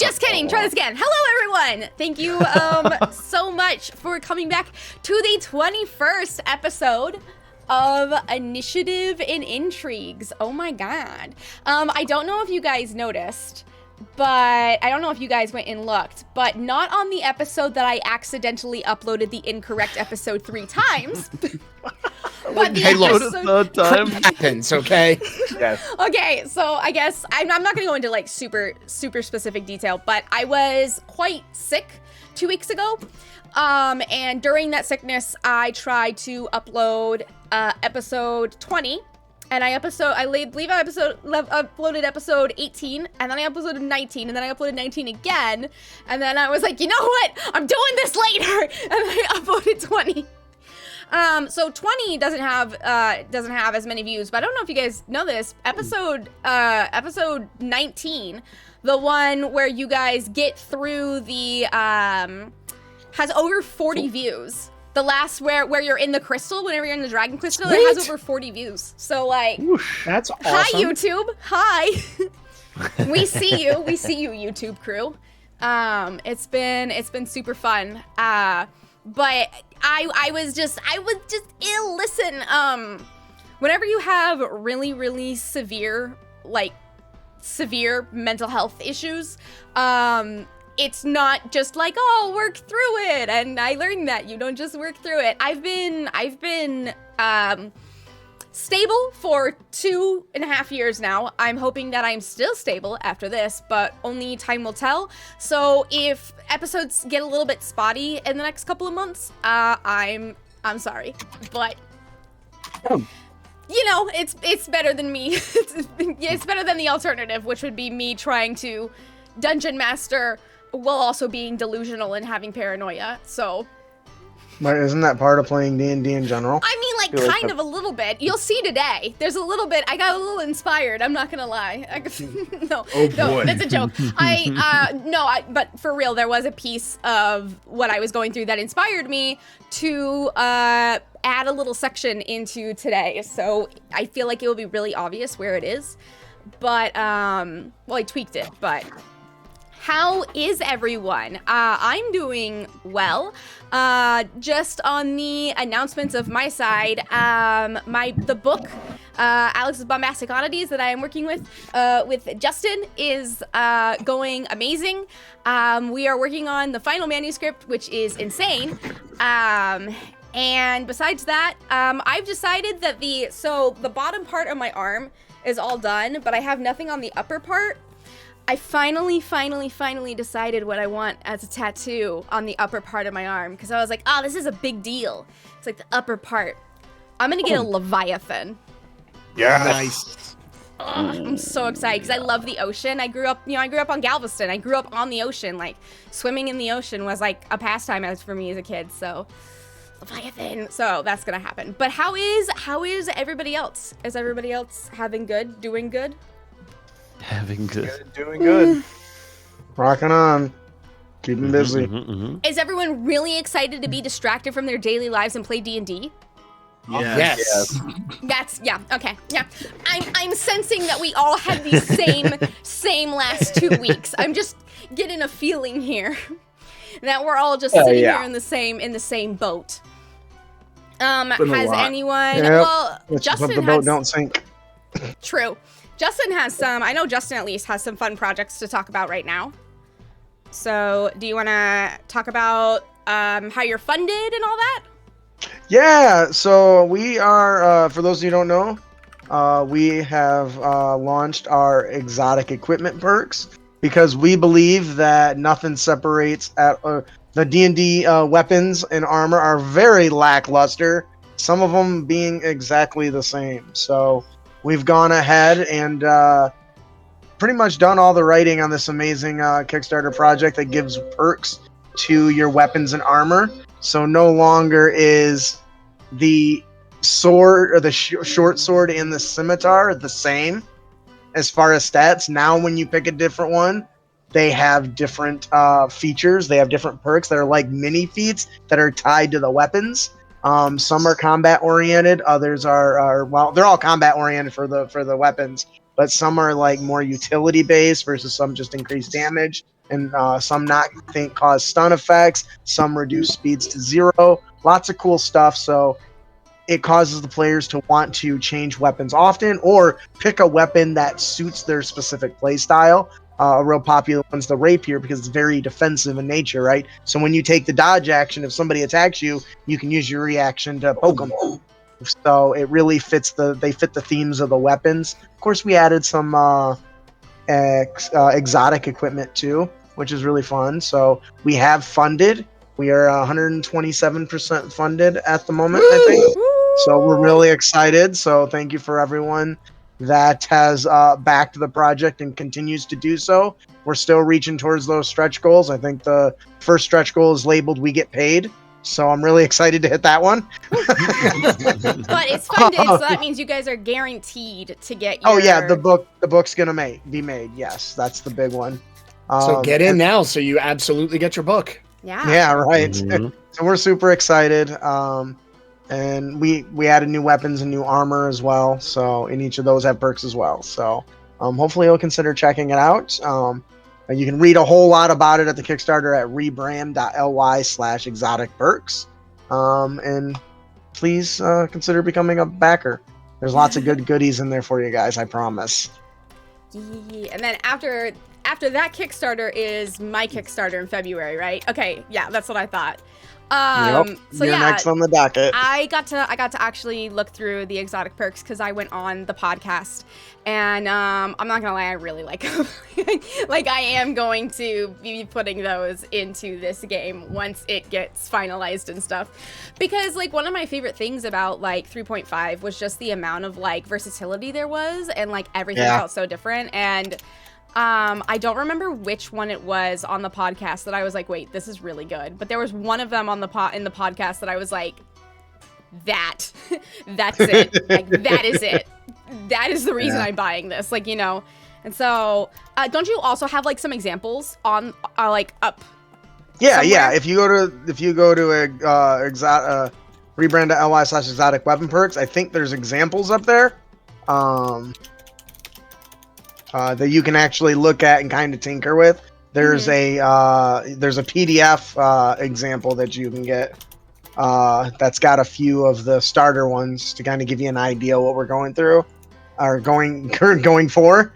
Just kidding. Try this again. Hello, everyone. Thank you so much for coming back to the 21st episode of Initiative and Intrigues. Oh my god. I don't know if you guys noticed, but I don't know if you guys went and looked, but not on the episode that I accidentally uploaded the incorrect episode 3 times. But the episode happens, okay? Yes. Okay, so I guess I'm not going to go into like super specific detail, but I was quite sick 2 weeks ago. And during that sickness, I tried to upload episode 20. And I uploaded episode 18, and then I uploaded 19, and then I uploaded 19 again, and then I was like, you know what? I'm doing this later, and I uploaded 20. So 20 doesn't have as many views, but I don't know if you guys know this. Episode 19, the one where you guys get through the has over 40 views. The last where you're in the crystal, whenever you're in the dragon crystal, it has over 40 views. So like, Whoosh, that's awesome. Hi YouTube, hi. We see you, YouTube crew. It's been super fun. But I was just ill. Listen, whenever you have really severe mental health issues, it's not just like, oh, work through it. And I learned that you don't just work through it. I've been stable for 2.5 years now. I'm hoping that I'm still stable after this, but only time will tell. So if episodes get a little bit spotty in the next couple of months, I'm sorry, but you know, it's better than me. It's better than the alternative, which would be me trying to dungeon master while also being delusional and having paranoia. So, but isn't that part of playing D&D in general? I mean, like, kind of a little bit. You'll see today. There's a little bit. I got a little inspired. I'm not gonna lie. No, that's a joke. But for real, there was a piece of what I was going through that inspired me to add a little section into today. So I feel like it will be really obvious where it is. But well, I tweaked it. But how is everyone? I'm doing well. Just on the announcements of my side, the book, Aelx's Bombastic Oddities, that I am working with Justin, is going amazing. We are working on the final manuscript, which is insane. And besides that, I've decided that the bottom part of my arm is all done, but I have nothing on the upper part. I finally decided what I want as a tattoo on the upper part of my arm, because I was like, oh, this is a big deal. It's like the upper part. I'm gonna get a Leviathan. Yeah. Nice. I'm so excited, because I love the ocean. I grew up on Galveston. I grew up on the ocean. Like, swimming in the ocean was like a pastime for me as a kid, so Leviathan. So that's gonna happen. But how is everybody else? Is everybody else having good? Doing good? Having good. Doing good. Rocking on. Keeping busy. Is everyone really excited to be distracted from their daily lives and play D&D? Yes. Okay. Yeah. I'm sensing that we all had the same last 2 weeks. I'm just getting a feeling here that we're all just sitting here in the same boat. Has anyone? Yep. Well, Let's Justin hope the boat don't sink. True. Justin has some. I know Justin at least has some fun projects to talk about right now. So, do you want to talk about how you're funded and all that? Yeah, so we are, for those of you who don't know, we have launched our exotic equipment perks, because we believe that nothing separates the D&D weapons and armor are very lackluster, some of them being exactly the same. So we've gone ahead and pretty much done all the writing on this amazing Kickstarter project that gives perks to your weapons and armor. So no longer is the sword or the short sword and the scimitar the same as far as stats. Now when you pick a different one, they have different features. They have different perks that are like mini feats that are tied to the weapons. Some are combat oriented, others are well, they're all combat oriented for the weapons, but some are like more utility based versus some just increase damage, and some cause stun effects. Some reduce speeds to 0. Lots of cool stuff. So it causes the players to want to change weapons often or pick a weapon that suits their specific play style. A real popular one's the rapier because it's very defensive in nature, right? So when you take the dodge action, if somebody attacks you, you can use your reaction to poke them. So it really fits they fit the themes of the weapons. Of course, we added some exotic equipment too, which is really fun. So we have funded. We are 127% funded at the moment, I think. So we're really excited. So thank you for everyone that has backed the project and continues to do so. We're still reaching towards those stretch goals. I think the first stretch goal is labeled "We Get Paid." So I'm really excited to hit that one. But it's funded, so that means you guys are guaranteed to get your... Oh yeah, the book's gonna be made. Yes, that's the big one. So get in now, so you absolutely get your book. Yeah, right. Mm-hmm. So we're super excited. And we added new weapons and new armor as well. So in each of those have perks as well. So hopefully you'll consider checking it out. You can read a whole lot about it at the Kickstarter at rebrand.ly/exotic perks. And please consider becoming a backer. There's lots of good goodies in there for you guys, I promise. Yeah. And then after that Kickstarter is my Kickstarter in February, right? Okay, yeah, that's what I thought. So you're next on the docket. I got to actually look through the exotic perks because I went on the podcast, and I'm not gonna lie, I really like them. Like, I am going to be putting those into this game once it gets finalized and stuff, because like one of my favorite things about like 3.5 was just the amount of like versatility there was, and like everything felt so different. And I don't remember which one it was on the podcast that I was like, wait, this is really good. But there was one of them on the in the podcast that I was like, that's it. Like, that is it. That is the reason I'm buying this. Like, you know. And so, don't you also have like some examples on like up? Yeah, somewhere? yeah. If you go to rebrand.ly/exotic weapon perks, I think there's examples up there. That you can actually look at and kind of tinker with. There's a PDF example that you can get that's got a few of the starter ones to kind of give you an idea what we're going through or going for.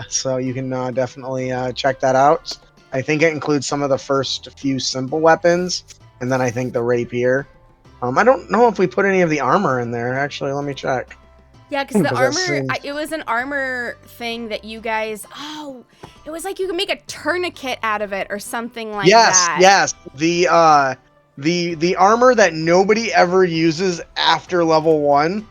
So you can definitely check that out. I think it includes some of the first few simple weapons, and then I think the rapier. I don't know if we put any of the armor in there. Actually, let me check. Yeah, because the armor, it was an armor thing that you guys, it was like you could make a tourniquet out of it or something like that. Yes. The armor that nobody ever uses after level 1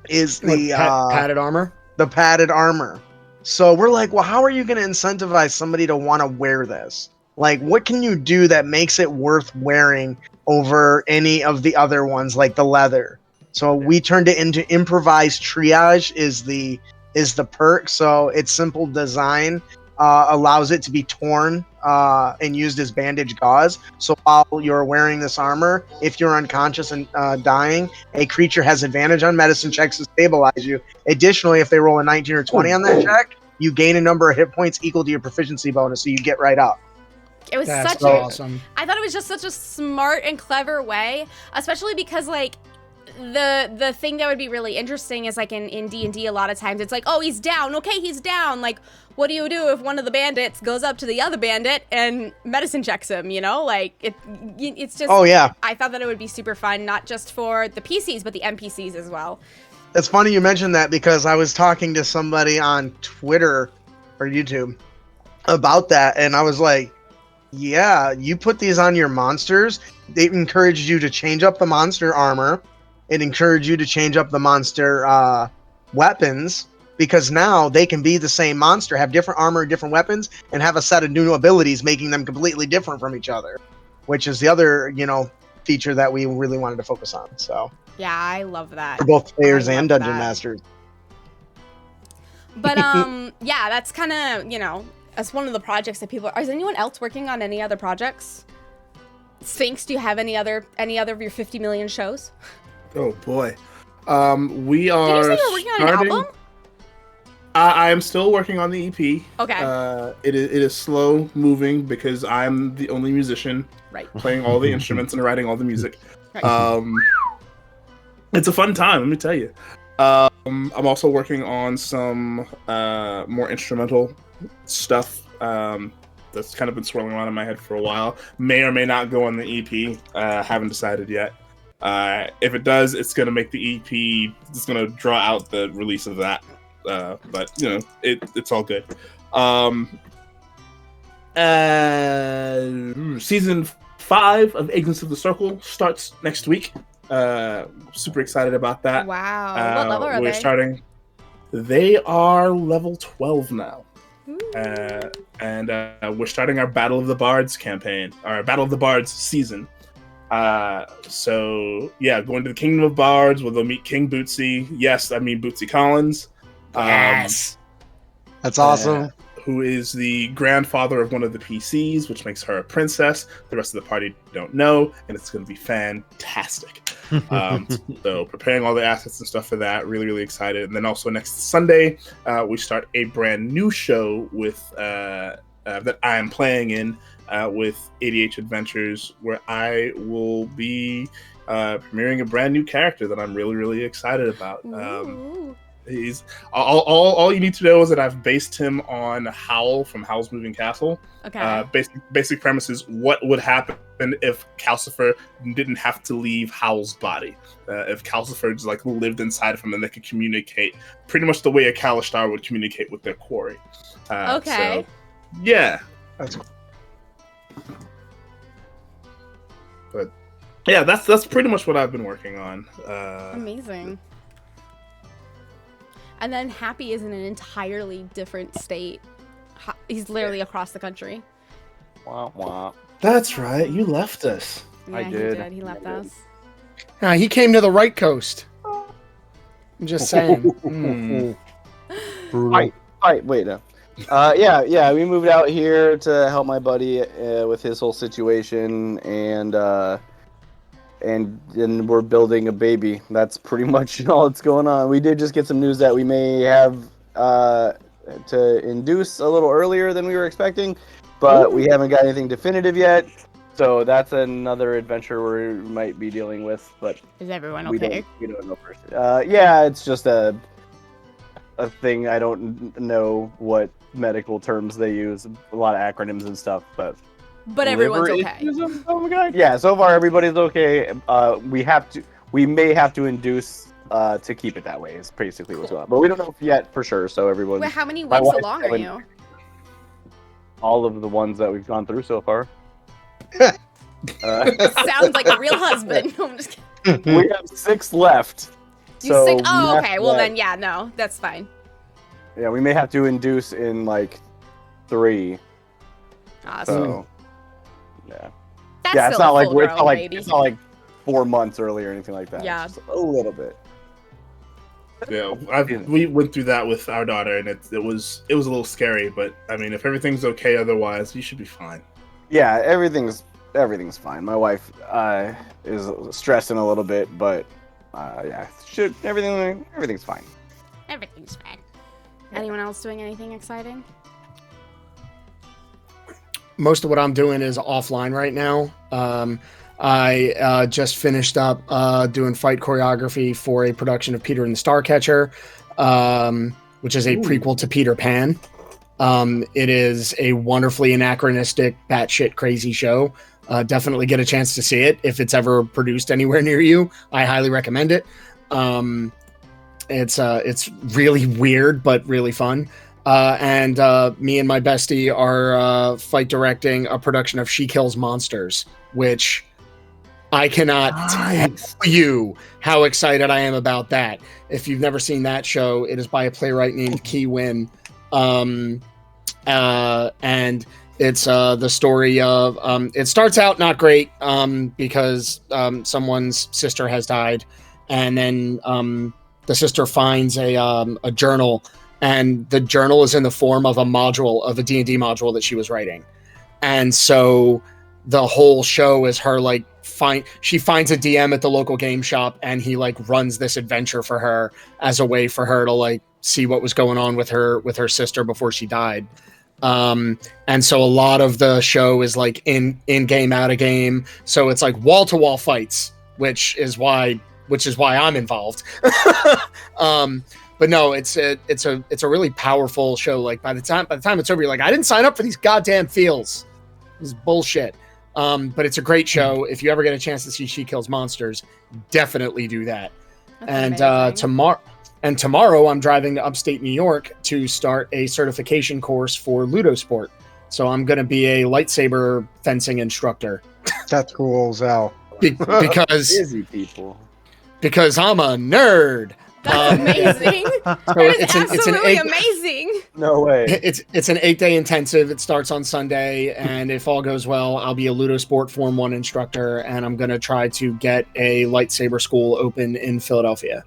is the padded armor. The padded armor. So we're like, well, how are you going to incentivize somebody to want to wear this? Like, what can you do that makes it worth wearing over any of the other ones, like the leather? So we turned it into improvised triage is the perk. So its simple design allows it to be torn and used as bandage gauze. So while you're wearing this armor, if you're unconscious and dying, a creature has advantage on medicine checks to stabilize you. Additionally, if they roll a 19 or 20 on that check, you gain a number of hit points equal to your proficiency bonus, so you get right up. It was awesome. I thought it was just such a smart and clever way, especially because like the thing that would be really interesting is like in D&D a lot of times it's like, oh, he's down. Okay, he's down. Like, what do you do if one of the bandits goes up to the other bandit and medicine checks him, you know? Like, it's just... Oh, yeah. I thought that it would be super fun, not just for the PCs, but the NPCs as well. It's funny you mentioned that because I was talking to somebody on Twitter or YouTube about that, and I was like, yeah, you put these on your monsters, they encouraged you to change up the monster armor. It encouraged you to change up the monster weapons, because now they can be the same monster, have different armor, different weapons, and have a set of new abilities, making them completely different from each other, which is the other, feature that we really wanted to focus on. So yeah, I love that. For both players and dungeon masters. But yeah, that's kind of, as one of the projects that people is anyone else working on any other projects? Sphinx, do you have any other of your 50 million shows? Oh boy. We are. Did you say you're working on an album? I am still working on the EP. Okay. It is slow moving because I'm the only musician Right. playing all the instruments and writing all the music. Right. It's a fun time, let me tell you. I'm also working on some more instrumental stuff that's kind of been swirling around in my head for a while. May or may not go on the EP. Haven't decided yet. If it does, it's going to make the EP, it's going to draw out the release of that. But, you know, it's all good. Season 5 of Agents of the Circle starts next week. Super excited about that. Wow. What level are we're they? starting. They are level 12 now. Ooh. And we're starting our Battle of the Bards campaign, our Battle of the Bards season. So yeah, going to the Kingdom of Bards where they'll meet King Bootsy. Yes, I mean Bootsy Collins. Yes. That's awesome. Who is the grandfather of one of the PCs, which makes her a princess. The rest of the party don't know, and it's going to be fantastic. So preparing all the assets and stuff for that. Really, really excited. And then also next Sunday, we start a brand new show with that I am playing in with ADH Adventures, where I will be premiering a brand new character that I'm really, really excited about. He's all you need to know is that I've based him on Howl from Howl's Moving Castle. Okay. Basic premise is what would happen if Calcifer didn't have to leave Howl's body. If Calcifer just like lived inside of him and they could communicate pretty much the way a Kalistar would communicate with their quarry. Okay. So, yeah. That's cool. But yeah, that's pretty much what I've been working on. Amazing. And then Happy is in an entirely different state. He's literally across the country. Wah, wah. That's right. You left us. Yeah, I he did. did. He left us. He came to the right coast. I'm just saying. Wait, no. Yeah, we moved out here to help my buddy with his whole situation, and then we're building a baby. That's pretty much all that's going on. We did just get some news that we may have to induce a little earlier than we were expecting, but we haven't got anything definitive yet. So that's another adventure we might be dealing with. But Is everyone we okay? don't know first. Yeah, it's just a thing. I don't know what medical terms they use. A lot of acronyms and stuff, but everyone's liver okay. issues, oh my God. Yeah, so far everybody's okay. We may have to induce to keep it that way. Is basically what's going on, but we don't know yet for sure. So everyone. Wait, how many my weeks wife's along are telling- you? All of the ones that we've gone through so far. Sounds like a real husband. I'm just kidding. We have 6 left. You So sick? we Oh, have okay. to Well, let- then, yeah, no, that's fine. Yeah, we may have to induce in like 3. Awesome. So yeah. That's Yeah, it's still not a like full-grown baby. it's not like 4 months early or anything like that. Yeah. Just a little bit. Yeah, we went through that with our daughter, and it was a little scary. But I mean, if everything's okay otherwise, you should be fine. Yeah, everything's fine. My wife is stressing a little bit, but yeah, everything's fine. Everything's fine. Anyone else doing anything exciting? Most of what I'm doing is offline right now. I just finished up doing fight choreography for a production of Peter and the Starcatcher, which is a prequel to Peter Pan. It is a wonderfully anachronistic, batshit crazy show. Definitely get a chance to see it if it's ever produced anywhere near you. I highly recommend it. It's really weird but really fun. And me and my bestie are fight directing a production of She Kills Monsters, which I cannot tell you how excited I am about that. If you've never seen that show, it is by a playwright named Ki Win. And it's the story of it starts out not great because someone's sister has died, and then the sister finds a journal, and the journal is in the form of a module of a D&D module that she was writing. And so the whole show is her like she finds a DM at the local game shop, and he like runs this adventure for her as a way for her to like see what was going on with her sister before she died. And so a lot of the show is like in game, out of game. So it's like wall to wall fights, which is why I'm involved. But no, it's a really powerful show. Like by the time it's over, you're like, I didn't sign up for these goddamn feels. This is bullshit. But it's a great show. If you ever get a chance to see She Kills Monsters, definitely do that. That's And tomorrow I'm driving to upstate New York to start a certification course for Ludosport. So I'm going to be a lightsaber fencing instructor. That's cool as hell. Because Busy people. Because I'm a nerd. That's amazing. That is absolutely amazing. No way. It's an 8-day intensive. It starts on Sunday, and if all goes well, I'll be a Ludosport Form 1 instructor, and I'm going to try to get a lightsaber school open in Philadelphia.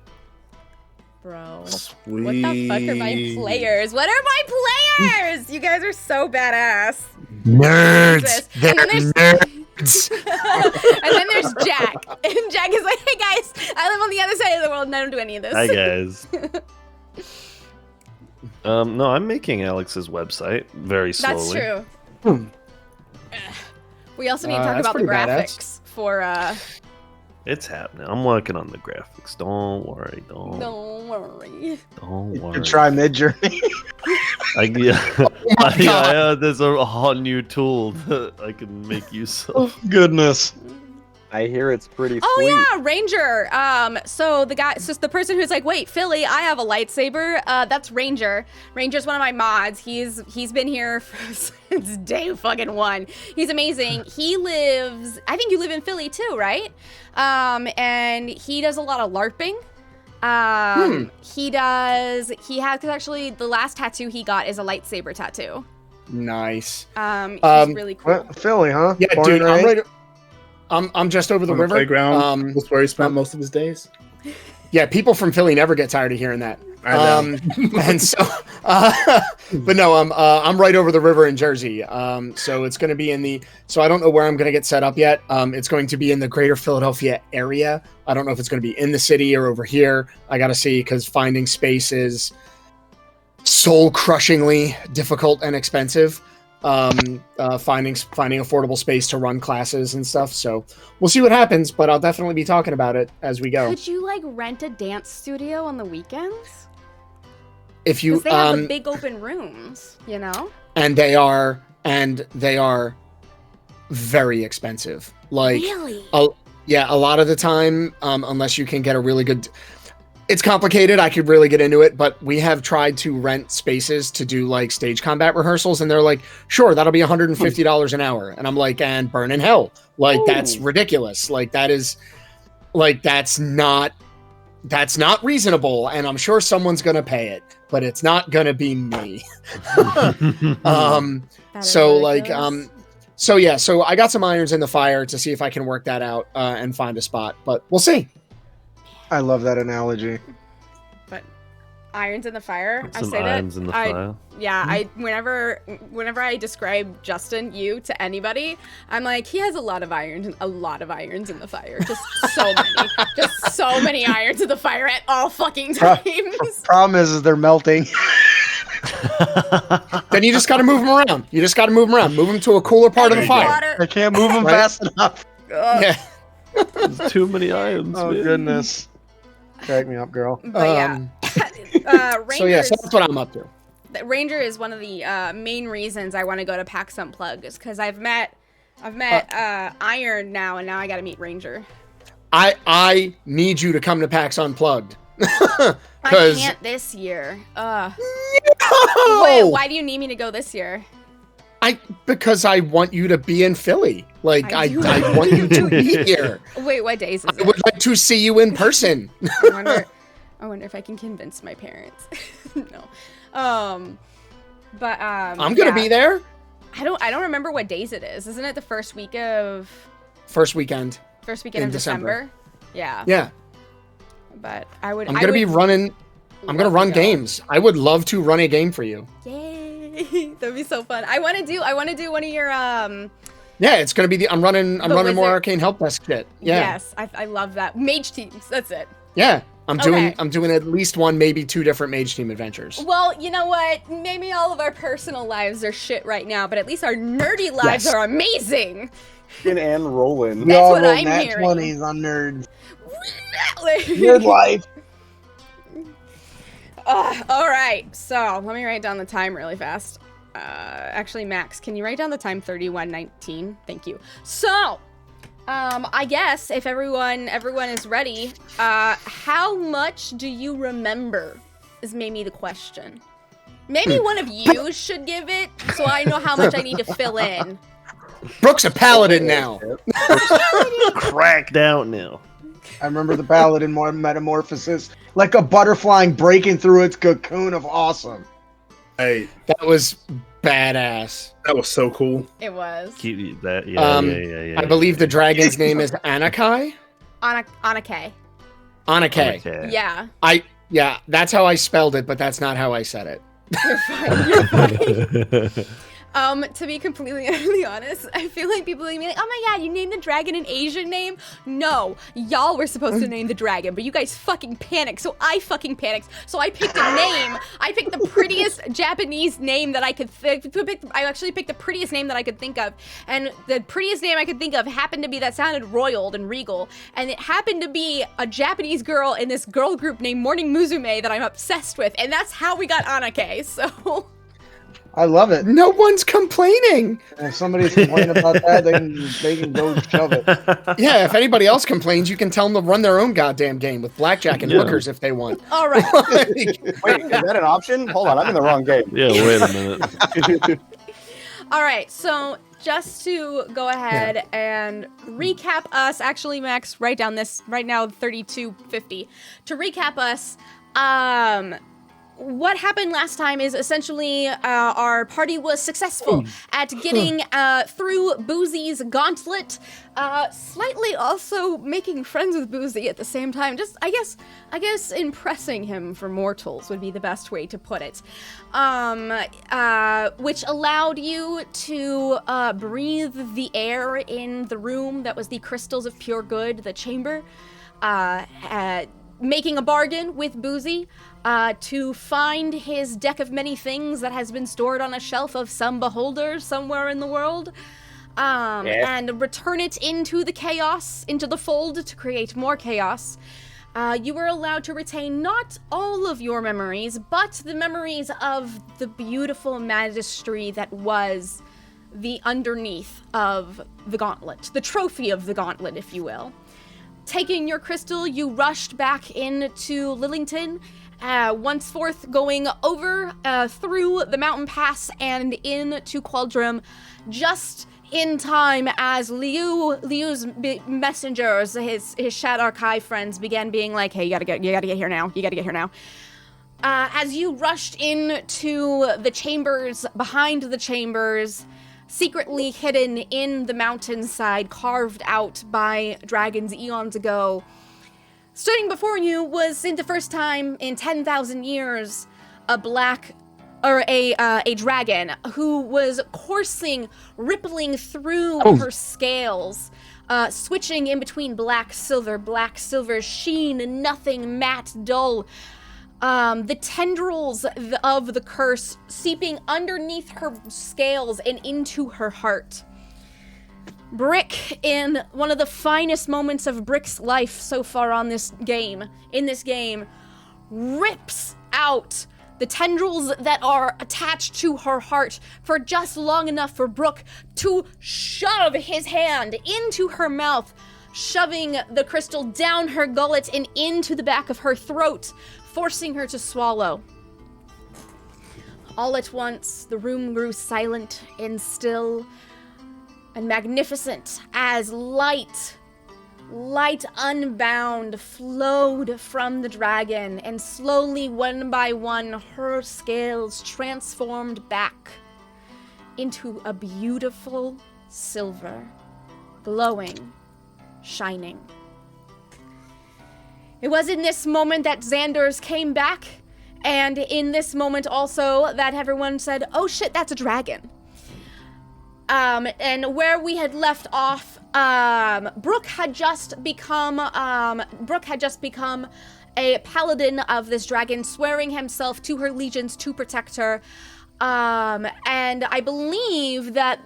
Bro. Sweet. What the fuck are my players? What are my players? You guys are so badass. Nerds. They're nerds. And then there's Jack. And Jack is like, hey guys, I live on the other side of the world and I don't do any of this. Hi guys. No, I'm making Aelx's website very slowly. That's true. We also need to talk that's about the pretty graphics for It's happening. I'm working on the graphics. Don't worry. Don't worry. worry. You try Midjourney. There's a hot new tool that I can make use of. Oh, goodness. I hear it's pretty Oh sweet. yeah, Ranger. So the person who's like, wait, Philly, I have a lightsaber. That's Ranger. Ranger's one of my mods. He's been here since day fucking one. He's amazing. I think you live in Philly too, right? And he does a lot of LARPing. Because actually the last tattoo he got is a lightsaber tattoo. Nice. He's really cool. What, Philly, huh? Yeah, Born dude, and I'm raised? right. I'm just over the On river. Playground. That's where he spent most of his days. Yeah, people from Philly never get tired of hearing that. I know. And so, but no, I'm right over the river in Jersey. So it's going to be so I don't know where I'm going to get set up yet. It's going to be in the greater Philadelphia area. I don't know if it's going to be in the city or over here. I got to see, because finding space is soul crushingly difficult and expensive. Finding affordable space to run classes and stuff. So we'll see what happens, but I'll definitely be talking about it as we go. Could you like rent a dance studio on the weekends? If you, they have the big open rooms, you know? And they are very expensive. Like, really? Yeah, a lot of the time, unless you can get a really good, it's complicated. I could really get into it, but we have tried to rent spaces to do like stage combat rehearsals, and they're like, sure, that'll be $150 an hour. And I'm like, and burn in hell. Like, that's ridiculous. Like, that's not reasonable. And I'm sure someone's going to pay it, but it's not going to be me. So I got some irons in the fire to see if I can work that out and find a spot, but we'll see. I love that analogy. But irons in the fire. Some I say irons in the fire. Yeah, whenever I describe Justin, you, to anybody, I'm like, he has a lot of irons in the fire. Just so many irons in the fire at all fucking times. Problem is they're melting. Then you just got to move them around. Move them to a cooler part of the fire. I can't move them fast enough. Yeah. There's too many irons. Oh, man. goodness. Crack me up, girl. But so that's what I'm up to. Ranger is one of the main reasons I want to go to PAX Unplugged, is because I've met Iron now, and now I got to meet Ranger. I need you to come to PAX Unplugged. I can't this year. No! Wait, why do you need me to go this year? Because I want you to be in Philly. Like, I want you to be here. Wait, what days is it? I would like to see you in person. I wonder if I can convince my parents. No. I'm gonna be there. I don't remember what days it is. Isn't it the first weekend in of December? Yeah. Yeah. But I'm gonna run games. I would love to run a game for you. Yay. That'd be so fun. I want to do one of your Yeah, it's gonna be I'm running more arcane help desk shit. Yeah. Yes, I love that. Mage teams, that's it. Yeah. I'm doing at least one, maybe two different Mage Team adventures. Well, you know what? Maybe all of our personal lives are shit right now, but at least our nerdy lives are amazing. And rolling. That's what I'm nat hearing. 20s on nerds. Nerd life. All right, so let me write down the time really fast. Actually, Max, can you write down the time 31:19? Thank you. So, I guess if everyone is ready, how much do you remember is maybe the question. Maybe one of you should give it, so I know how much I need to fill in. Brooke's a paladin now. Cracked out now. I remember the paladin metamorphosis, like a butterfly breaking through its cocoon of awesome. Hey, That was badass. that was so cool. It was. Keep that. Yeah. I believe the dragon's name is Anakai. Anake. Anake. Okay. Yeah. Yeah, that's how I spelled it, but that's not how I said it. You're fine. You're fine. To be completely honest, I feel like people are gonna be like, oh my god, you named the dragon an Asian name? No, y'all were supposed to name the dragon, but you guys fucking panicked, so I fucking panicked. So I picked a name. I picked the prettiest Japanese name that I could I actually picked the prettiest name that I could think of, and the prettiest name I could think of happened to be that sounded royal and regal, and it happened to be a Japanese girl in this girl group named Morning Musume that I'm obsessed with, and that's how we got Anake, so... I love it. No one's complaining. And if somebody's complaining about that, they can go shove it. Yeah, if anybody else complains, you can tell them to run their own goddamn game with blackjack and hookers if they want. All right. Wait, is that an option? Hold on, I'm in the wrong game. Yeah, wait a minute. All right, so just to go ahead and recap us, actually, Max, write down this right now, 3250. To recap us, what happened last time is essentially our party was successful at getting through Boozy's gauntlet, slightly also making friends with Boozy at the same time. Just, I guess impressing him for mortals would be the best way to put it. Which allowed you to breathe the air in the room that was the crystals of pure good, the chamber, making a bargain with Boozy to find his deck of many things that has been stored on a shelf of some beholder somewhere in the world, and return it into the chaos, into the fold to create more chaos. You were allowed to retain not all of your memories, but the memories of the beautiful magistry that was the underneath of the gauntlet, the trophy of the gauntlet, if you will. Taking your crystal, you rushed back into Lillington, once forth going over through the mountain pass and into Qualdrum, just in time as Liu's messengers, his Shat Archive friends, began being like, "Hey, you gotta get here now. You gotta get here now." As you rushed into the chambers, behind the chambers, secretly hidden in the mountainside, carved out by dragons eons ago, standing before you was, in the first time in 10,000 years, a dragon who was coursing, rippling through her scales, switching in between black, silver sheen, nothing, matte, dull. The tendrils of the curse seeping underneath her scales and into her heart. Brick, in one of the finest moments of Brick's life so far in this game, rips out the tendrils that are attached to her heart for just long enough for Brooke to shove his hand into her mouth, shoving the crystal down her gullet and into the back of her throat, forcing her to swallow. All at once, the room grew silent and still and magnificent as light unbound flowed from the dragon, and slowly, one by one, her scales transformed back into a beautiful silver, glowing, shining. It was in this moment that Xander's came back, and in this moment also that everyone said, "Oh shit, that's a dragon." And where we had left off, Brooke had just become a paladin of this dragon, swearing himself to her legions to protect her. And I believe that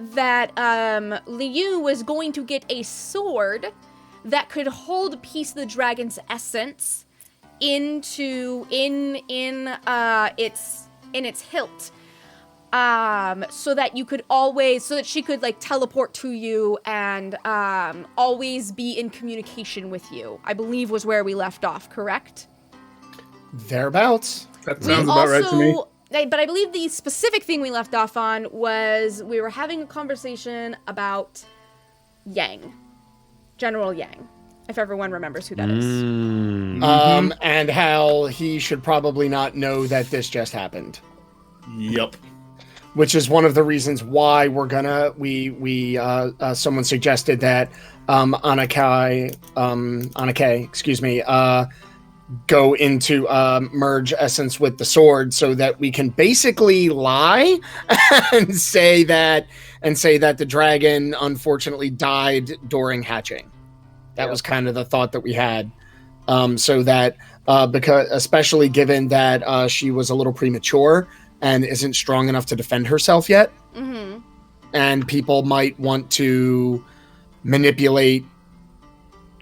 Liu was going to get a sword that could hold a piece of the dragon's essence in its hilt. So that she could like teleport to you and always be in communication with you, I believe was where we left off, correct? Thereabouts. That sounds about right to me. But I believe the specific thing we left off on was we were having a conversation about Yang. General Yang, if everyone remembers who that is. And how he should probably not know that this just happened. Yep. Which is one of the reasons why we're gonna someone suggested that Anake, go into merge essence with the sword so that we can basically lie and say that the dragon unfortunately died during hatching. That was kind of the thought that we had. So that because especially given that she was a little premature and isn't strong enough to defend herself yet. Mm-hmm. And people might want to manipulate,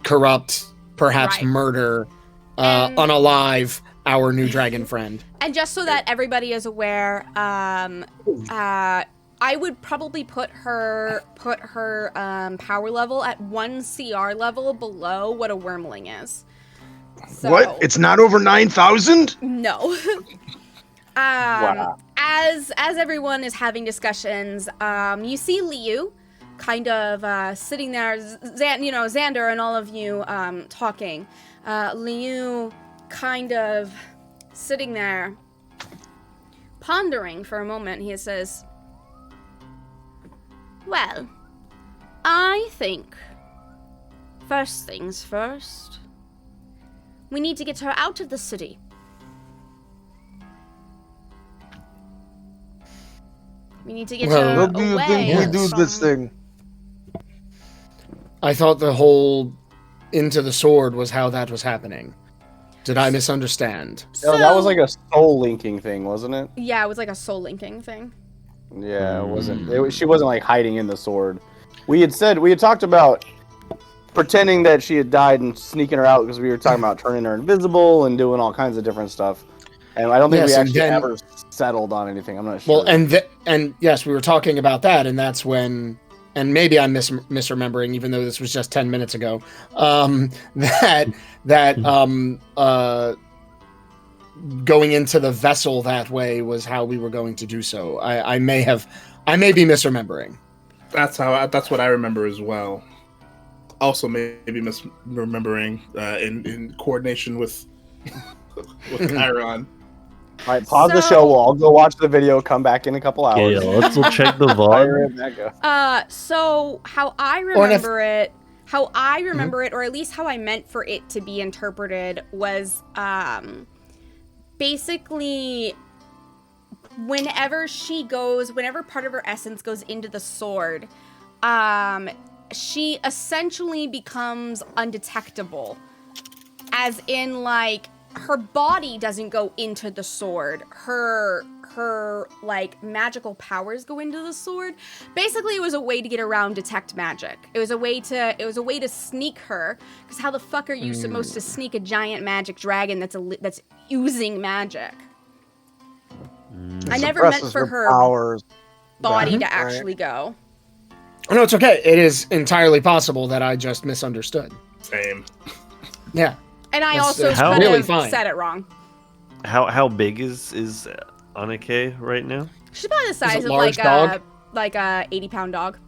corrupt, perhaps murder, unalive our new dragon friend. And just so that everybody is aware, I would probably put her power level at 1 CR level below what a wormling is. So, what? It's not over 9,000? No. Wow. As everyone is having discussions, you see Liu kind of sitting there, Xander and all of you talking. Liu kind of sitting there, pondering for a moment. He says, well, I think, first things first, we need to get her out of the city. We need to get her What do you away. think we do this thing? I thought the whole into the sword was how that was happening. Did I misunderstand? No, that was like a soul linking thing, wasn't it? Yeah, it was like a soul linking thing. Yeah, it wasn't. She wasn't like hiding in the sword. We had talked about pretending that she had died and sneaking her out because we were talking about turning her invisible and doing all kinds of different stuff. And I don't think we actually ever settled on anything. I'm not sure. Well, and yes, we were talking about that, and that's when, and maybe I'm misremembering, even though this was just 10 minutes ago, going into the vessel that way was how we were going to do so. I may be misremembering. That's what I remember as well. Also, maybe misremembering in coordination with Chiron. All right, pause the show. We'll all go watch the video. Come back in a couple hours. Yeah, let's check the VOD. So how I remember it, or at least how I meant for it to be interpreted, was basically whenever part of her essence goes into the sword, she essentially becomes undetectable. As in, like, her body doesn't go into the sword. Her like magical powers go into the sword. Basically, it was a way to get around detect magic. It was a way to sneak her. Because how the fuck are you supposed to sneak a giant magic dragon that's oozing magic? I never meant for her powers. body to actually go. Oh, no, it's okay. It is entirely possible that I just misunderstood. Same. Yeah. And I That's, also how kind really of fine. said it wrong. How big is Anake right now? She's about the size of large like a 80-pound dog.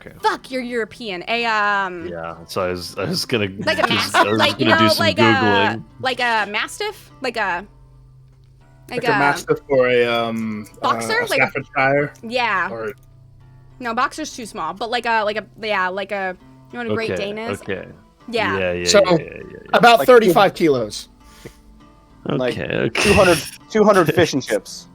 Okay. Fuck, you're European. Yeah, so I was gonna Like a mastiff, like do some Googling. like a mastiff, like a mastiff or a boxer, a like Staffordshire. Yeah. Or No, boxer's too small, but like a you know what a Great Dane is? Okay. Yeah. Yeah. So, about Like 35 kilos. Like Okay. 200 fish and chips.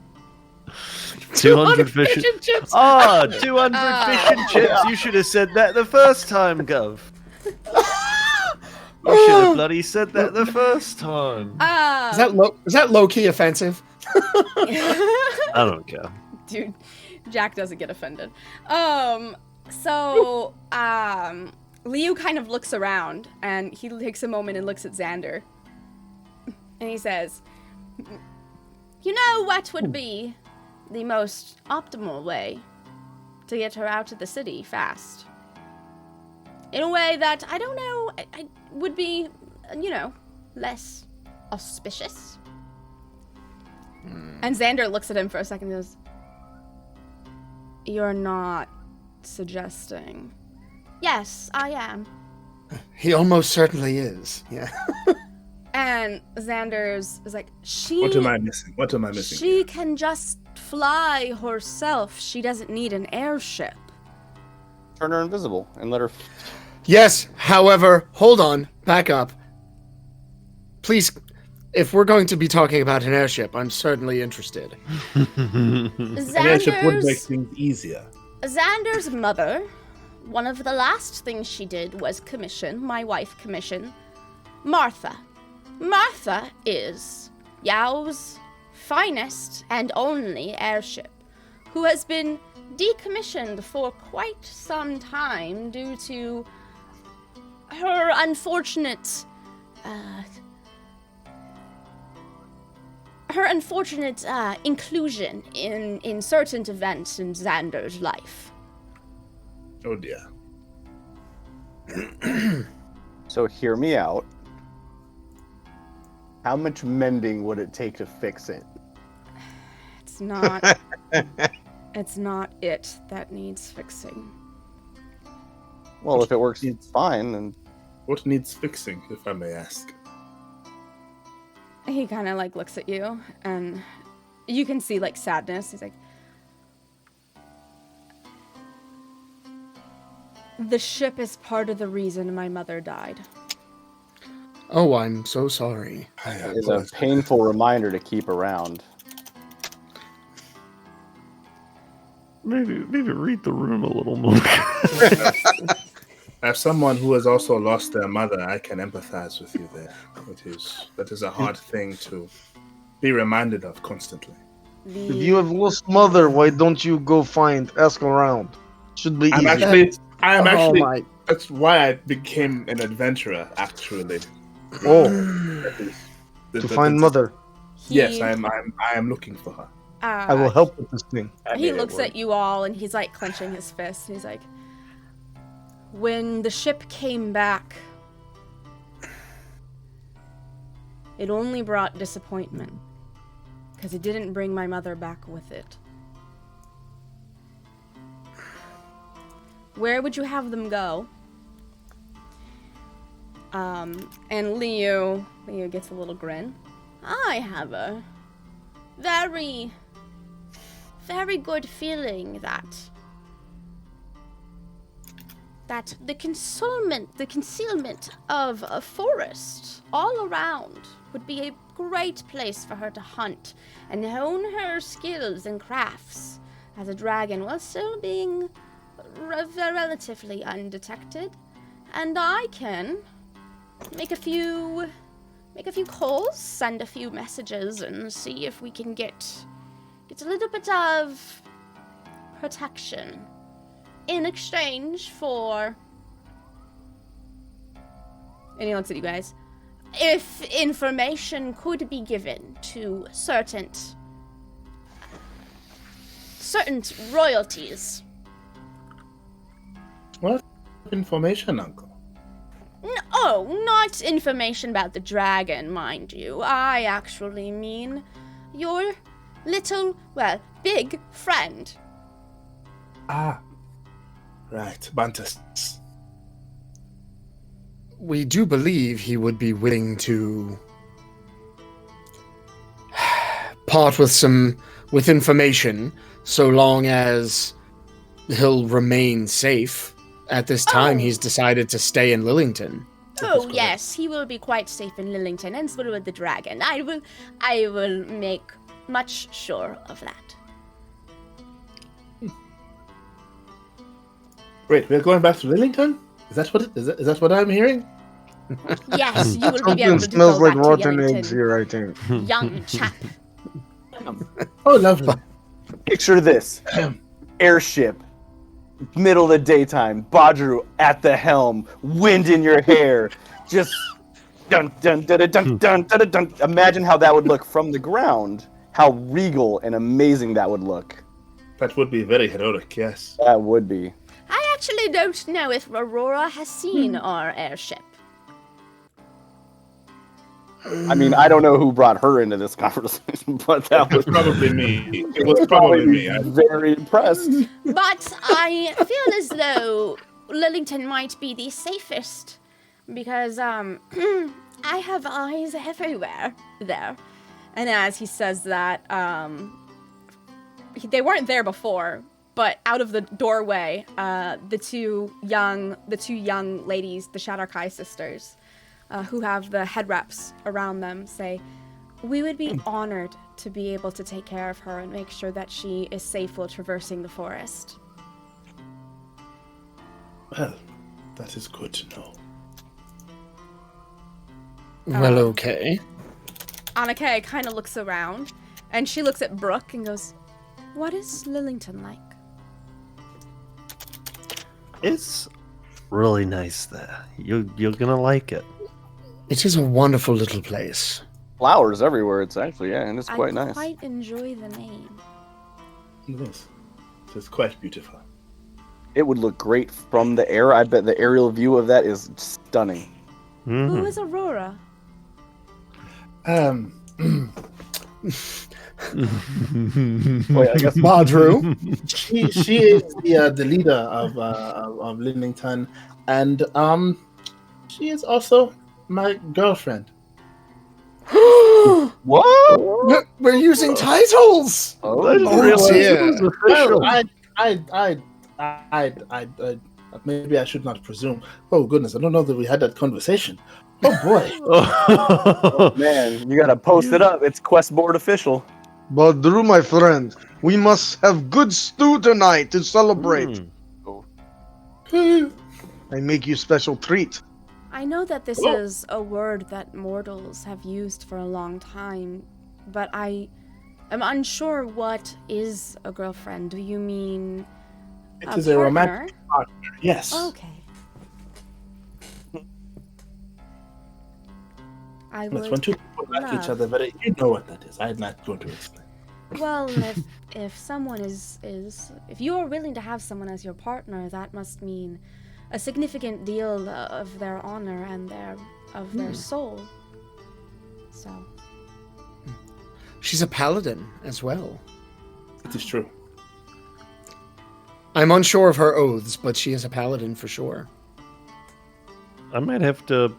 200 fish and chips. Oh, 200 fish and chips. You should have said that the first time, Gov. I should have bloody said that the first time. Is that low key offensive? I don't care. Dude, Jack doesn't get offended. So Leo kind of looks around, and he takes a moment and looks at Xander. And he says, you know what would be the most optimal way to get her out of the city fast? In a way that, I don't know, I would be, less auspicious. And Xander looks at him for a second and goes, you're not suggesting? Yes, I am. He almost certainly is, yeah. And Xander's is like, What am I missing? She can just fly herself. She doesn't need an airship. Turn her invisible and let her... Yes, however, hold on, back up. Please, if we're going to be talking about an airship, I'm certainly interested. An airship would make things easier. Xander's mother, one of the last things she did was my wife commission, Martha. Martha is Yao's finest and only airship, who has been decommissioned for quite some time due to her unfortunate inclusion in certain events in Xander's life. Oh dear. So hear me out. How much mending would it take to fix it? It's not it's not it that needs fixing. Well, if it works fine, then... What needs fixing, if I may ask? He kind of looks at you, and you can see sadness. He's like, the ship is part of the reason my mother died. Oh, I'm so sorry. It's a painful reminder to keep around. Maybe read the room a little more. As someone who has also lost their mother, I can empathize with you there. That is a hard thing to be reminded of constantly. If you have lost mother, why don't you go ask around? Should be easy. I am actually. That's why I became an adventurer, actually. Oh, to find mother. Yes, I am looking for her. I will help with this thing. He looks at you all, and he's clenching his fist. And he's like, when the ship came back, it only brought disappointment, because it didn't bring my mother back with it. Where would you have them go? And Leo gets a little grin. I have a very, very good feeling that the concealment of a forest all around would be a great place for her to hunt and hone her skills and crafts as a dragon while still being relatively undetected. And I can make a few calls, send a few messages, and see if we can get a little bit of protection in exchange for... And he looks at you guys. If information could be given to certain royalties. What information, Uncle? No, not information about the dragon, mind you. I actually mean your little, big friend. Ah, right, Bantus. We do believe he would be willing to part with information so long as he'll remain safe. At this time, he's decided to stay in Lillington. Oh, yes, he will be quite safe in Lillington, and so will the dragon. I will make much sure of that. Wait, we're going back to Lillington? Is that what I'm hearing? Yes, you will be Something able to smells go like back to rotten Yellington. eggs here, I think. Young chap. Oh, lovely. Picture this. Airship. Middle of the daytime. Badru at the helm. Wind in your hair. Just dun dun dun dun dun dun dun. Imagine how that would look from the ground. How regal and amazing that would look. That would be very heroic, yes. That would be. I actually don't know if Aurora has seen our airship. I mean, I don't know who brought her into this conversation, but that was Probably me. It was probably me. I'm very impressed. But I feel as though Lillington might be the safest because I have eyes everywhere there. And as he says that, they weren't there before, but out of the doorway, the two young ladies, the Shadar-Kai sisters, who have the head wraps around them, say, "We would be honored to be able to take care of her and make sure that she is safe while traversing the forest." Well, that is good to know. Well, okay. Annika kind of looks around, and she looks at Brooke and goes, "What is Lillington like?" It's really nice there. You're gonna like it. It is a wonderful little place. Flowers everywhere. It's actually, yeah, and it's quite I nice. quite enjoy the name. Yes. It is quite beautiful. It would look great from the air. I bet the aerial view of that is stunning. Who is Aurora? Wait, I guess Badru. She is the leader of Lillington, and she is also my girlfriend. what? We're using titles. Oh, dear. Well, I maybe I should not presume. Oh goodness, I don't know that we had that conversation. Oh boy. Oh, man, you gotta post it up. It's Quest Board official. Badru, my friend, we must have good stew tonight to celebrate. I make you special treat. I know that this is a word that mortals have used for a long time, but I am unsure what is a girlfriend. Do you mean It a is a partner? romantic partner. Yes. Okay. I That's would. when two people like each other, but you know what that is. I'm not going to explain. Well, if someone is if you are willing to have someone as your partner, that must mean a significant deal of their honor and their soul. So. She's a paladin as well. It is true. I'm unsure of her oaths, but she is a paladin for sure. I might have to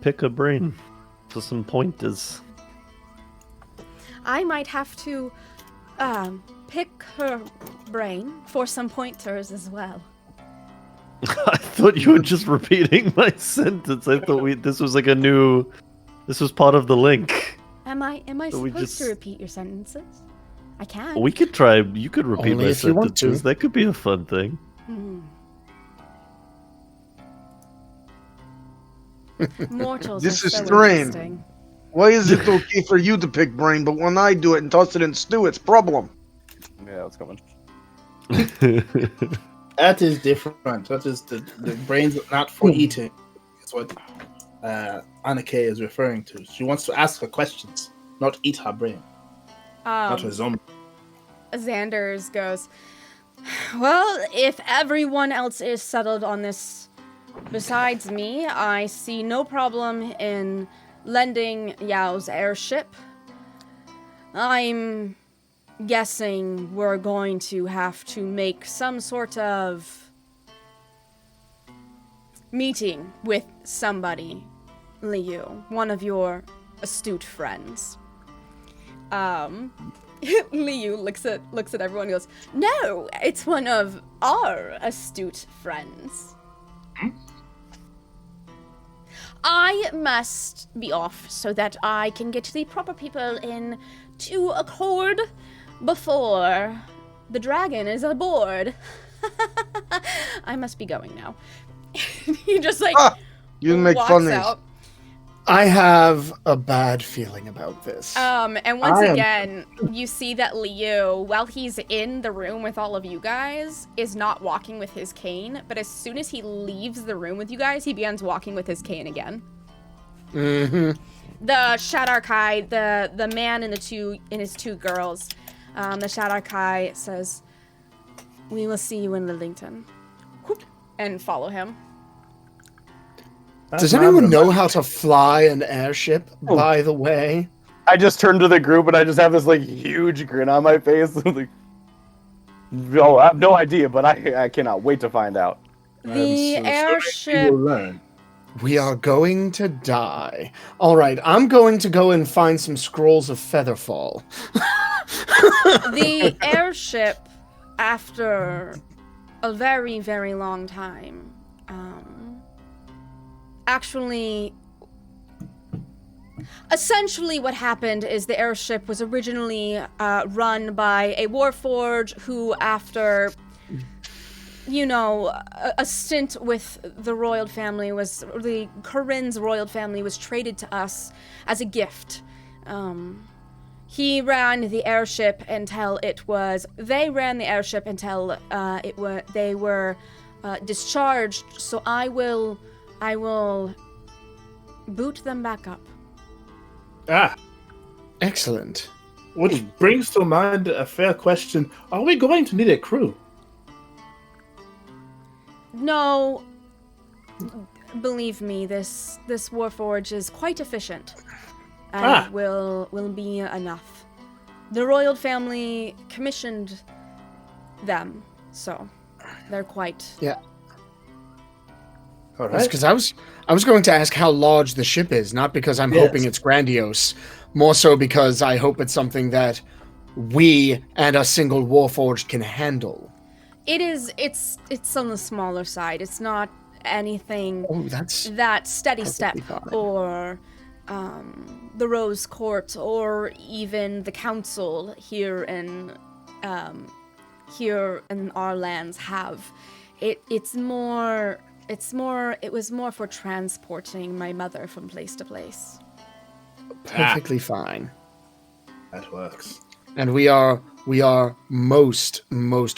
pick a brain for some pointers. I might have to pick her brain for some pointers as well. I thought you were just repeating my sentence. I thought this was like a new. This was part of the link. Am I So we supposed to just- repeat your sentences? I can. We could try. You could repeat Only my if you want to. sentences. That could be a fun thing. Mortals This are is so strange. interesting. Why is it okay for you to pick brain, but when I do it and toss it in stew, it's problem? Yeah, it's coming. That is different. That is the brains are not for eating. That's what Annika is referring to. She wants to ask her questions, not eat her brain. Not her zombie. Xander's goes, well, if everyone else is settled on this besides me, I see no problem in lending Yao's airship. I'm guessing we're going to have to make some sort of meeting with somebody, Liu, one of your astute friends. Liu looks at everyone and goes, "No, it's one of our astute friends." I must be off so that I can get the proper people in to accord before the dragon is aboard. I must be going now. He just like You make walks fun names. out. I have a bad feeling about this. And once again, you see that Liu, while he's in the room with all of you guys, is not walking with his cane, but as soon as he leaves the room with you guys, he begins walking with his cane again. Mm-hmm. The Shadarkai, the man and his two girls, the Shadarkai says, "We will see you in Lillington," and follow him. Does anyone know how to fly an airship, by the way? I just turned to the group and I just have this like huge grin on my face. Like, no, I have no idea, but I cannot wait to find out. The airship. We are going to die. All right, I'm going to go and find some scrolls of Featherfall. The airship, after a very, very long time, actually, essentially what happened is the airship was originally run by a warforged who, after, you know, a stint with the royal family, the Corinne's royal family was traded to us as a gift. He ran the airship until they ran the airship until they were discharged, so I will boot them back up. Ah, excellent. Which brings to mind a fair question. Are we going to need a crew? No, believe me, this Warforge is quite efficient, and will be enough. The royal family commissioned them, so they're quite... Yeah. All right. Because I was going to ask how large the ship is, not because I'm hoping it's grandiose, more so because I hope it's something that we and a single Warforged can handle. It's on the smaller side. It's not anything that Steady Step fine. or the Rose Court or even the Council here in our lands have. It was more for transporting my mother from place to place. Perfectly fine. That works. And we are most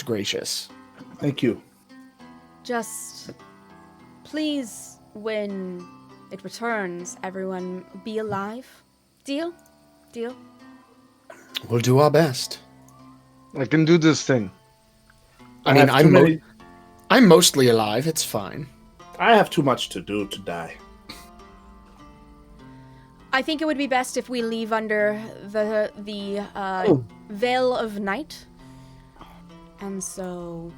gracious. Thank you. Just please, when it returns, everyone be alive. Deal? Deal? We'll do our best. I can do this thing. I mean, I'm mostly alive. It's fine. I have too much to do to die. I think it would be best if we leave under the veil of night. And so...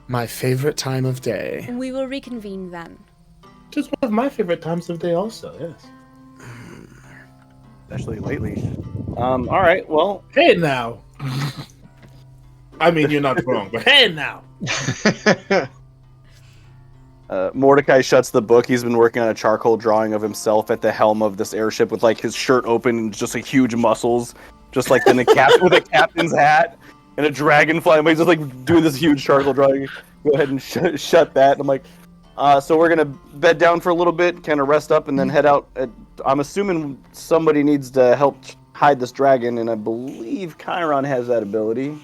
My favorite time of day. We will reconvene then. Just one of my favorite times of day also, yes. Especially lately. All right, well... Hey now! I mean, you're not wrong, but hey now! Mordecai shuts the book. He's been working on a charcoal drawing of himself at the helm of this airship with like his shirt open and just like huge muscles, just like in a with a captain's hat and a dragonfly. He's just like doing this huge charcoal drawing. Go ahead and shut that. And I'm like, so we're gonna bed down for a little bit, kind of rest up, and then head out. I'm assuming somebody needs to help hide this dragon, and I believe Chiron has that ability.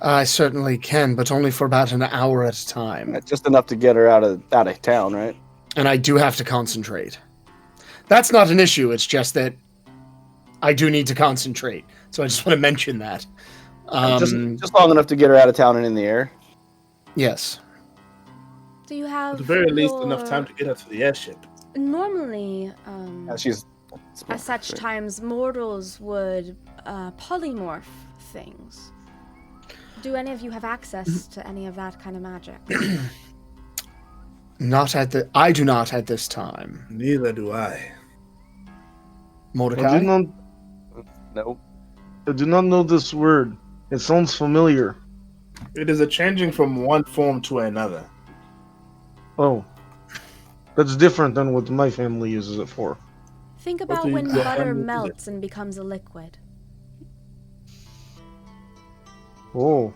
I certainly can, but only for about an hour at a time. Just enough to get her out of town, right? And I do have to concentrate. That's not an issue, it's just that I do need to concentrate. So I just want to mention that. Just long enough to get her out of town and in the air. Yes. Do you have... At the very least, enough time to get her to the airship. Normally, She's at such times, mortals would polymorph things. Do any of you have access to any of that kind of magic? I do not at this time. Neither do I. Mordecai? No. I do not know this word. It sounds familiar. It is a changing from one form to another. Oh. That's different than what my family uses it for. Think about do when you- butter melts and becomes a liquid. Oh.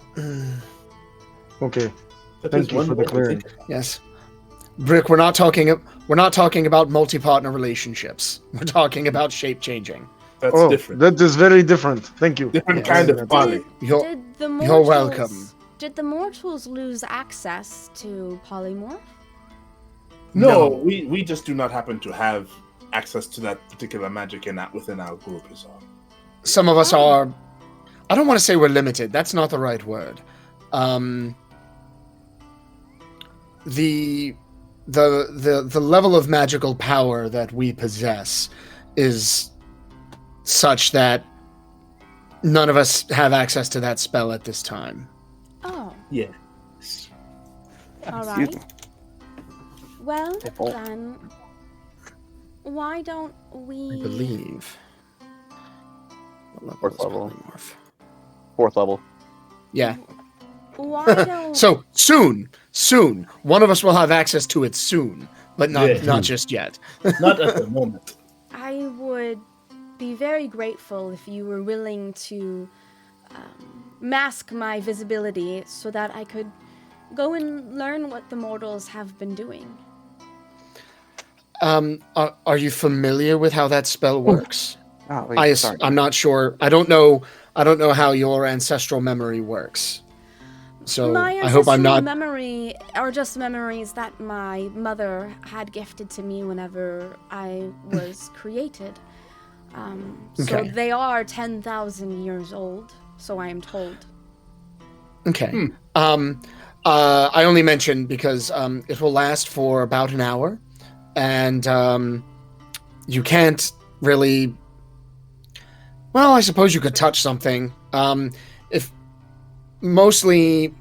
Okay. That Thank is you one for the way to clearing. think. Yes. Brick, we're not talking about multi-partner relationships. We're talking about shape changing. That's different. That is very different. Thank you. Different kind of folly. You're welcome. Did the mortals lose access to polymorph? No, we just do not happen to have access to that particular magic within our group is all. Some of us are. I don't want to say we're limited. That's not the right word. The level of magical power that we possess is such that none of us have access to that spell at this time. Oh. Yes. All right. Well, then, why don't we... I believe. Fourth level. Polymorph? Fourth level. Yeah. Why don't... So, soon. One of us will have access to it soon, but not just yet. Not at the moment. I would be very grateful if you were willing to mask my visibility so that I could go and learn what the mortals have been doing. Are you familiar with how that spell works? Oh, wait, sorry. I'm not sure. I don't know how your ancestral memory works. So my I hope I'm not. memory are just memories that my mother had gifted to me whenever I was created. So they are 10,000 years old, so I am told. Okay. I only mention because it will last for about an hour, and you can't really. Well, I suppose you could touch something. If mostly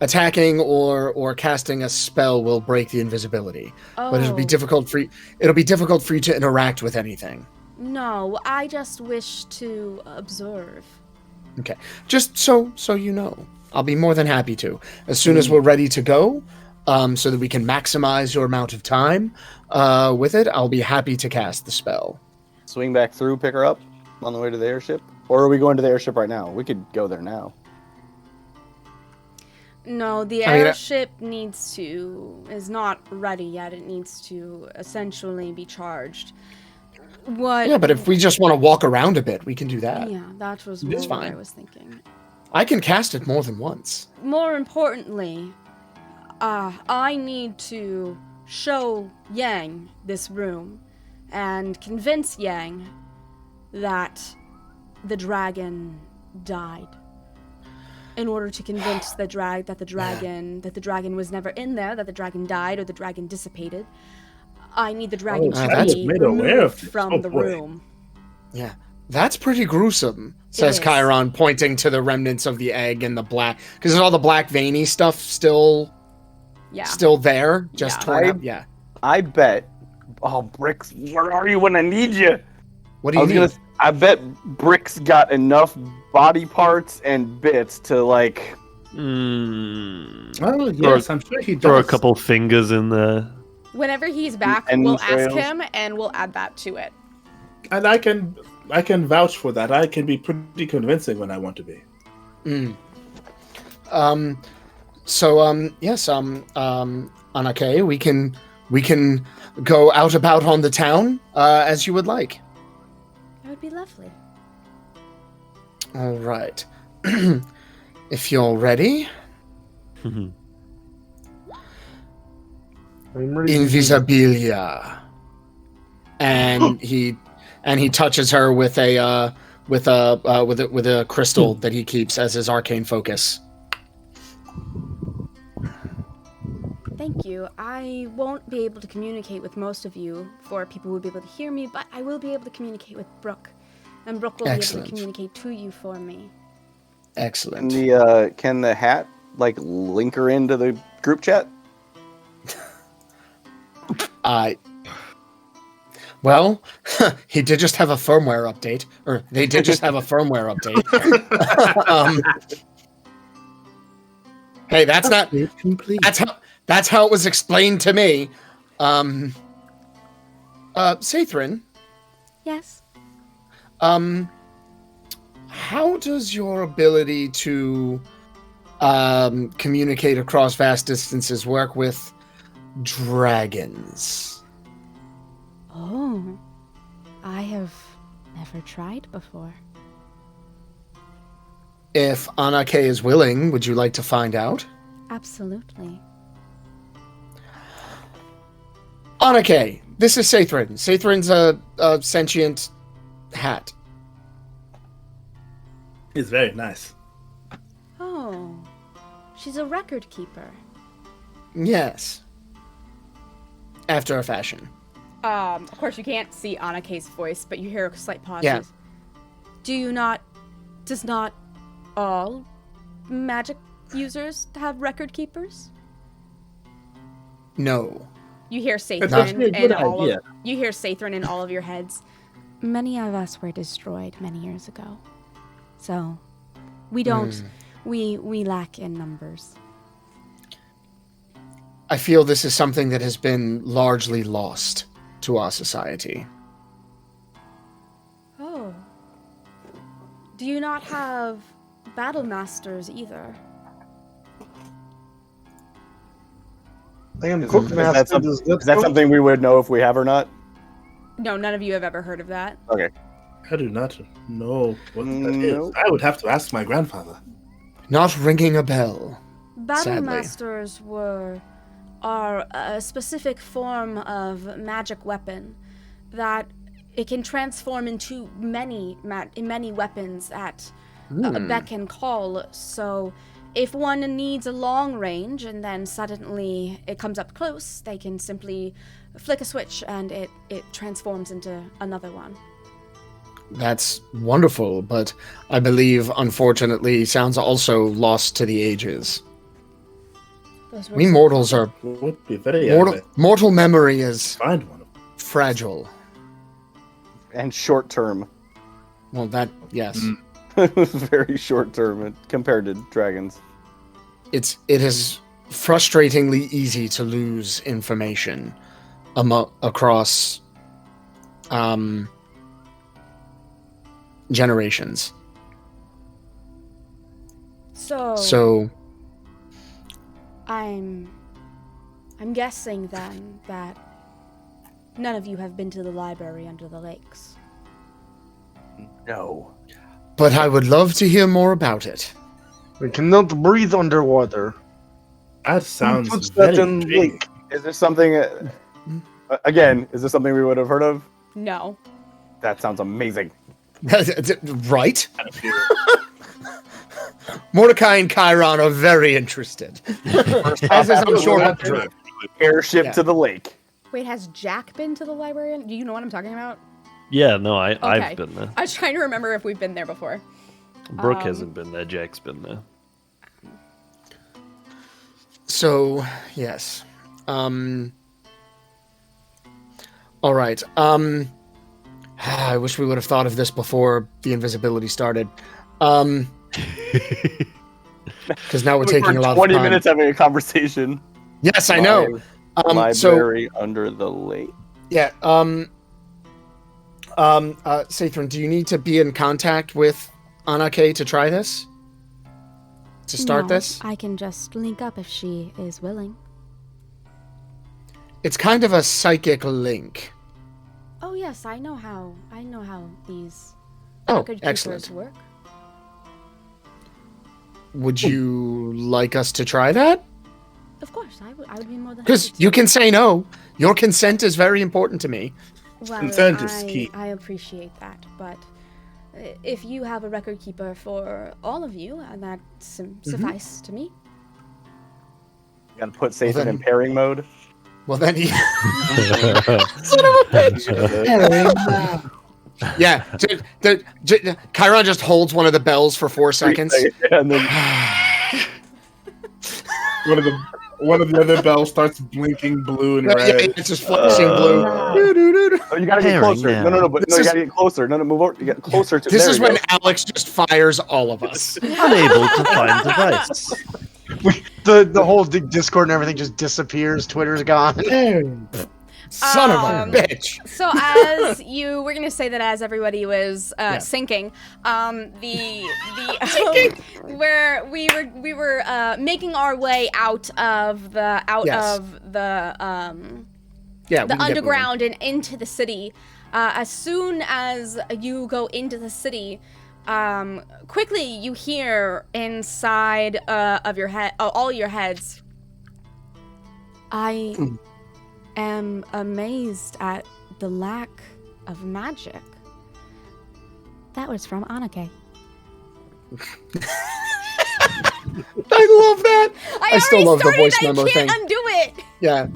attacking or casting a spell will break the invisibility, but it'll be difficult for you. It'll be difficult for you to interact with anything. No, I just wish to observe. Okay, just so you know, I'll be more than happy to as soon as we're ready to go, so that we can maximize your amount of time with it. I'll be happy to cast the spell. Swing back through, pick her up on the way to the airship, or are we going to the airship right now? We could go there now. No, the airship is not ready yet. It needs to essentially be charged. Yeah, but if we just want to walk around a bit, we can do that. Yeah, that was It's what fine. I was thinking. I can cast it more than once. More importantly, I need to show Yang this room and convince Yang that the dragon died. In order to convince the dragon was never in there, that the dragon died or the dragon dissipated, I need the dragon to be removed from the room. Yeah, that's pretty gruesome, says Chiron, pointing to the remnants of the egg and the black, because there's all the black veiny stuff still there, just torn up. Yeah, I bet. Oh, Bricks, where are you when I need you? What do you need? I bet Bricks got enough body parts and bits to like. Oh yes, I'm sure he does. Throw a couple fingers in there. Whenever he's back, we'll ask him and we'll add that to it. And I can vouch for that. I can be pretty convincing when I want to be. Yes, Anake, we can go out about on the town as you would like. That would be lovely. All right. If you're ready. Invisibilia. And he touches her with a crystal that he keeps as his arcane focus. Thank you. I won't be able to communicate with most of you, for people will be able to hear me, but I will be able to communicate with Brooke. And Brooke will be able to communicate to you for me. Excellent. Can the hat link her into the group chat? Well, he did just have a firmware update, or they did just have a firmware update. Hey, that's not complete. That's how it was explained to me. Sathrin. Yes. How does your ability to communicate across vast distances work with dragons. Oh, I have never tried before. If Anake is willing, would you like to find out? Absolutely. Anake, this is Sathrin. Sathrin's a sentient hat. It's very nice. Oh, she's a record keeper. Yes. After a fashion. Of course, you can't see Anake's voice, but you hear a slight pause. Yeah. Does not all magic users have record keepers? No. You hear That's actually a Sathrin good in all idea. of you hear Sathrin in all of your heads. Many of us were destroyed many years ago, so we don't. We lack in numbers. I feel this is something that has been largely lost to our society. Oh. Do you not have battle masters either? I am cook Is master. that something we would know if we have or not? No, none of you have ever heard of that. Okay. I do not know what that Nope. is. I would have to ask my grandfather. Not ringing a bell. Battle Sadly. masters are a specific form of magic weapon that it can transform into many weapons at a beck and call. So if one needs a long range and then suddenly it comes up close, they can simply flick a switch and it transforms into another one. That's wonderful, but I believe, unfortunately, sounds also lost to the ages. Those were We mortals are... It would be very Mortal memory is find one of them. fragile. And short term. Well, that, yes. Very short term compared to dragons. It is frustratingly easy to lose information across generations. So I'm guessing then that none of you have been to the library under the lakes. No. but I would love to hear more about it. We cannot breathe underwater. That sounds Who puts that very in intriguing. lake? Is this something... again, is this something we would have heard of? No. That sounds amazing. Right? Mordecai and Chiron are very interested. As is, I'm sure, Hunter. Airship to the lake. Wait, has Jack been to the library? Do you know what I'm talking about? Yeah, no, I've Okay. been there. I was trying to remember if we've been there before. Brooke hasn't been there. Jack's been there. So, yes. All right. I wish we would have thought of this before the invisibility started. Because now we're taking a lot of 20 time. minutes having a conversation. Yes, I know. Library under the lake. Yeah. Sathrin, do you need to be in contact with Anake to try this? To start this? I can just link up if she is willing. It's kind of a psychic link. Oh yes, I know how these Oh, record excellent. keepers work. Would you like us to try that? Of course, I would be more than Because happy to. you can say no. Your consent is very important to me. Well, Consent is key. I appreciate that, but if you have a record keeper for all of you, that suffice to me. You gotta put Safe Well, then- in pairing mode. Well, then he... Son of a bitch! Yeah, Chiron just holds one of the bells for 4 seconds. And then One of the other bells starts blinking blue and Yeah, red. it's just flashing blue. oh, you gotta get Pairing closer. now. No, but This you is- gotta get closer. No, move over. You get closer to This there is you when go. Aelx just fires all of us. Unable to find device. The whole Discord and everything just disappears. Twitter's gone. Son of a bitch. So as we're gonna say that as everybody was sinking, where we were making our way out of the underground and into the city. As soon as you go into the city, quickly you hear inside of your head, all your heads. I am amazed at the lack of magic. That was from Anake. I love that. I still love the voice memo thing. I can't undo it. Yeah.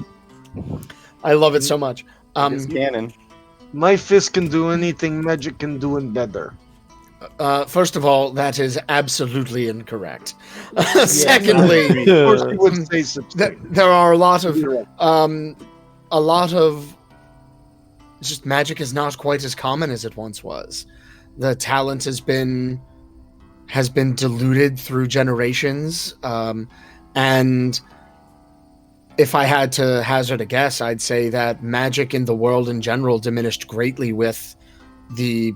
I love it so much. It's canon. My fist can do anything magic can do and better. First of all, that is absolutely incorrect. Secondly, there are a lot of just magic is not quite as common as it once was. The talent has been diluted through generations, and if I had to hazard a guess, I'd say that magic in the world in general diminished greatly with the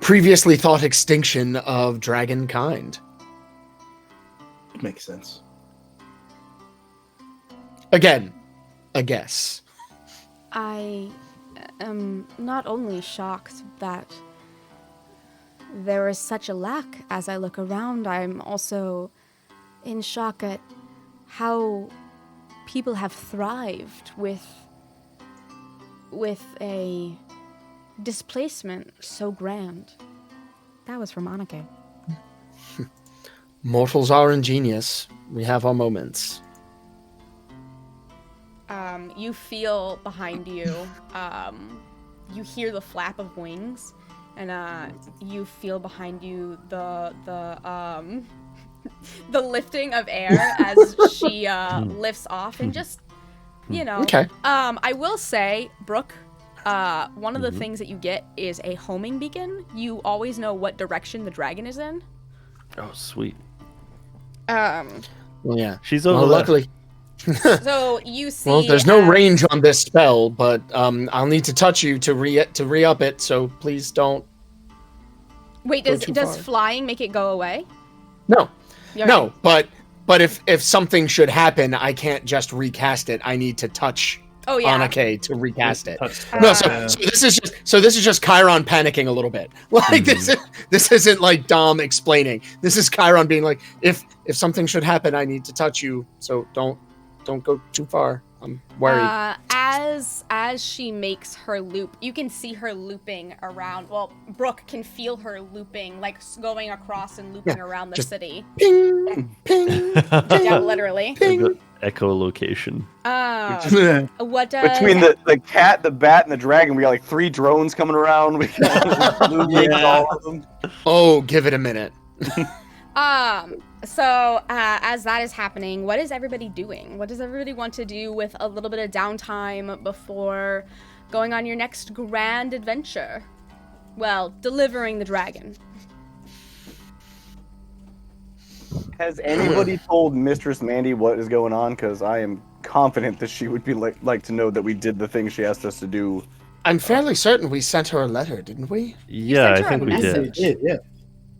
previously thought extinction of dragon kind. Makes sense. Again, a guess. I am not only shocked that there is such a lack as I look around, I'm also in shock at how people have thrived with a displacement so grand. That was from Anake. Mortals are ingenious. We have our moments. You feel behind you, you hear the flap of wings, and you feel behind you the lifting of air as she lifts off, and just, Okay. I will say, Brooke, one of the things that you get is a homing beacon. You always know what direction the dragon is in. Oh, sweet. Well, yeah. She's over there. Luckily. So you see. Well, there's no range on this spell, but I'll need to touch you to re-up it. So please don't. Wait, does flying make it go away? No, no. But if something should happen, I can't just recast it. I need to touch. Oh yeah. Anake to recast it. No, so this is just Chiron panicking a little bit. Like this isn't like Dom explaining. This is Chiron being like, if something should happen, I need to touch you. So don't go too far. I'm worried. As she makes her loop, you can see her looping around. Well, Brooke can feel her looping, like going across and looping around the city. Ping, ping, yeah, literally. Ping. Echolocation. What between the cat, the bat, and the dragon, we got like 3 drones coming around. We got all of them. Oh, give it a minute. So as that is happening, what is everybody doing? What does everybody want to do with a little bit of downtime before going on your next grand adventure? Well, delivering the dragon. Has anybody told Mistress Mandy what is going on? Because I am confident that she would be like to know that we did the thing she asked us to do. I'm fairly certain we sent her a letter, didn't we? Yeah, I think we did. Yeah.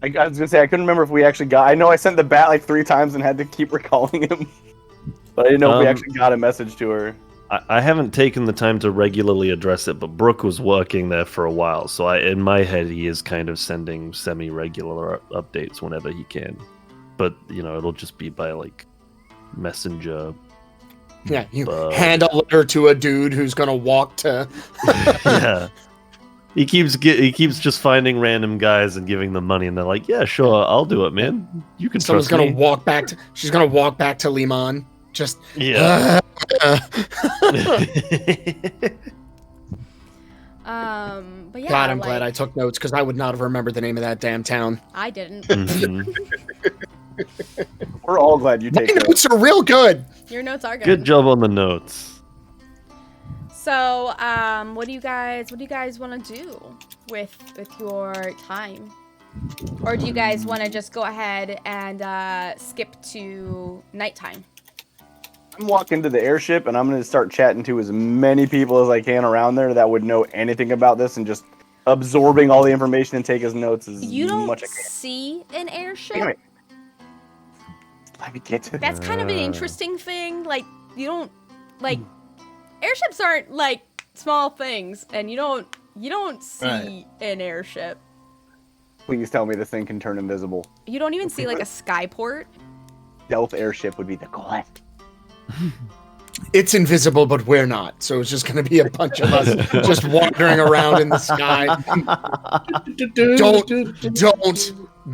I was gonna say I couldn't remember if we actually got. I know I sent the bat like 3 times and had to keep recalling him, but I didn't know if we actually got a message to her. I haven't taken the time to regularly address it, but Brooke was working there for a while, so in my head he is kind of sending semi-regular updates whenever he can. But it'll just be by like messenger. Yeah, you hand a letter to a dude who's gonna walk to. Yeah. He keeps just finding random guys and giving them money, and they're like, "Yeah, sure, I'll do it, man. You can Someone's trust me." She's gonna walk back to Liman. Just yeah. But yeah. God, I'm glad I took notes because I would not have remembered the name of that damn town. I didn't. We're all glad you take notes. Notes are real good. Your notes are good. Good job on the notes. So, what do you guys want to do with your time? Or do you guys want to just go ahead and skip to nighttime? I'm walking to the airship and I'm going to start chatting to as many people as I can around there that would know anything about this and just absorbing all the information and take as notes as You don't much as I can. see an airship. Damn it. Let me get to That's kind of an interesting thing. Like, you don't like airships aren't like small things, and you don't see an airship. Please tell me this thing can turn invisible. You don't even see like a skyport. Stealth airship would be the goal. It's invisible, but we're not. So it's just going to be a bunch of us just wandering around in the sky.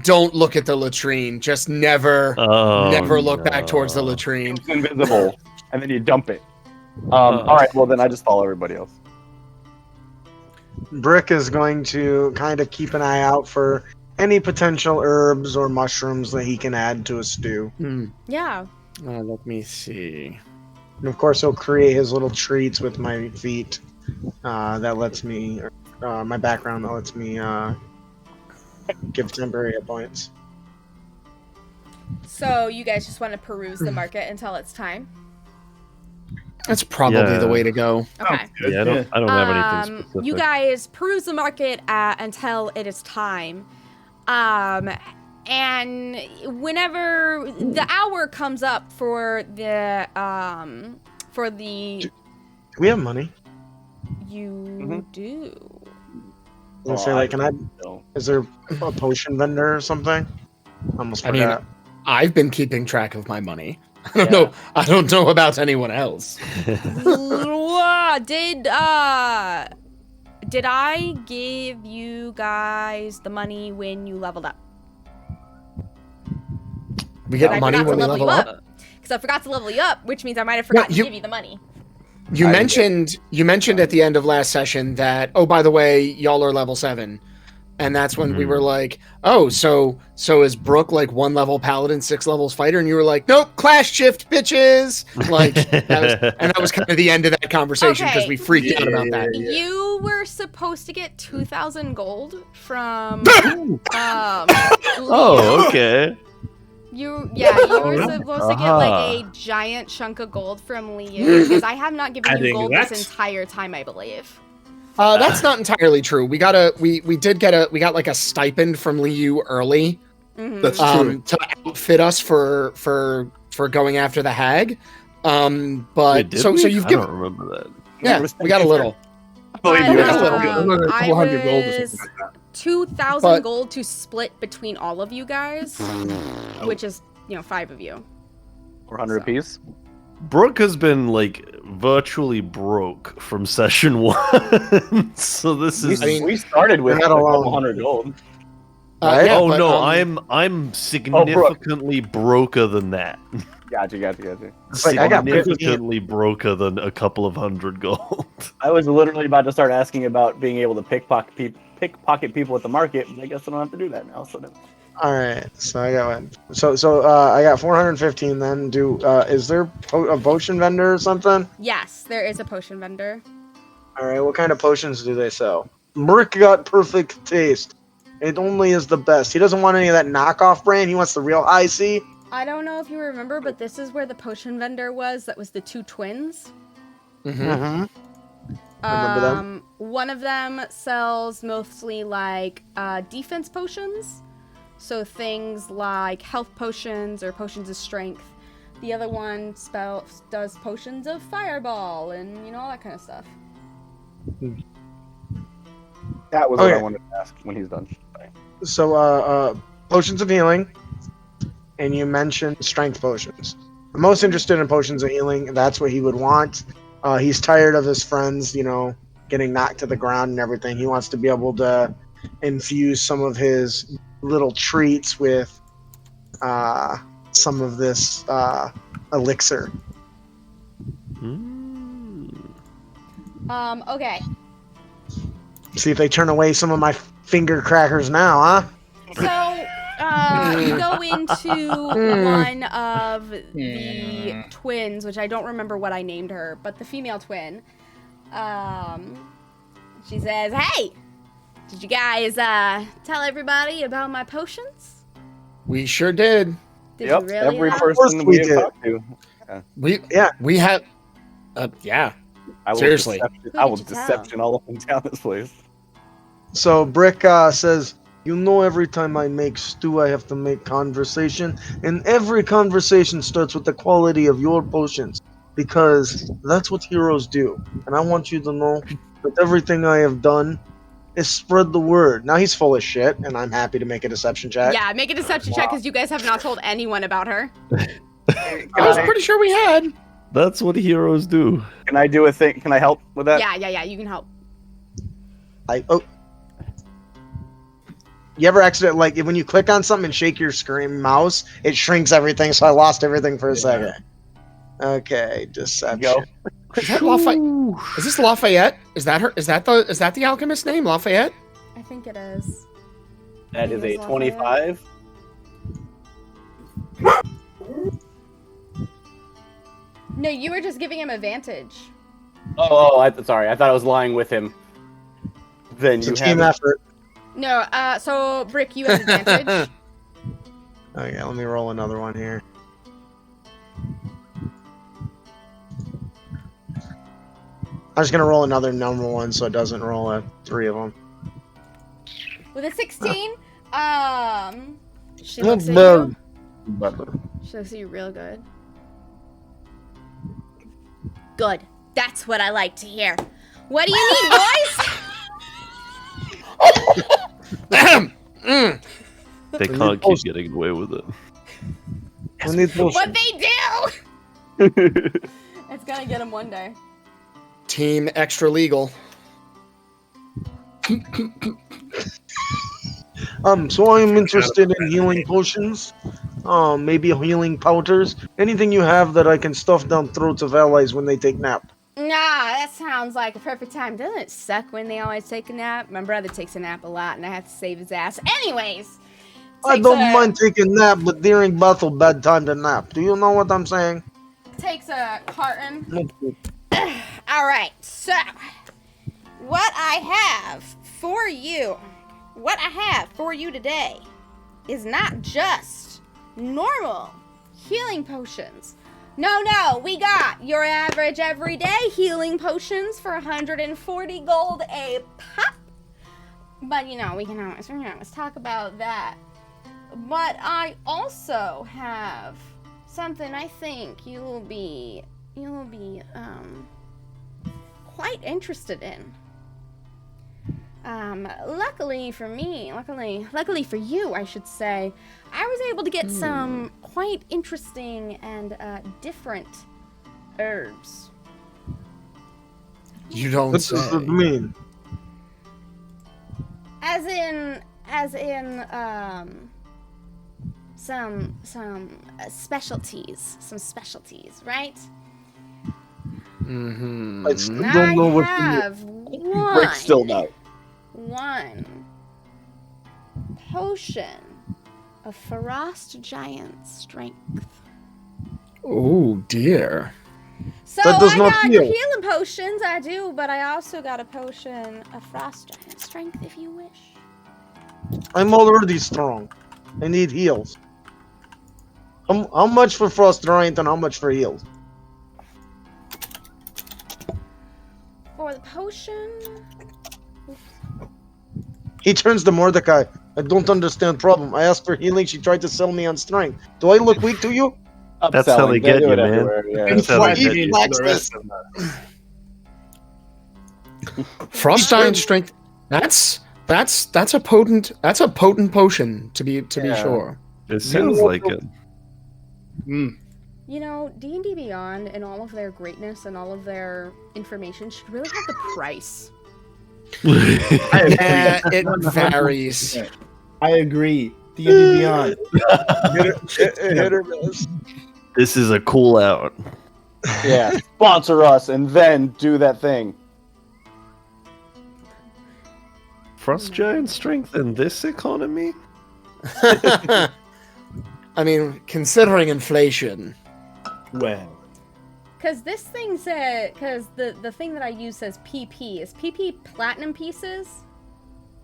Don't look at the latrine. Just never look back towards the latrine. It's invisible, and then you dump it. All right, well then I just follow everybody else. Brick is going to kind of keep an eye out for any potential herbs or mushrooms that he can add to a stew. Yeah. Let me see. And of course, he'll create his little treats with my feet. That lets me, my background that lets me give temporary hit points. So you guys just want to peruse the market until it's time? That's probably the way to go. Okay. Yeah, I don't have anything specific. You guys peruse the market until it is time. And whenever the hour comes up for the Do we have money? You do. I say, like, is there a potion vendor or something? Almost forgot. I've been keeping track of my money. I don't know about anyone else. Did I give you guys the money when you leveled up? We get money when we level up? Because I forgot to level you up, which means I might have forgotten to give you the money. You mentioned at the end of last session that, oh, by the way, y'all are level 7. And that's when we were like, oh, so is Brooke like 1 level paladin, 6 levels fighter? And you were like, nope, class shift, bitches. Like, that was kind of the end of that conversation because we freaked out about that. You were supposed to get 2,000 gold from. Oh, okay. You were supposed to get like a giant chunk of gold from Liu because I have not given you gold this entire time, I believe. That's not entirely true. We got like a stipend from Liu early. That's true. To outfit us for going after the hag. But so you've given. I don't remember that. Yeah, we got a little. I was 2,000 gold to split between all of you guys, which is 5 of you. 400 apiece. Brooke has been like virtually broke from session 1, so this is. We started with a couple hundred gold. I'm significantly broker than that. Gotcha. Significantly broker than a couple of hundred gold. I was literally about to start asking about being able to pickpocket people at the market, but I guess I don't have to do that now. So no. All right, so I got one. So I got 415. Then is there a potion vendor or something? Yes, there is a potion vendor. All right, what kind of potions do they sell? Merc got perfect taste. It only is the best. He doesn't want any of that knockoff brand. He wants the real high C. I don't know if you remember, but this is where the potion vendor was. That was the 2 twins. Mm-hmm. Remember them? One of them sells mostly like defense potions. So things like health potions or potions of strength. The other one does potions of fireball and all that kind of stuff. That was what I wanted to ask when he's done. So potions of healing, and you mentioned strength potions. I'm most interested in potions of healing. That's what he would want. He's tired of his friends, getting knocked to the ground and everything. He wants to be able to infuse some of his little treats with some of this elixir. Okay. See if they turn away some of my finger crackers now, huh? So, you go into one of the twins, which I don't remember what I named her, but the female twin. She says, "Hey, did you guys tell everybody about my potions?" We sure did. Did you really? Every person we have talked to. We had. Yeah. I will Seriously. I will deception all up and down this place. So Brick says, "You know, every time I make stew, I have to make conversation, and every conversation starts with the quality of your potions, because that's what heroes do. And I want you to know that everything I have done is spread the word." Now he's full of shit, and I'm happy to make a deception check. Yeah, make a deception check because you guys have not told anyone about her. I was pretty sure we had. That's what heroes do. Can I do a thing? Can I help with that? Yeah, you can help. You ever accident like when you click on something and shake your screen mouse, it shrinks everything, so I lost everything for a second. Okay, deception. Go. Is that Lafayette? Is this Lafayette? Is that her? Is that the alchemist name, Lafayette? I think it is. That is a Lafayette. 25. No, you were just giving him advantage. Sorry. I thought I was lying with him. Then It's you a team have effort. No, so Brick, you have advantage. Okay, let me roll another one here. I'm just gonna roll another number one so it doesn't roll 3 of them. With a 16, she looks at you. She looks at you real good. Good. That's what I like to hear. What do you need, boys? They can't keep getting away with it. What they do! It's gonna get him one day. Team extra legal. So I am interested in healing potions, maybe healing powders, anything you have that I can stuff down throats of allies when they take nap. Nah, that sounds like a perfect time. Doesn't it suck when they always take a nap? My brother takes a nap a lot, and I have to save his ass. Anyways, I don't mind taking nap, but during battle, bad time to nap. Do you know what I'm saying? takes a carton. All right, so what I have for you today is not just normal healing potions. No, we got your average everyday healing potions for 140 gold a pop. But we can always talk about that. But I also have something I think you'll be quite interested in. Luckily for you, I should say, I was able to get some quite interesting and different herbs. You don't What say. does it mean? As in, some specialties, right? Mm-hmm. I still don't know what you mean. have Rick still no. one potion of Frost Giant Strength. Oh dear. So That does I not got heal. healing potions, I do, but I also got a potion of Frost Giant Strength if you wish. I'm already strong. I need heals. How much for Frost Giant and how much for heals? For the potion, He turns to Mordecai. I don't understand problem. I asked for healing. She tried to sell me on strength. Do I look weak to you? That's how they get do you, it man. everywhere, yeah. That's how they get He you. flags The this. rest of them. Frost Giant Strength. That's a potent potion to be sure. It sounds like it. D&D Beyond and all of their greatness and all of their information should really have the price. It varies. I agree. D&D Beyond. Hit or miss. This is a cool out. Yeah, sponsor us and then do that thing. Frost Giant Strength in this economy? I mean, considering inflation. Well, Because this thing said, the thing that I use says PP. Is PP platinum pieces?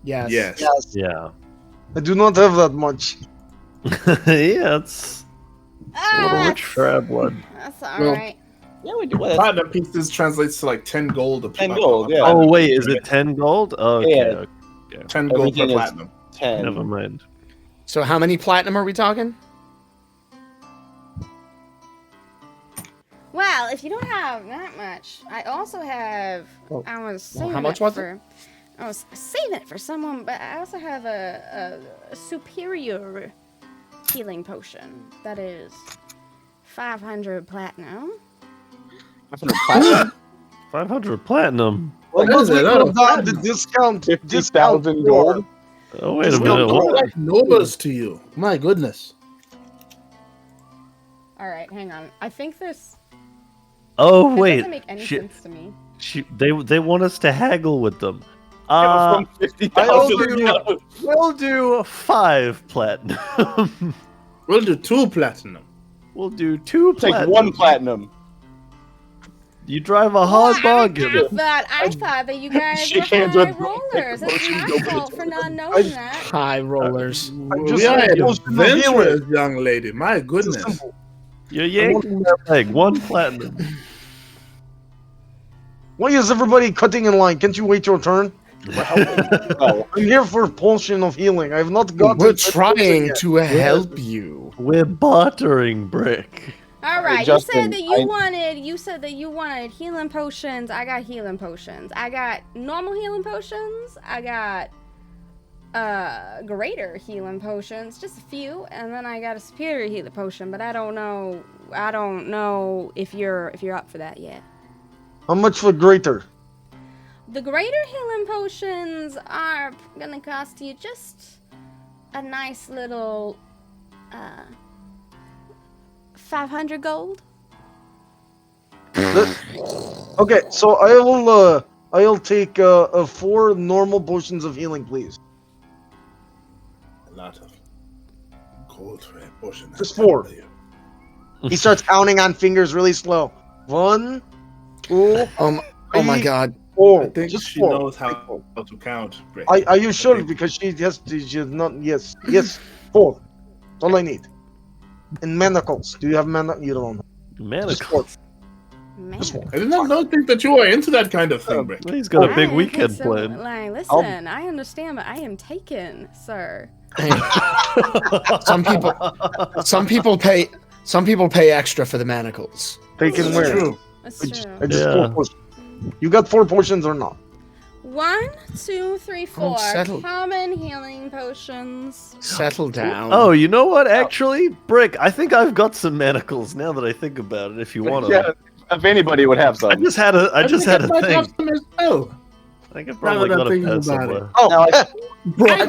Yes. Yes. Yes. Yeah. I do not have that much. Yeah, it's Little rich crab one. That's all Well, right. Yeah, we do. Well, that's Platinum pieces translates to like 10 gold. 10 gold, yeah. Oh wait, is it 10 gold? Okay, Yeah. okay. 10 gold per Everything is- platinum. 10. Never mind. So how many platinum are we talking? Well, if you don't have that much, I also have. Oh. I was saving how much it was for. I was saving it for someone, but I also have a superior healing potion that is 500 platinum. 500 platinum. 500 platinum. What is it? Oh, the discount? 50,000 gold. Oh wait a Just minute. look What? like nobles to you. My goodness. All right, hang on. I think this. Oh That wait. doesn't make any sense to me. They want us to haggle with them. From 50,000. We'll do 5 platinum. We'll do 2 platinum. We'll do 2 Take platinum. 1 platinum. You drive a hard bargain. I thought that you guys were Shake hands high with- rollers. It's Motion my go fault for not knowing that. High rollers. just We are saying, potion of healing. adventurous, young lady. My It's goodness. simple. You're yanking their leg. 1 platinum. Why is everybody cutting in line? Can't you wait your turn? No. I'm here for potion of healing. I've not got. We're it. trying to help you. We're bartering, Brick. All right, Justin, you said that you wanted healing potions. I got healing potions. I got normal healing potions. I got greater healing potions, just a few, and then I got a superior healing potion, but I don't know if you're up for that yet. How much for greater? The greater healing potions are gonna cost you just a nice little 500 gold. Okay, so I'll take 4 normal potions of healing, please. A lot of gold for a potion. Just 4. He starts counting on fingers really slow. 1, 2, Oh my god. 4. I think Just she 4. knows how to count. Rick. Are you sure? think- Because she's not. Yes, 4. That's all I need. And manacles. Do you have You don't. Just 4. Man. Just 4. I did not think that you were into that kind of thing, Rick. He's got a big I weekend think so. planned. Like, listen, I understand, but I am taken, sir. Some people pay extra for the manacles. They can That's wear. true. That's I just Yeah. 4 potions. You got 4 potions or not? 1, 2, 3, 4. settle. Common healing potions. Settle down. Oh, you know what? Actually, Brick, I think I've got some manacles now that I think about it. If you want to, Yeah, if anybody would have some. I just had a I thing. have some as well. I could probably Now that got I'm a thinking pair about somewhere. Oh, Now, I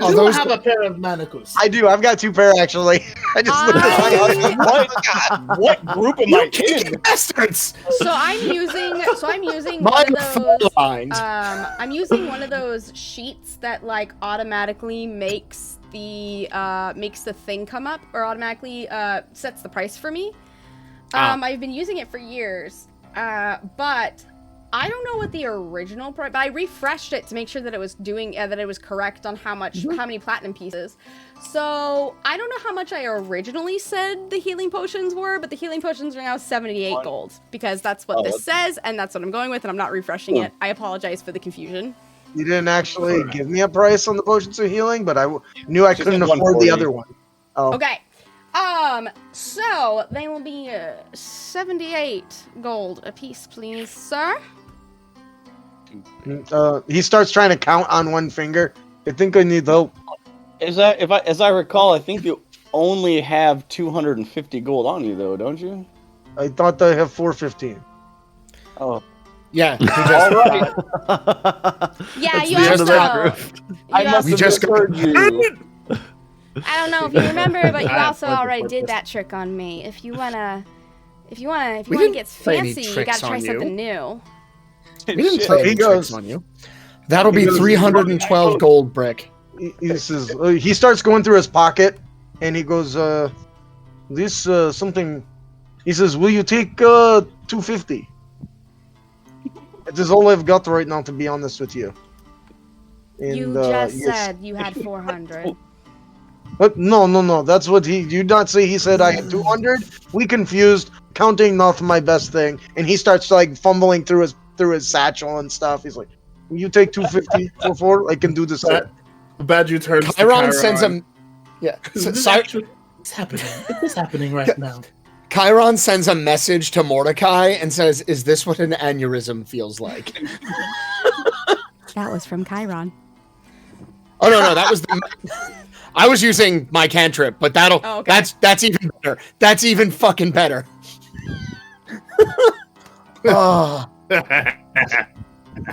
Oh, do those- have a pair of manacles. I do. I've got 2 pair actually. I just looked at my What group am I in? bastards! So I'm using one Mine of are full those. lines. I'm using one of those sheets that like automatically makes the thing come up, or automatically sets the price for me. I've been using it for years, but I don't know what the original price. But I refreshed it to make sure that it was doing that it was correct on how many platinum pieces. So I don't know how much I originally said the healing potions were, but the healing potions are now 78 gold because that's what this says, and that's what I'm going with, and I'm not refreshing it. I apologize for the confusion. You didn't actually give me a price on the potions of healing, but I knew I couldn't said afford the 140. other one. Oh. Okay. So they will be 78 gold a piece, please, sir. He starts trying to count on one finger. I think I need help. As I recall, I think you only have 250 gold on you, though, don't you? I thought I have 415. Oh, Yeah. all right. Yeah, It's you the end of the also. grift. I you must We have just misheard you. I don't know if you remember, but you I also have already plenty did that trick on me. If you wanna We get didn't play any fancy, you tricks gotta try on you. something new. We didn't Shit. play any He tricks goes- on you. That'll be he goes- 312 gold, Brick. He says he starts going through his pocket, and he goes, "This something." He says, "Will you take 250?" It is all I've got right now, to be honest with you. And, You just yes. said you had 400. But no. That's what he. You not say he said I had 200. We confused. Counting not my best thing, and he starts like fumbling through his satchel and stuff. He's like, "Will you take 250 for 4? I can do this." Badger turns to Chiron sends him. Yeah. What's happening? What's happening right now? Chiron sends a message to Mordecai and says, "Is this what an aneurysm feels like?" That was from Chiron. Oh no, that was the. I was using my cantrip, but that's even better. That's even fucking better. Oh.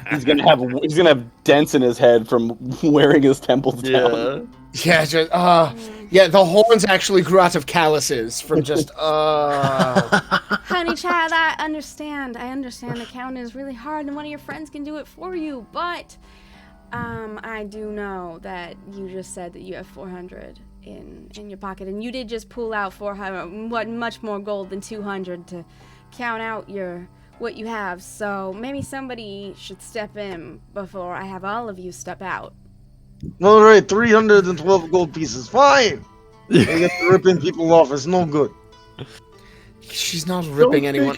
He's gonna have dents in his head from wearing his temples down. Yeah, the horns actually grew out of calluses from just Honey child, I understand. The count is really hard, and one of your friends can do it for you, but I do know that you just said that you have 400 in your pocket, and you did just pull out 400, much more gold than 200 to count out what you have. So maybe somebody should step in before I have all of you step out. All right, 312 gold pieces. Fine. I get ripping people off. It's no good. She's not ripping anyone.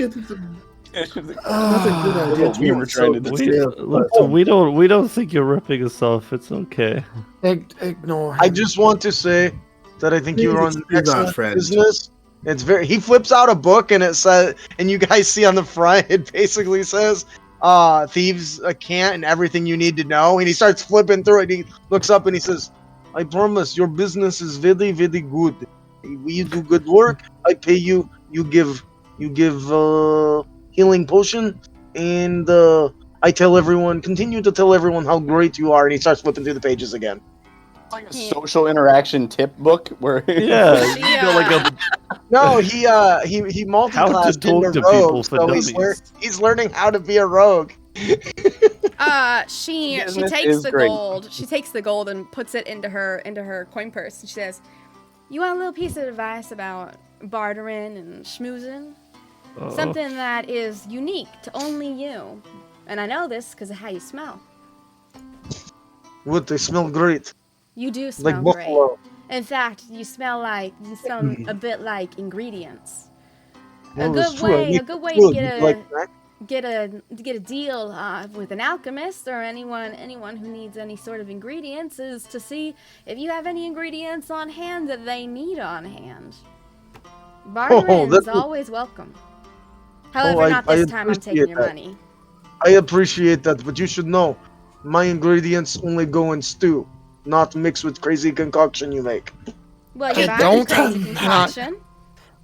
That's a good idea. We were trying to Listen, we don't think you're ripping us off. It's okay. Ignore him. I just want to say that I think you were on He's excellent not friend. business. It's he flips out a book and it says, and you guys see on the front, it basically says, thieves can't and everything you need to know. And he starts flipping through it. He looks up and he says, I promise your business is very, very good. You do good work. I pay you. You give healing potion, and I tell everyone, continue to tell everyone how great you are. And he starts flipping through the pages again. It's like a social interaction tip book where No, he multi-classed into rogue, so he's learning how to be a rogue. She takes the gold. She takes the gold and puts it into her coin purse, and she says, "You want a little piece of advice about bartering and schmoozing? Something that is unique to only you. And I know this because of how you smell. What? They smell great. You do smell like great. buffalo. In fact, you smell a bit like ingredients. Well, a good way to get a deal with an alchemist or anyone who needs any sort of ingredients is to see if you have any ingredients on hand that they need on hand. Bartering is always welcome. However, not this time. I'm taking your money. I appreciate that, but you should know, my ingredients only go in stew, not mixed with crazy concoction you make. Well, you're buying a crazy concoction.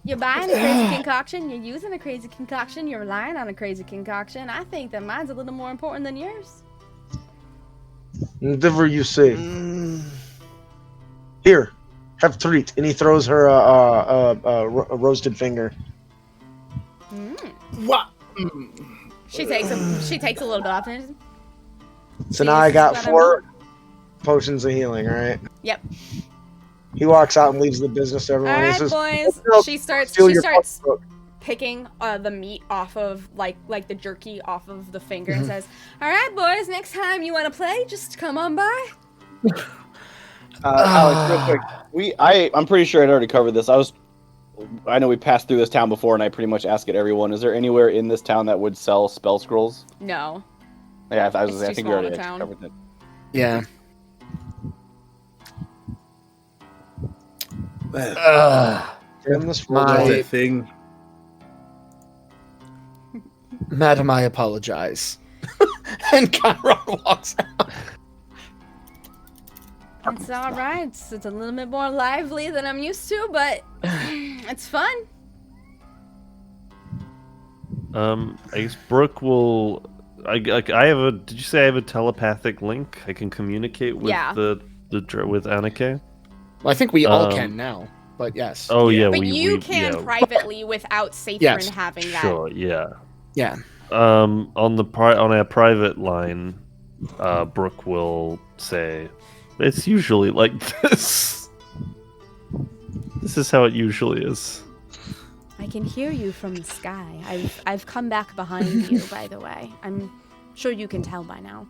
You're buying a crazy concoction. You're using a crazy concoction. You're relying on a crazy concoction. I think that mine's a little more important than yours. Whatever you say. Here, have treat. And he throws her a roasted finger. What? She takes a little bit off it. So now I got 4 potions of healing, right? Yep. He walks out and leaves the business to everyone. All right, he says, boys. She starts picking the meat off of like the jerky off of the finger and says, "All right, boys. Next time you want to play, just come on by." Alex, real quick. I'm pretty sure I'd already covered this. I know we passed through this town before, and I pretty much ask it everyone. Is there anywhere in this town that would sell spell scrolls? No. Yeah, I think we already covered that. Yeah. My thing. Madam, I apologize. And Chiron walks out. It's all right. It's a little bit more lively than I'm used to, but it's fun. I guess Brooke will. I have a. Did you say I have a telepathic link? I can communicate with with Annika. Well, I think we all can now, but yes. Oh yeah, but you can privately without Saphrin having that. Sure. Yeah. Yeah. On our private line, Brooke will say, "It's usually like this. This is how it usually is." I can hear you from the sky. I've come back behind you, by the way. I'm sure you can tell by now.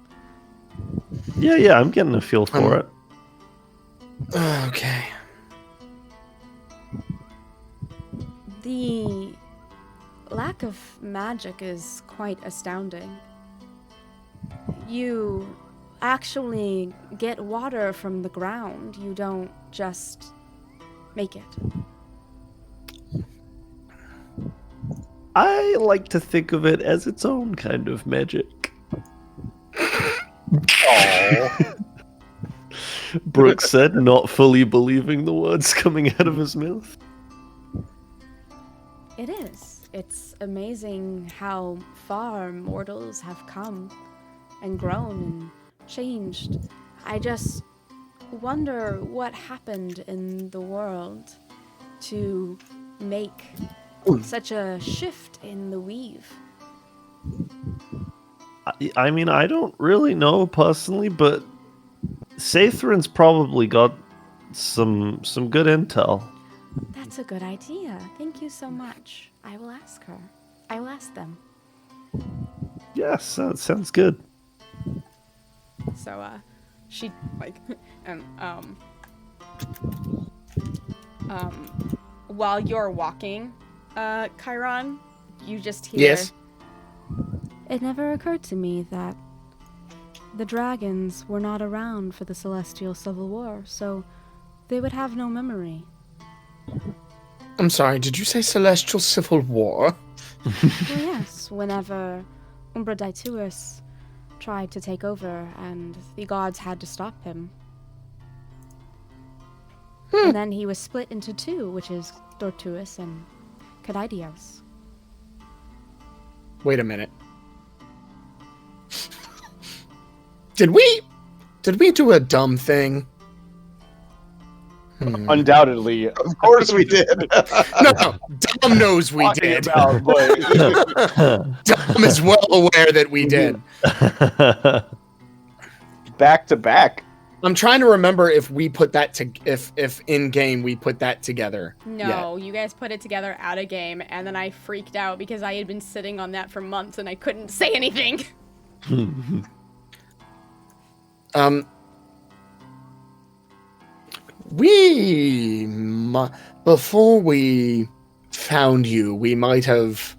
Yeah, I'm getting a feel for it. Okay. The lack of magic is quite astounding. You actually get water from the ground. You don't just make it. I like to think of it as its own kind of magic. Brooks said, not fully believing the words coming out of his mouth. It is. It's amazing how far mortals have come and grown and changed. I just wonder what happened in the world to make such a shift in the weave. I mean, I don't really know personally, but Sathrin's probably got some good intel. That's a good idea. Thank you so much. I will ask her. I will ask them. Yes, that sounds good. So, she, like, and, while you're walking, Chiron, you just hear... Yes? It never occurred to me that the dragons were not around for the Celestial Civil War, so they would have no memory. I'm sorry, did you say Celestial Civil War? Well, yes, whenever Umbra Daituus tried to take over and the gods had to stop him. And then he was split into two, which is Dortuus and Cadidios. Wait a minute. Did we do a dumb thing? Undoubtedly. Of course we did. No, Dom knows we did. About, but Dom is well aware that we did. back to back. I'm trying to remember if we put that if in game we put that together. No, you guys put it together out of game, and then I freaked out because I had been sitting on that for months and I couldn't say anything. Before we found you, we might have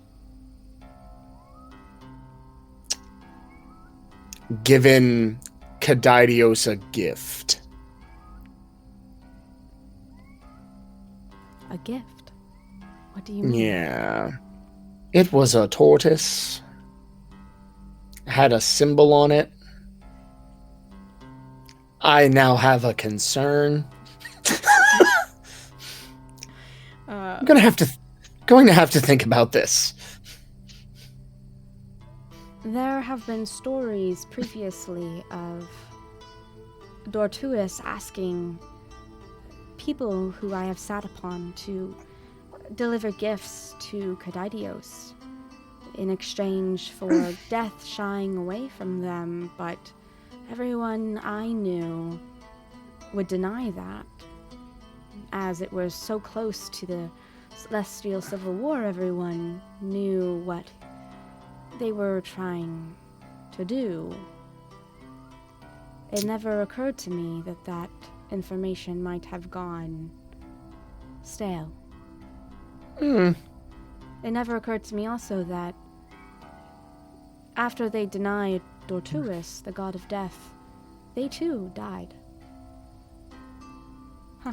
given Cadidios a gift. A gift? What do you mean? Yeah. It was a tortoise. Had a symbol on it. I now have a concern. I'm going to have to think about this. There have been stories previously of Dortuus asking people who I have sat upon to deliver gifts to Cadidios in exchange for death shying away from them, but everyone I knew would deny that, as it was so close to the Celestial Civil War. Everyone knew what they were trying to do. It never occurred to me that that information might have gone stale. It never occurred to me also that after they denied Dortuus, the god of death, they too died. Huh.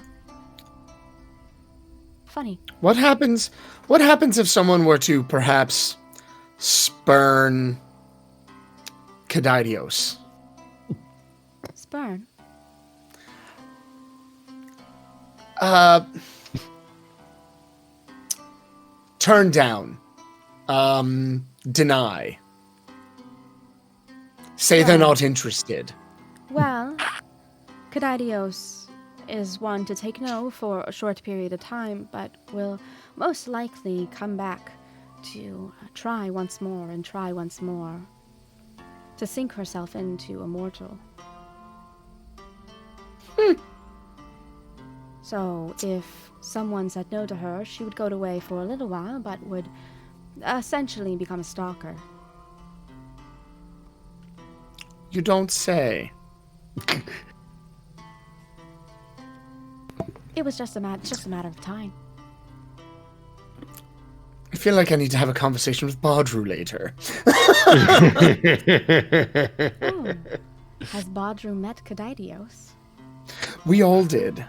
Funny. What happens if someone were to perhaps spurn Cadidios? Spurn? Turn down. Deny. Say they're not interested. Well, Cadidios is one to take no for a short period of time, but will most likely come back to try once more and try once more to sink herself into a mortal. So if someone said no to her, she would go away for a little while, but would essentially become a stalker. You don't say. It was just a matter of time. feel like I need to have a conversation with Bardru later. Oh. Has Bardru met Kadidios? We all did.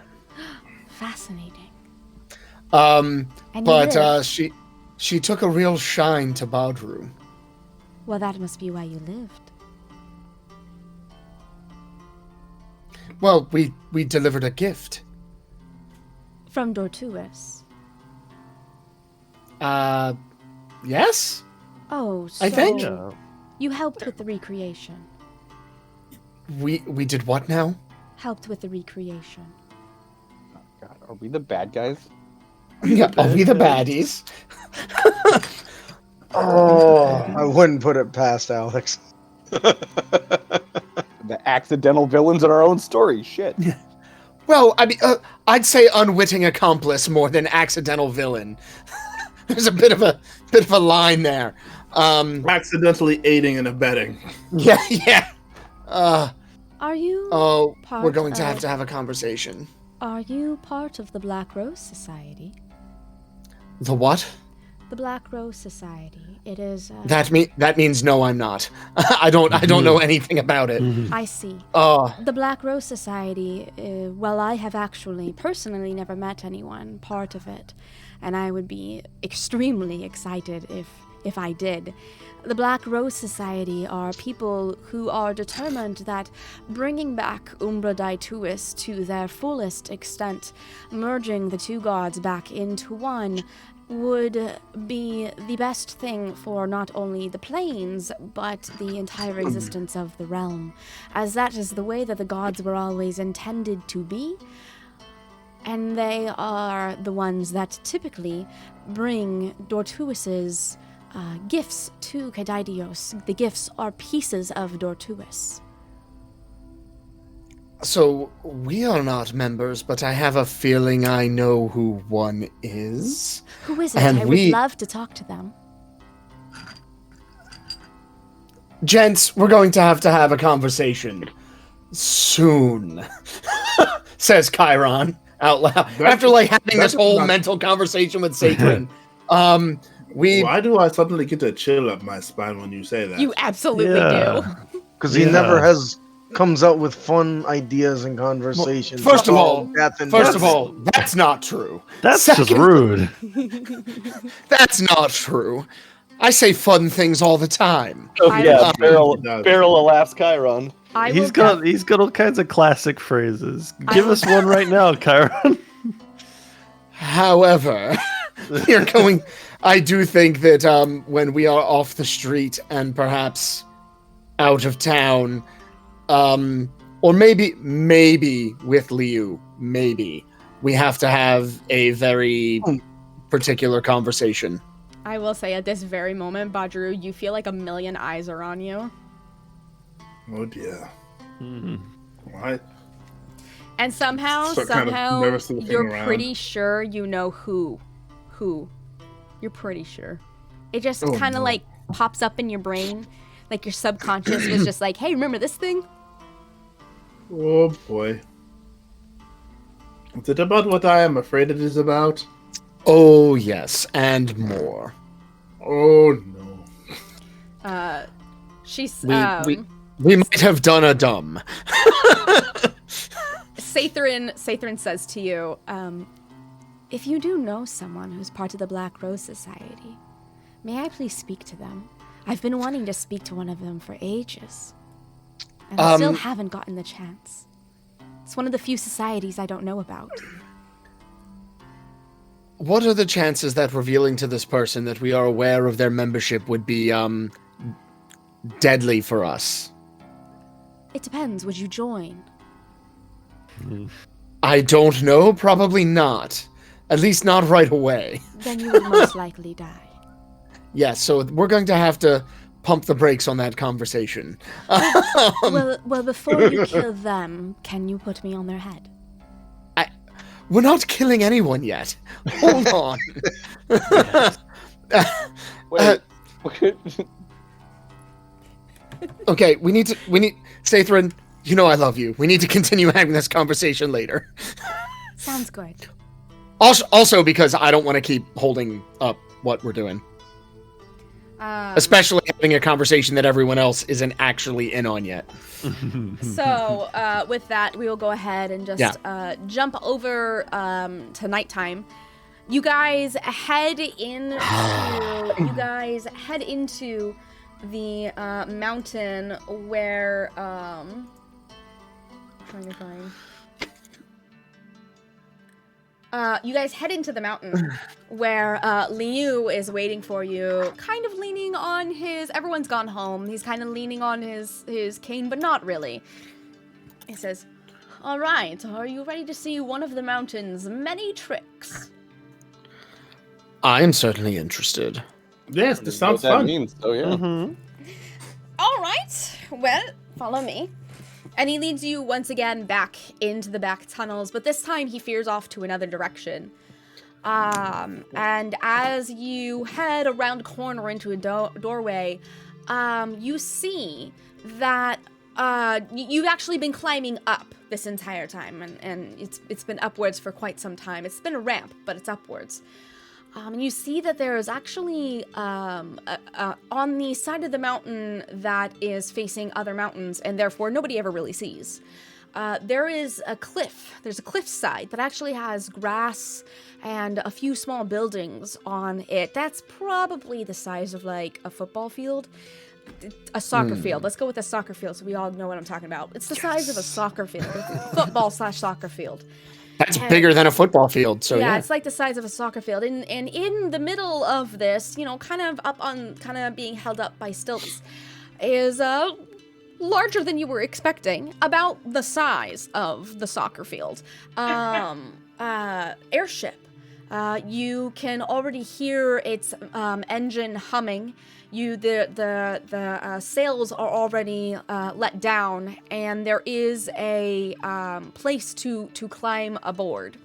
Fascinating. And but lived? she took a real shine to Bardru. Well, that must be why you lived. Well, we delivered a gift. From Dortuis. Yes? Oh, so I think. you helped with the recreation. We did what now? Helped with the recreation. God, are we the bad guys? Yeah, are we the baddies? I wouldn't put it past Alex. The accidental villains in our own story. Shit. Well, I mean, I'd say unwitting accomplice more than accidental villain. There's a bit of a line there. Accidentally aiding and abetting. Yeah. Are you We're going to have a conversation. Are you part of the Black Rose Society? The what? The Black Rose Society. It is That means no, I'm not. I don't know anything about it. I see. Oh. The Black Rose Society, well, I have actually personally never met anyone part of it, and I would be extremely excited if I did. The Black Rose Society are people who are determined that bringing back Umbra Daituis to their fullest extent, merging the two gods back into one, would be the best thing for not only the planes, but the entire existence of the realm, as that is the way that the gods were always intended to be, and they are the ones that typically bring Dortuis's gifts to Kadidios. The gifts are pieces of Dortuis. So, we are not members, but I have a feeling I know who one is. Who is it? And I would love to talk to them. Gents, we're going to have a conversation. Soon. Says Chiron out loud. After, having this whole mental conversation with Sacred. Why do I suddenly get a chill up my spine when you say that? You absolutely do. Because he never comes out with fun ideas and conversations. First of all, that's not true. That's just rude. That's not true. I say fun things all the time. Oh yeah, barrel laughs Chiron. He's got all kinds of classic phrases. Give us one right now, Chiron. However, I do think that when we are off the street and perhaps out of town, or maybe with Liu, maybe we have to have a very particular conversation. I will say at this very moment, Bardru, you feel like a million eyes are on you. Oh dear. What? And somehow, you're pretty sure you know who. You're pretty sure. It just kind of pops up in your brain. Like your subconscious was just like, hey, remember this thing? Oh boy. Is it about what I am afraid it is about? Oh yes, and more. Oh no. She's we might have done a dumb. Sathrin says to you, if you do know someone who's part of the Black Rose Society, may I please speak to them? I've been wanting to speak to one of them for ages, and I still haven't gotten the chance. It's one of the few societies I don't know about. What are the chances that revealing to this person that we are aware of their membership would be deadly for us? It depends. Would you join? I don't know. Probably not. At least not right away. Then you would most likely die. Yes, so we're going to have to pump the brakes on that conversation. Well, before you kill them, can you put me on their head? We're not killing anyone yet. Hold on. Wait. Okay, we need Sathrin, you know I love you. We need to continue having this conversation later. Sounds good. Also because I don't want to keep holding up what we're doing. Especially having a conversation that everyone else isn't actually in on yet. So, with that, we will go ahead and just jump over to nighttime. You guys head into the mountain where trying to find. You guys head into the mountain where Liu is waiting for you, kind of leaning on his... Everyone's gone home. He's kind of leaning on his cane, but not really. He says, "All right, are you ready to see one of the mountain's many tricks?" I am certainly interested. Yes, this sounds what that fun. means. Oh yeah. Mm-hmm. All right, well, follow me. And he leads you once again back into the back tunnels, but this time he veers off to another direction. And as you head around a corner into a doorway, you see that you've actually been climbing up this entire time, and it's been upwards for quite some time. It's been a ramp, but it's upwards. And you see that there is actually, on the side of the mountain that is facing other mountains, and therefore nobody ever really sees, there is a cliff. There's a cliff side that actually has grass and a few small buildings on it. That's probably the size of, like, a football field. A soccer field. Let's go with a soccer field so we all know what I'm talking about. It's the size of a soccer field. Football/soccer field. That's bigger than a football field, so yeah. It's like the size of a soccer field. And in the middle of this, kind of being held up by stilts, is larger than you were expecting, about the size of the soccer field. Airship. You can already hear its engine humming. The sails are already let down, and there is a place to climb aboard.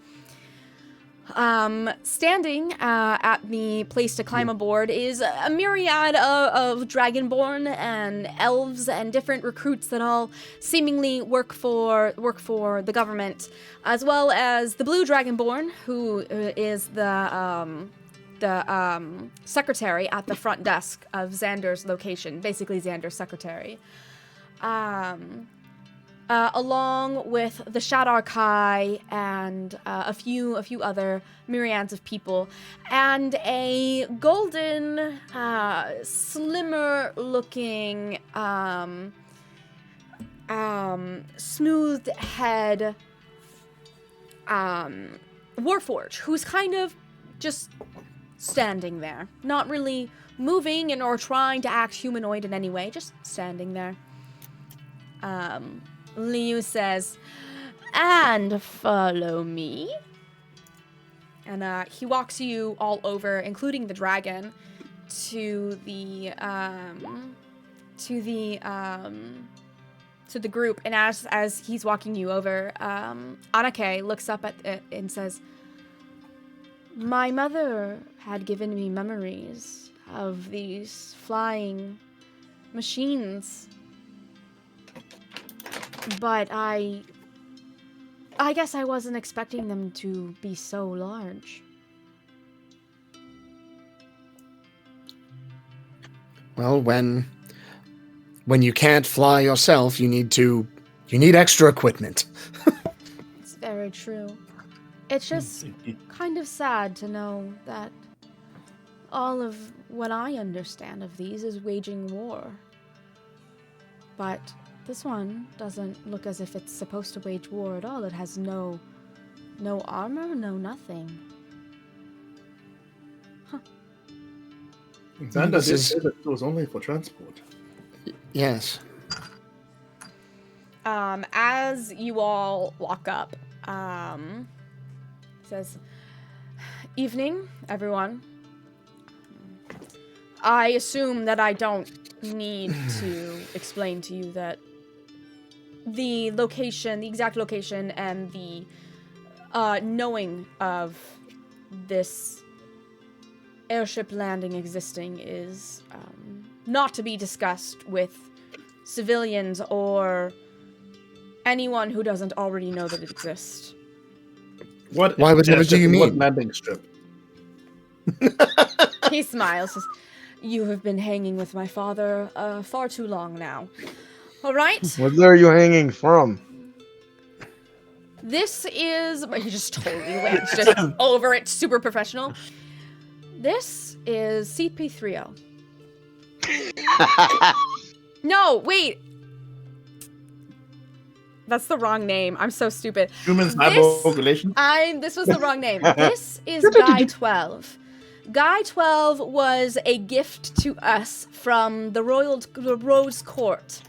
Standing at the place to climb aboard is a myriad of dragonborn and elves and different recruits that all seemingly work for the government, as well as the blue dragonborn, who is the secretary at the front desk of Xander's location, basically Xander's secretary. Along with the Shadar Kai and a few other myriads of people, and a golden, slimmer-looking, smooth head, Warforge, who's kind of just standing there, not really moving or trying to act humanoid in any way, just standing there. Liu says, "And follow me." And he walks you all over, including the dragon, to the group. And as he's walking you over, Anake looks up at it and says, "My mother had given me memories of these flying machines. But I guess I wasn't expecting them to be so large." Well, when you can't fly yourself, you need extra equipment. It's very true. It's just kind of sad to know that all of what I understand of these is waging war. But this one doesn't look as if it's supposed to wage war at all. It has no armor, no nothing. Huh. Xander did say that it was only for transport. Yes. As you all walk up, says, "Evening, everyone. I assume that I don't need to explain to you that the exact location, and the knowing of this airship landing existing is not to be discussed with civilians or anyone who doesn't already know that it exists." What? Why would airship do you and mean? What landing strip? He smiles. Says, you have been hanging with my father far too long now. All right. Where are you hanging from? This is. He just totally lands just over it, super professional. This is CP30. No, wait. That's the wrong name. I'm so stupid. Human cyborg relations? This was the wrong name. This is Guy 12. Guy 12 was a gift to us from the Rose Court.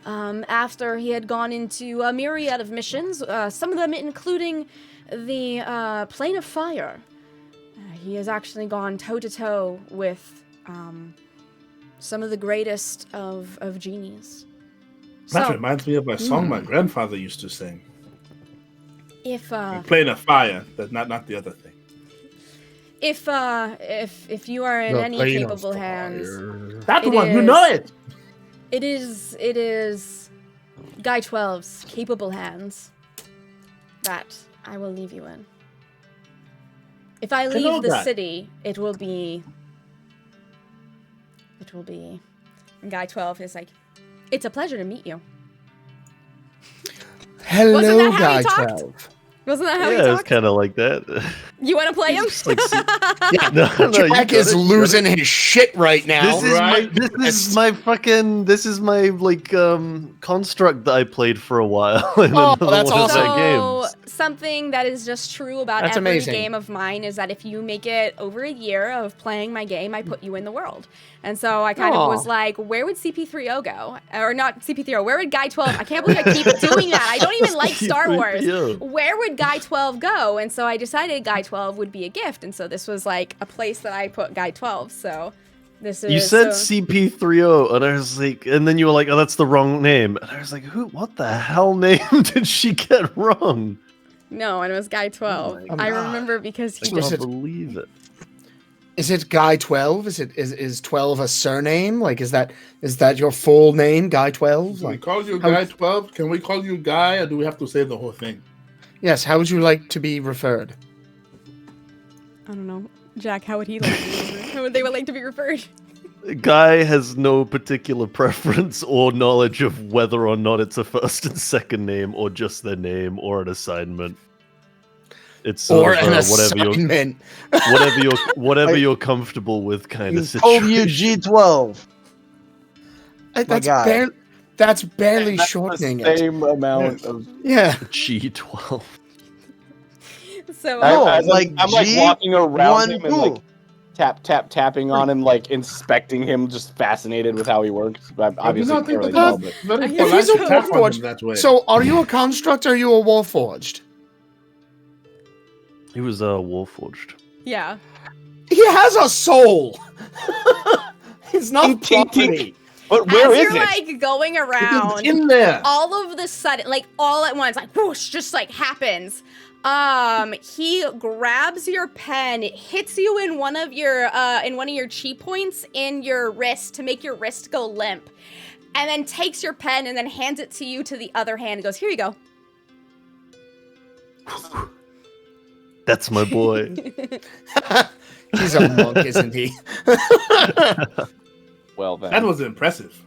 After he had gone into a myriad of missions, some of them including the Plane of Fire. He has actually gone toe-to-toe with some of the greatest of genies. That reminds me of a song my grandfather used to sing. If Plane of Fire, that's not the other thing. If you are in any capable hands, That's the one, you know it. It is Guy 12's capable hands that I will leave you in. If I leave the city, it will be. And Guy 12 is like, it's a pleasure to meet you. Hello, Guy 12. Wasn't that how he Yeah, talked? it was kind of like that. You want to play him? Jack is losing his shit right now. This is my construct that I played for a while. In that's awesome. So something that is just true about That's every amazing. game of mine is that if you make it over a year of playing my game, I put you in the world. And so I kind of was like, where would CP30 go? Or not CP30, where would Guy 12? I can't believe I keep doing that. I don't even like Star Wars. Where would Guy 12 go? And so I decided Guy 12 would be a gift. And so this was like a place that I put Guy 12. So this is. You said CP30, and I was like, and then you were like, oh, that's the wrong name. And I was like, what the hell name did she get wrong? No, and it was Guy 12. I remember because he I can't believe it. Is it Guy 12? Is 12 a surname? Like, is that your full name, Guy 12? Can we call you Guy 12? Can we call you Guy, or do we have to say the whole thing? Yes. How would you like to be referred? I don't know. Jack, how would he like to be referred? How would they like to be referred? Guy has no particular preference or knowledge of whether or not it's a first and second name, or just their name, or an assignment. It's sort of, whatever you're comfortable with, kind of situation. You G12. That's barely shortening the same amount of G12. So I'm like walking around him and like tapping on him, like inspecting him, just fascinated with how he works. But obviously, can't really tell, but if he's a Warforged, so are you a construct or are you a Warforged? He was Warforged. yeah. He has a soul. He's not property. But where As is you're it? like going around, in there. all of the sudden, like all at once, like whoosh, just like happens. He grabs your pen, hits you in one of your chi points in your wrist to make your wrist go limp, and then takes your pen and then hands it to you to the other hand and goes, "Here you go." That's my boy. He's a monk, isn't he? Well, then. That was impressive.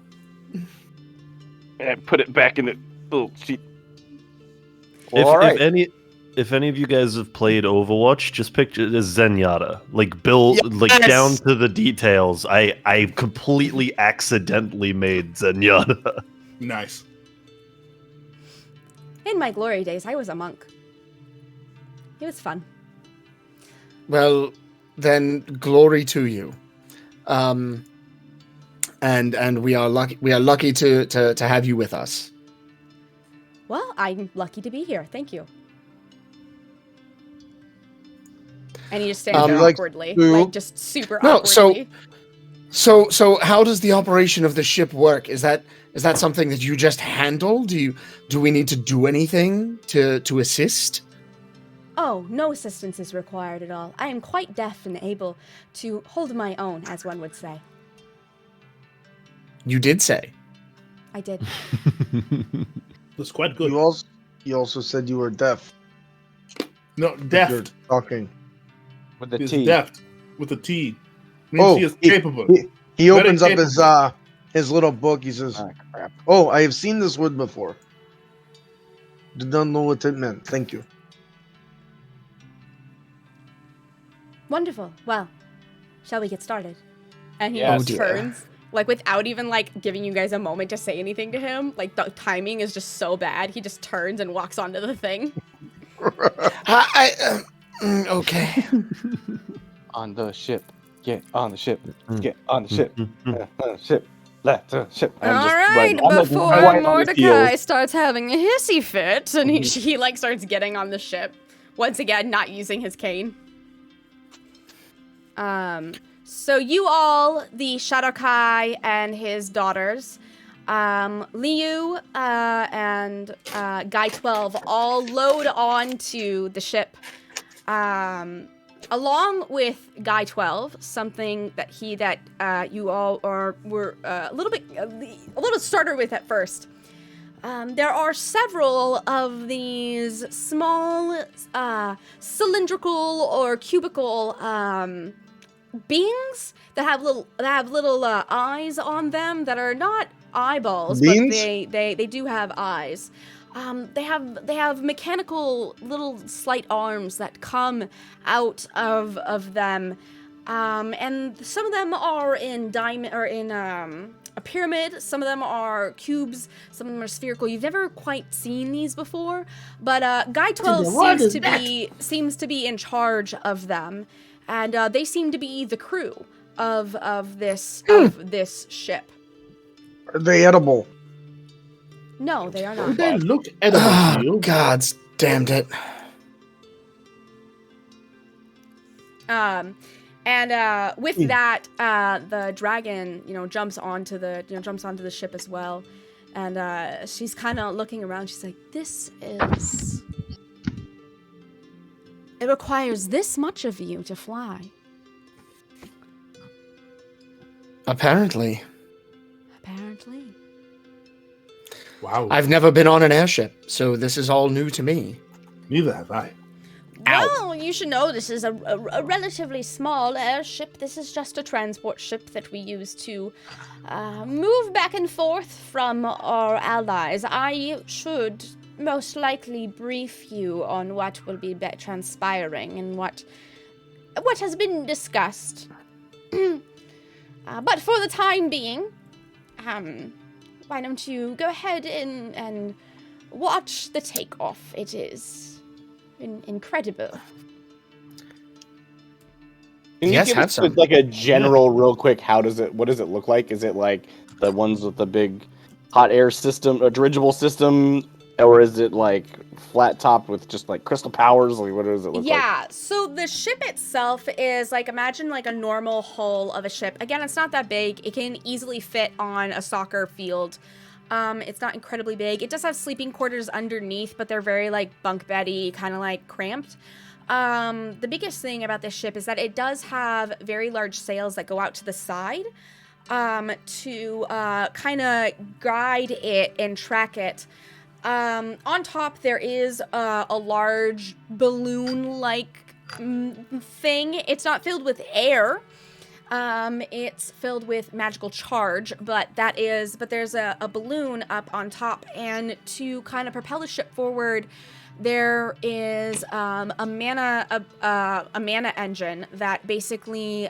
And put it back in the little sheet. Well, all right. If any of you guys have played Overwatch, just picture it as Zenyatta. Like down to the details. I completely accidentally made Zenyatta. Nice. In my glory days, I was a monk. It was fun. Well, then glory to you. And we are lucky to have you with us. Well, I'm lucky to be here. Thank you. And he just stands there awkwardly, like just super awkwardly. So how does the operation of the ship work? Is that something that you just handle? Do we need to do anything to assist? Oh, no assistance is required at all. I am quite deaf and able to hold my own, as one would say. You did say. I did. That's quite good. You also said you were deaf. No, deft. Talking. With the It's T. deft with a T. Means he is capable. He Very opens up capable. his little book. He says, Ah, crap. "Oh, I have seen this wood before. Did not know what it meant. Thank you." Wonderful. Well, shall we get started? And he Yes. just turns, like without even like giving you guys a moment to say anything to him. Like the timing is just so bad. He just turns and walks onto the thing. Okay. On the ship. Get on the ship. Get on the ship. On the ship. Left ship. All right, before right Mordecai starts having a hissy fit, and he like starts getting on the ship. Once again, not using his cane. So you all, the Shadowkai and his daughters, Liu and Guy 12 all load onto the ship. Along with Guy 12, something that you all were a little bit startled with at first. There are several of these small, cylindrical or cubical beings that have little eyes on them that are not eyeballs, Beans? but they do have eyes. They have mechanical little slight arms that come out of them, and some of them are in a pyramid. Some of them are cubes. Some of them are spherical. You've never quite seen these before, but Guy 12 seems to be in charge of them, and they seem to be the crew of this ship. Are they edible? No, they are not. They look edible to you. God damn it. And with that, the dragon, jumps onto the ship as well, and she's kind of looking around. She's like, it requires this much of you to fly. Apparently. Wow. I've never been on an airship, so this is all new to me. Neither have I. Well, you should know this is a relatively small airship. This is just a transport ship that we use to move back and forth from our allies. I should most likely brief you on what will be transpiring and what has been discussed. But for the time being, why don't you go ahead and watch the takeoff? It is incredible. Can you give us like a general, real quick? What does it look like? Is it like the ones with the big hot air system, or dirigible system, or is it like flat top with just like crystal powers? Like, what does it look like? Yeah, so the ship itself is like, imagine like a normal hull of a ship. Again, it's not that big. It can easily fit on a soccer field. It's not incredibly big. It does have sleeping quarters underneath, but they're very like bunk beddy, kind of like cramped. The biggest thing about this ship is that it does have very large sails that go out to the side to kind of guide it and track it. On top, there is a large balloon-like thing. It's not filled with air. It's filled with magical charge, but there's a balloon up on top, and to kind of propel the ship forward, there is a mana engine that basically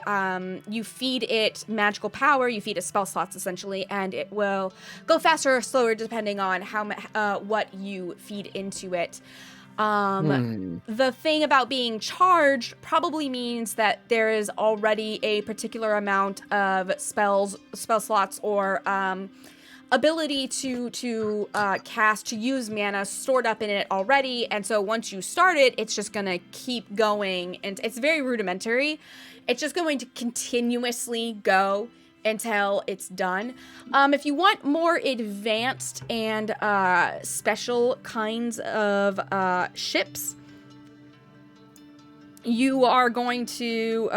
you feed it magical power, you feed it spell slots essentially, and it will go faster or slower depending on what you feed into it. The thing about being charged probably means that there is already a particular amount of spell slots or ability to cast, to use mana stored up in it already, and so once you start it, it's just gonna keep going, and it's very rudimentary. It's just going to continuously go until it's done. If you want more advanced and special kinds of ships, you are going to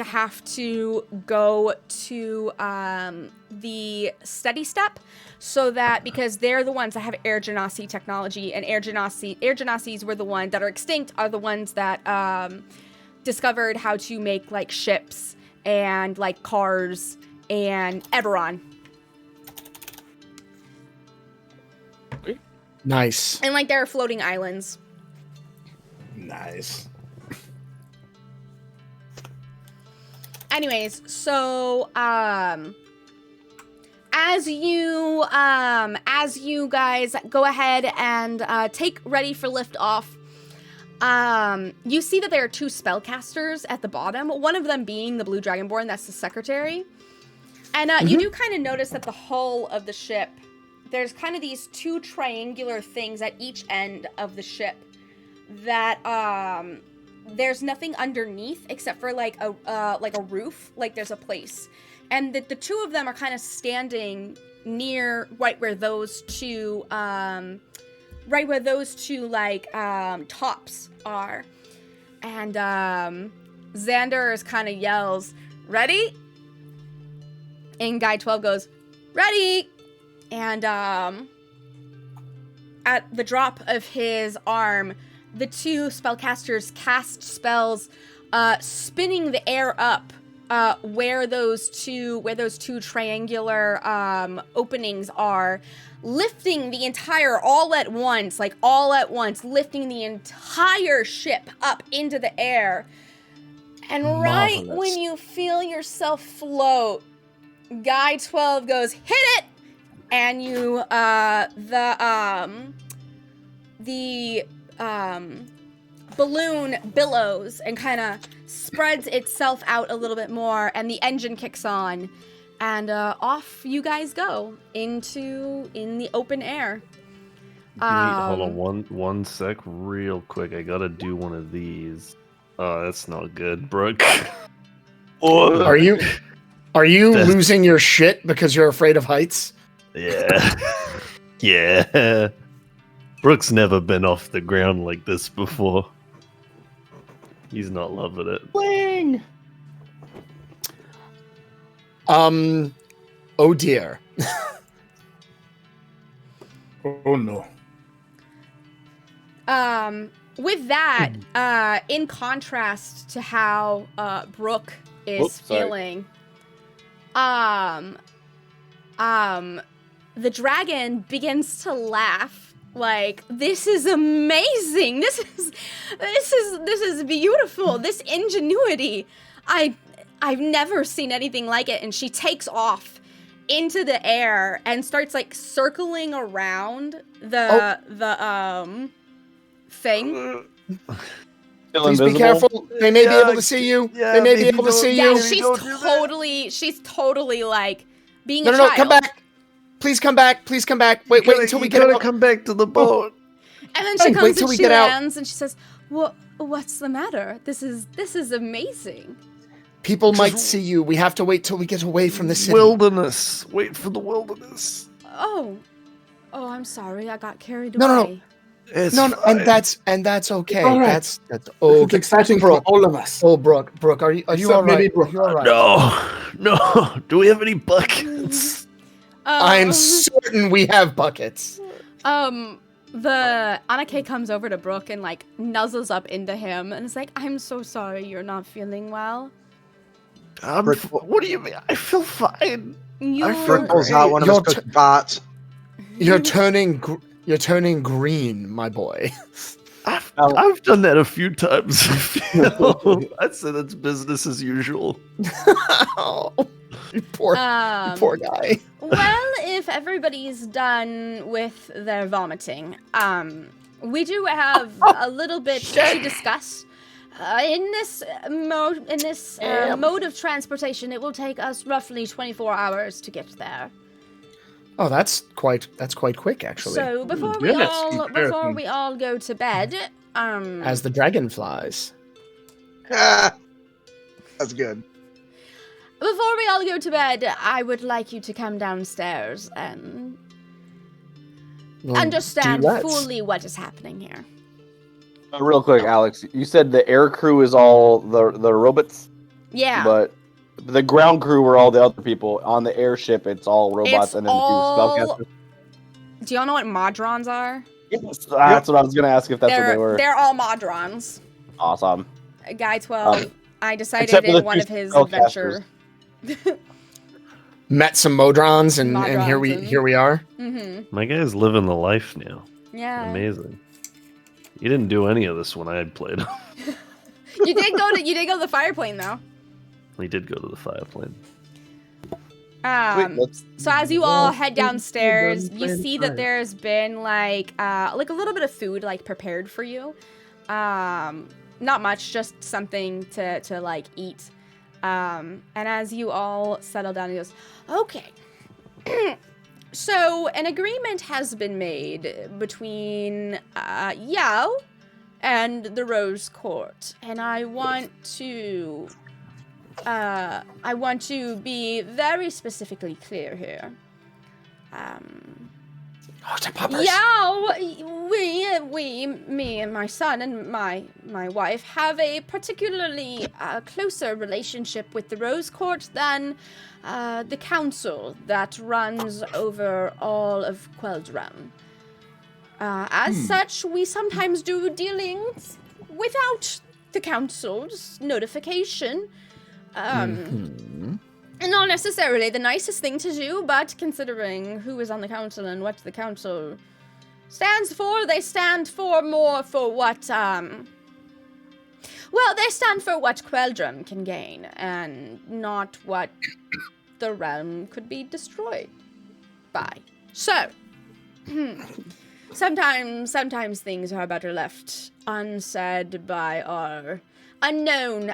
have to go to the steady step, so that, because they're the ones that have air genasi technology, and air genasi's were the ones that are extinct, are the ones that discovered how to make like ships and like cars and Eberron. Nice. And like there are floating islands. Nice. Anyways, so as you guys go ahead and take ready for lift off, you see that there are 2 spellcasters at the bottom. One of them being the Blue Dragonborn, that's the secretary. And you do kind of notice that the hull of the ship, there's kind of these 2 triangular things at each end of the ship that there's nothing underneath except for like a roof, like there's a place. And the 2 of them are kind of standing near right where those 2 like tops are. And Xander kind of yells, "Ready?" And Guy 12 goes, "Ready!" And at the drop of his arm, the 2 spellcasters cast spells, spinning the air up where those two triangular openings are, lifting the entire all at once, lifting the entire ship up into the air. And right Marvelous. when you feel yourself float, Guy 12 goes, "Hit it!" And you, the balloon billows and kind of spreads itself out a little bit more, and the engine kicks on, and off you guys go in the open air. Hold on one sec, real quick. I gotta do one of these. Oh, that's not good, Brooke. Are you losing your shit because you're afraid of heights? Yeah. Yeah. Brooke's never been off the ground like this before. He's not loving it. Bling! Oh dear. Oh no. With that, in contrast to how Brooke is feeling, the dragon begins to laugh. Like, this is amazing. This is beautiful. This ingenuity. I've never seen anything like it. And she takes off into the air and starts like circling around the thing. Please be careful. They may be able to see you. They may be able to see you. She's totally like being No, a child. come back. Please come back. Please come back. Wait until we get out. Come back to the boat. And then she comes and she lands and she says, "What's the matter? This is amazing." People might see you. We have to wait till we get away from the city. Wilderness. Wait for the wilderness. Oh, I'm sorry. I got carried No. away. It's No, fine. and that's okay. All right. That's okay. It's exciting for all of us. Oh, Brooke, are you all right? Maybe Brooke. Are you all right? No. Do we have any buckets? I'm certain we have buckets. The Anake comes over to Brooke and like nuzzles up into him and is like, "I'm so sorry you're not feeling well." What do you mean? I feel fine. Brooke pulls out one of his cookie pots. You're turning green, my boy. I've done that a few times. I'd say that's business as usual. Oh, you poor guy. Well, if everybody's done with their vomiting, we do have a little bit to discuss. In this mode of transportation, it will take us roughly 24 hours to get there. Oh, that's quite quick, actually. So before we all go to bed, as the dragon flies. That's good. Before we all go to bed, I would like you to come downstairs and understand fully what is happening here. Real quick, Alex, you said the air crew is all the robots? Yeah. But the ground crew were all the other people. On the airship, it's all robots and then two spellcasters. Do y'all know what Modrons are? Yes, that's what I was going to ask if that's what they were. They're all Modrons. Awesome. Guy 12, I decided except for in the one two of his spellcasters. adventure. Met some Modrons, and here Modrons we are. Mm-hmm. My guy's living the life now. Yeah. Amazing. He didn't do any of this when I had played him. You did go to the fire plane though. He did go to the fire plane. So as you all head downstairs, you see that there's been like a little bit of food like prepared for you. Not much, just something to like eat. And as you all settle down, he goes, okay. So an agreement has been made between Yao and the Rose Court, and I want to be very specifically clear here. Yao, me and my son and my wife have a particularly closer relationship with the Rose Court than the council that runs over all of Queldrum. As such, we sometimes do dealings without the council's notification. Not necessarily the nicest thing to do, but considering who is on the council and what the council stands for, they stand for more for what, they stand for what Queldrum can gain, and not what the realm could be destroyed by. So, sometimes things are better left unsaid by our unknown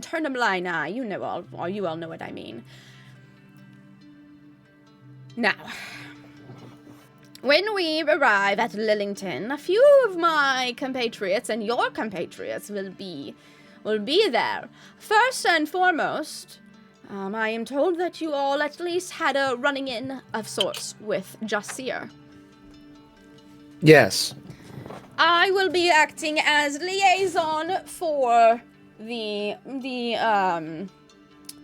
Turnhamline. You all know what I mean. Now, when we arrive at Lillington, a few of my compatriots and your compatriots will be there. First and foremost, I am told that you all at least had a running in of sorts with Jasir. Yes. I will be acting as liaison for the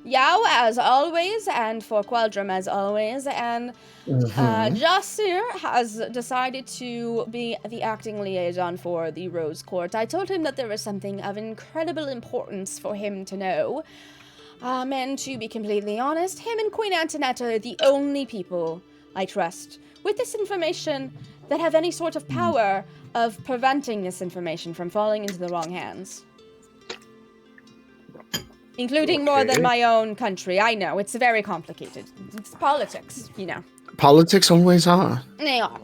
Yao as always, and for Queldrum as always, and Jasir has decided to be the acting liaison for the Rose Court. I told him that there was something of incredible importance for him to know. And to be completely honest, him and Queen Antoinette are the only people I trust with this information that have any sort of power of preventing this information from falling into the wrong hands. Including more than my own country. I know, it's very complicated. It's politics, you know. Politics always are. They are.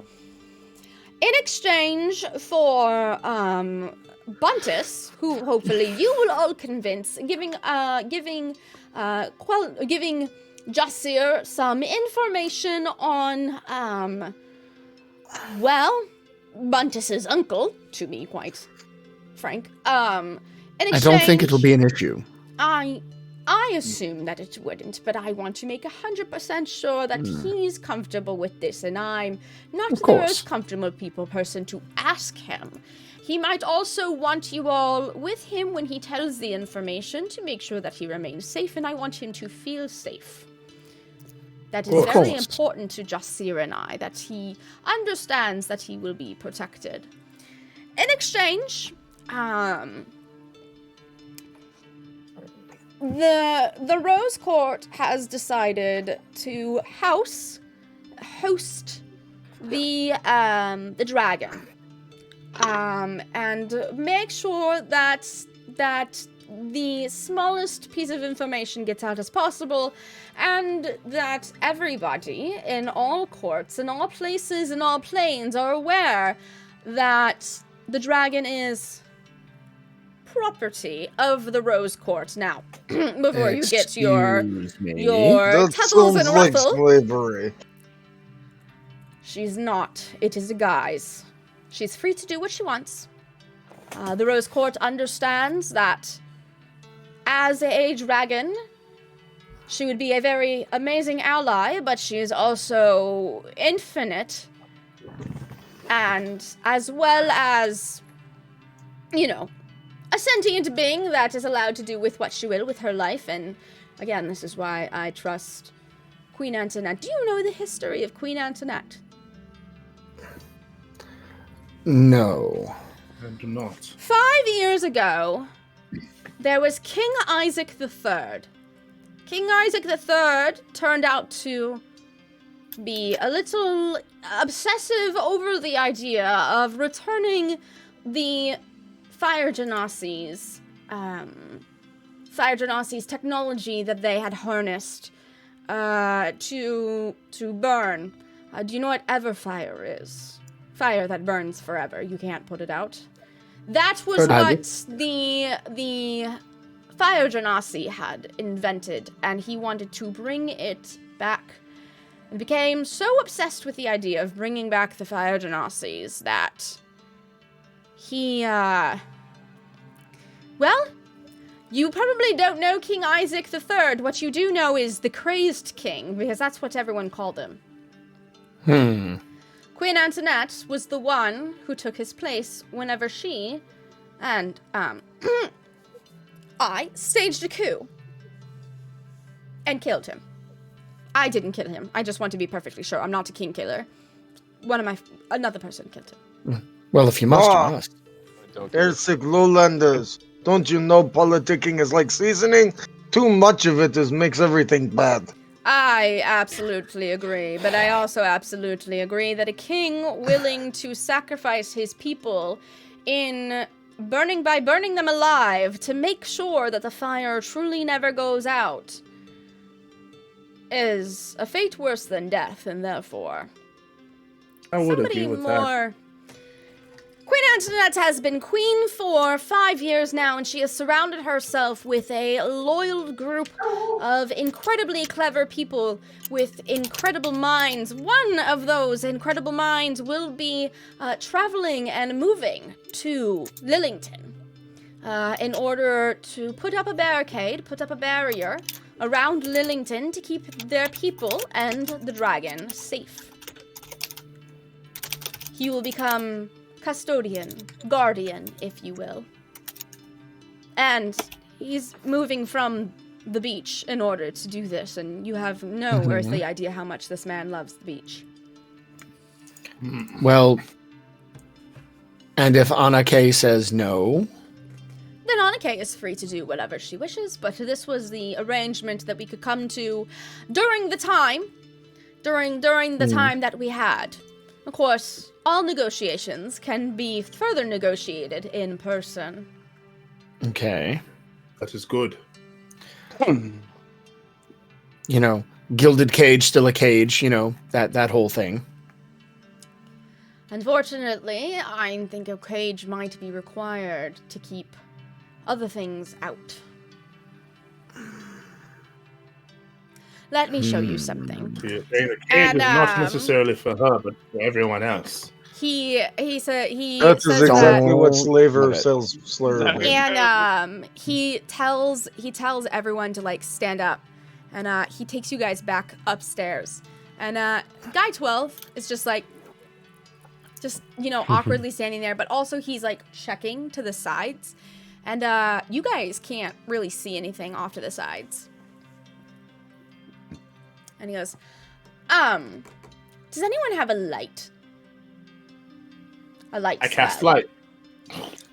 In exchange for Buntus, who hopefully you will all convince, giving Jasir some information on Buntus's uncle, to be quite frank. In exchange, I don't think it will be an issue. I assume that it wouldn't, but I want to make 100% sure that he's comfortable with this, and I'm not the most comfortable person to ask him. He might also want you all with him when he tells the information to make sure that he remains safe, and I want him to feel safe. That is very important to Jasir and I, that he understands that he will be protected. In exchange, the Rose Court has decided to host the dragon, and make sure that the smallest piece of information gets out as possible, and that everybody in all courts, in all places, in all planes are aware that the dragon is property of the Rose Court. Now, before you get your tuckles and ruffle, slavery. She's not. It is a guise. She's free to do what she wants. The Rose Court understands that as a dragon, she would be a very amazing ally, but she is also infinite, and as well as, you know, a sentient being that is allowed to do with what she will with her life. And again, this is why I trust Queen Antoinette. Do you know the history of Queen Antoinette? No. I do not. 5 years ago, there was King Isaac III. King Isaac III turned out to be a little obsessive over the idea of returning the Fire Genassi's technology that they had harnessed to burn. Do you know what Everfire is? Fire that burns forever. You can't put it out. That was what the Fire Genasi had invented, and he wanted to bring it back. And became so obsessed with the idea of bringing back the Fire Genasis that he, well, you probably don't know King Isaac III. What you do know is the Crazed King, because that's what everyone called him. Queen Antoinette was the one who took his place whenever she and, I staged a coup and killed him. I didn't kill him. I just want to be perfectly sure. I'm not a king killer. Another person killed him. Well, if you must, you must. Aelx lowlanders. Don't you know politicking is like seasoning? Too much of it makes everything bad. I absolutely agree, but I also absolutely agree that a king willing to sacrifice his people by burning them alive to make sure that the fire truly never goes out is a fate worse than death, and therefore I would agree with that. Queen Antoinette has been queen for 5 years now, and she has surrounded herself with a loyal group of incredibly clever people with incredible minds. One of those incredible minds will be traveling and moving to Lillington in order to put up a barrier around Lillington to keep their people and the dragon safe. He will become custodian, guardian, if you will. And he's moving from the beach in order to do this, and you have no earthly idea how much this man loves the beach. Well, and if Anna K says no? Then Anna K is free to do whatever she wishes, but this was the arrangement that we could come to during the time that we had. Of course, all negotiations can be further negotiated in person. Okay. That is good. You know, gilded cage, still a cage, you know, that whole thing. Unfortunately, I think a cage might be required to keep other things out. Let me show you something. The cage is not necessarily for her, but for everyone else. He That's says exactly what Slaver Love it. sells slur. and he tells everyone to like stand up, and he takes you guys back upstairs. And Guy 12 is just awkwardly standing there, but also he's like checking to the sides, and you guys can't really see anything off to the sides. And he goes, does anyone have a light? A light I spell. cast light.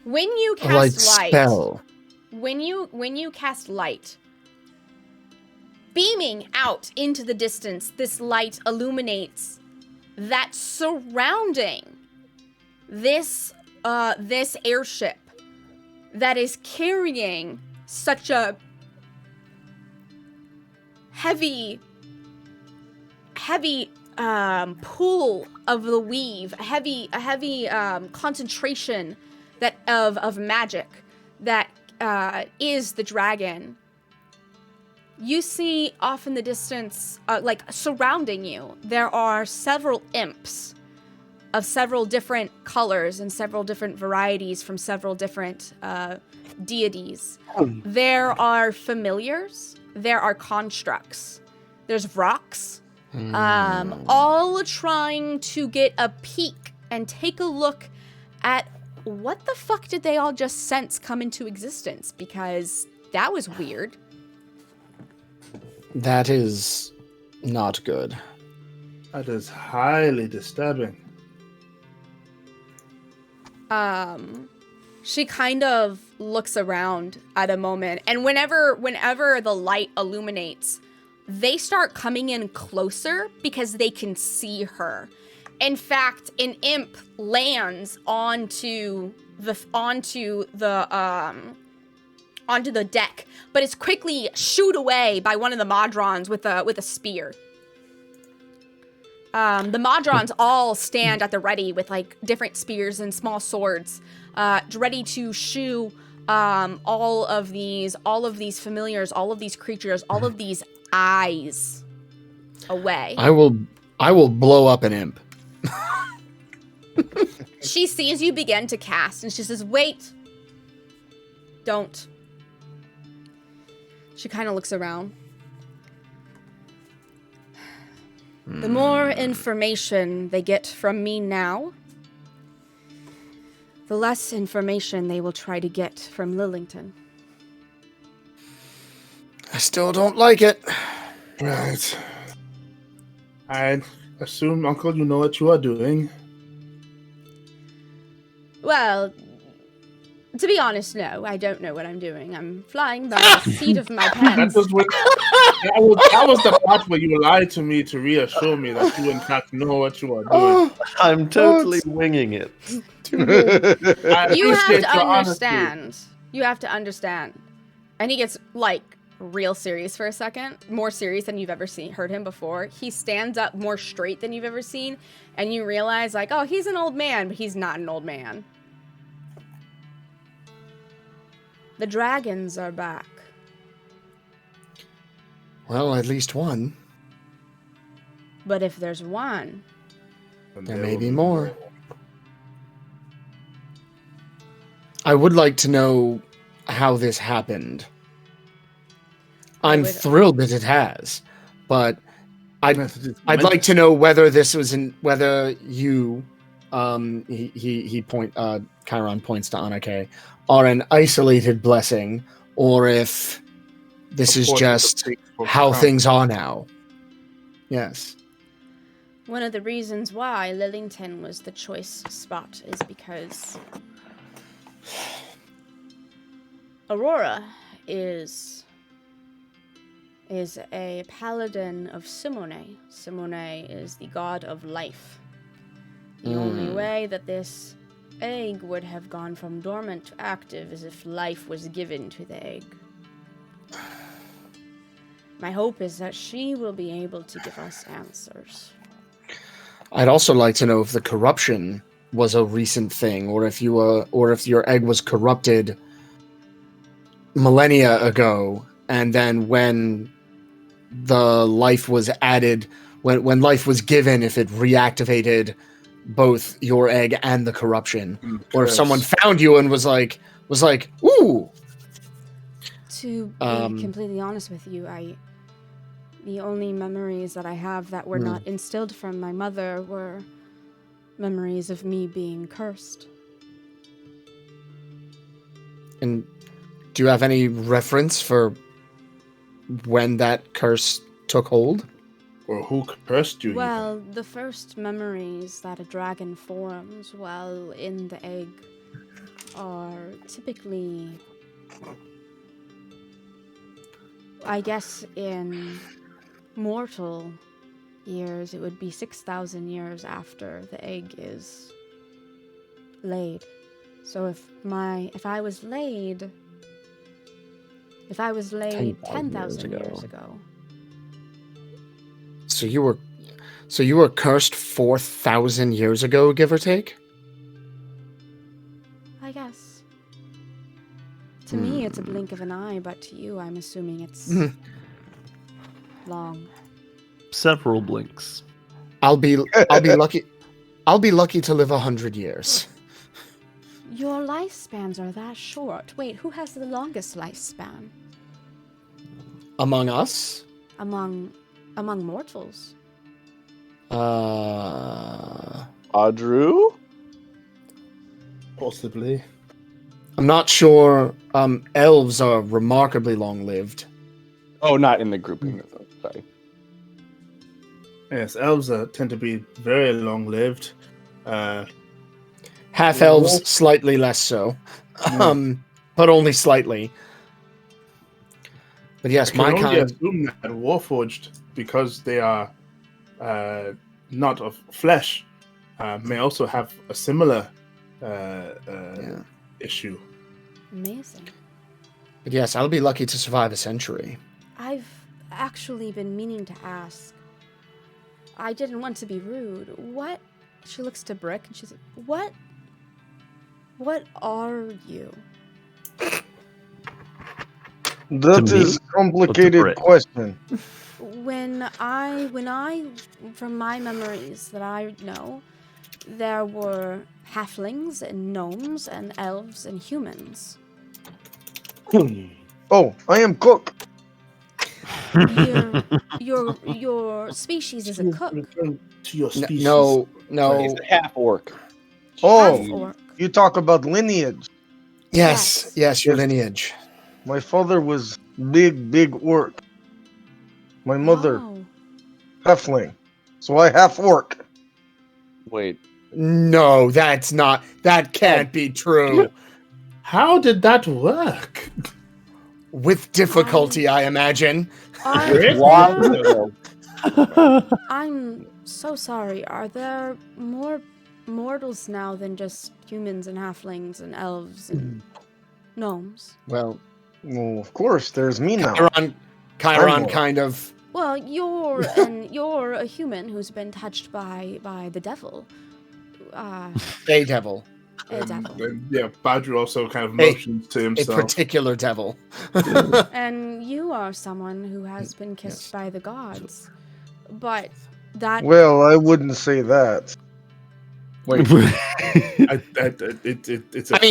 When you A light cast light, spell. when you cast light, beaming out into the distance, this light illuminates that surrounding this airship that is carrying such a heavy pool of the weave, a heavy concentration of magic that is the dragon. You see off in the distance, like surrounding you, there are several imps of several different colors and several different varieties from several different deities. There are familiars, there are constructs, there's rocks, all trying to get a peek and take a look at what the fuck did they all just sense come into existence, because that was weird. That is not good. That is highly disturbing. She kind of looks around at a moment, and whenever the light illuminates, they start coming in closer because they can see her. In fact, an imp lands onto the deck, but is quickly shooed away by one of the Modrons with a spear. The Modrons all stand at the ready with like different spears and small swords, ready to shoo all of these familiars, all of these creatures, all of these eyes away. I will blow up an imp. She sees you begin to cast, and she says, "Wait, don't." She kind of looks around. The more information they get from me now, the less information they will try to get from Lillington. I still don't like it. Right. I assume, Uncle, you know what you are doing. Well, to be honest, no, I don't know what I'm doing. I'm flying by the seat of my pants. That was the part where you lied to me to reassure me that you, in fact, know what you are doing. I'm totally winging it. You have to understand. You have to understand. And he gets, like, real serious for a second. More serious than you've ever heard him before. He stands up more straight than you've ever seen. And you realize, like, oh, he's an old man, but he's not an old man. The dragons are back. Well, at least one. But if there's one, there may be more. I would like to know how this happened. I'm thrilled that it has, but I'd like to know whether this was whether you, Chiron points to Anake, are an isolated blessing, or if this is just how things are now. Yes. One of the reasons why Lillington was the choice spot is because Aurora is a paladin of Simone. Simone is the god of life. The only way that this egg would have gone from dormant to active is if life was given to the egg. My hope is that she will be able to give us answers. I'd also like to know if the corruption was a recent thing, or if your egg was corrupted millennia ago, and then when the life was added, when life was given, if it reactivated both your egg and the corruption, or if someone found you and was like, ooh. To be completely honest with you, the only memories that I have that were not instilled from my mother were memories of me being cursed. And do you have any reference for when that curse took hold? Or who cursed you? Well, the first memories that a dragon forms while in the egg are typically, I guess, in mortal years, it would be 6,000 years after the egg is laid. So if I was laid 10,000 years ago. So you were cursed 4,000 years ago, give or take? I guess. To me, it's a blink of an eye, but to you, I'm assuming it's long. Several blinks. I'll be lucky. I'll be lucky to live 100 years. Your lifespans are that short. Wait, who has the longest lifespan? Among us? Among mortals. Audru? Possibly. I'm not sure. Elves are remarkably long-lived. Oh, not in the grouping. Sorry. Yes, elves tend to be very long-lived. Half-elves, slightly less so. but only slightly. But yes, I my can only kind. assume that Warforged, because they are not of flesh, may also have a similar issue. Amazing. But yes, I'll be lucky to survive a century. I've actually been meaning to ask. I didn't want to be rude. What? She looks to Brick and she's like, What are you? That is a complicated question. When I, from my memories that I know, there were halflings and gnomes and elves and humans. Oh, I am cook. Your species is a cook. To your species. No. He's a half orc. Oh, Half-orc. you talk about lineage. Yes, your lineage. My father was big orc. My mother, Wow. halfling. So I half orc. Wait. No, that can't be true. How did that work? With difficulty, I imagine. I'm so sorry. Are there more mortals now than just humans and halflings and elves and gnomes? Well, of course, there's me now. Chiron kind of. Well, you're a human who's been touched by the devil. A devil. A devil. Yeah, Badru also kind of motions to himself. A particular devil. And you are someone who has been kissed by the gods. But that... Well, I wouldn't say that. Wait.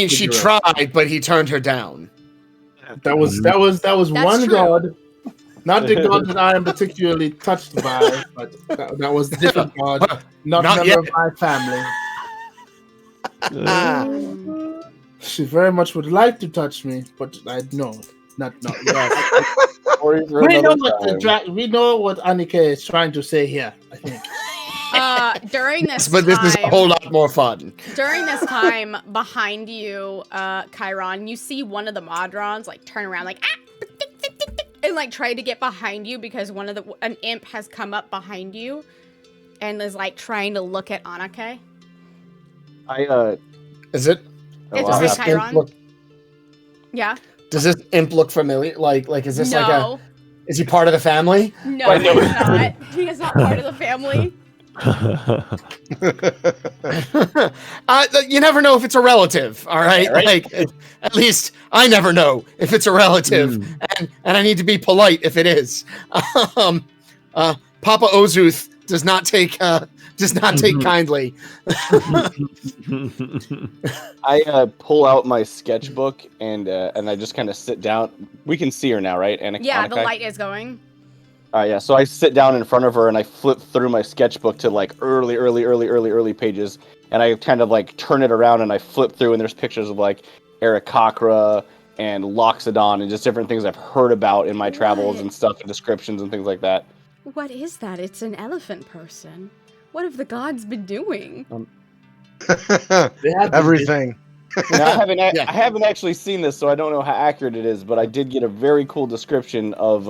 She tried, but he turned her down. That was one true. god. Not the god that I am particularly touched by, but that was a different god. Not a member of my family. She very much would like to touch me, but I know not yet. We know what Annika is trying to say here, I think. During this but this is a whole lot more fun. During this time, behind you, Chiron, you see one of the Modrons like turn around like and like try to get behind you because an imp has come up behind you and is like trying to look at Annika. Is it? It's this Chiron. Look, yeah. Does this imp look familiar? Like is this no. like a? Is he part of the family? No, he's not. He is not part of the family. You never know if it's a relative. All right, yeah, right? Like at least I never know if it's a relative, and I need to be polite if it is. Papa Ozuth does not take kindly. I pull out my sketchbook and I just kind of sit down. We can see her now, right? Yeah, the light is going. Yeah, so I sit down in front of her and I flip through my sketchbook to like early pages, and I kind of like turn it around and I flip through and there's pictures of like Aarakocra and Loxodon and just different things I've heard about in my travels and stuff and descriptions and things like that. What is that? It's an elephant person. What have the gods been doing? Everything. Now, I haven't actually seen this, so I don't know how accurate it is, but I did get a very cool description of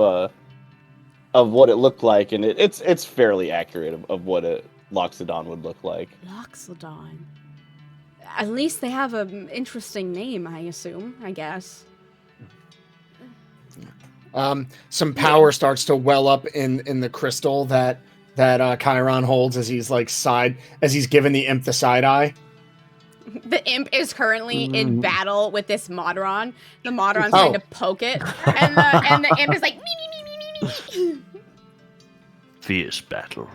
what it looked like, and it's fairly accurate of what a Loxodon would look like. Loxodon. At least they have an interesting name, I assume, I guess. Some power starts to well up in the crystal that Chiron holds as he's giving the imp the side eye. The imp is currently in battle with this Modron. The Modron's trying to poke it, and the imp is like me. Fierce battle.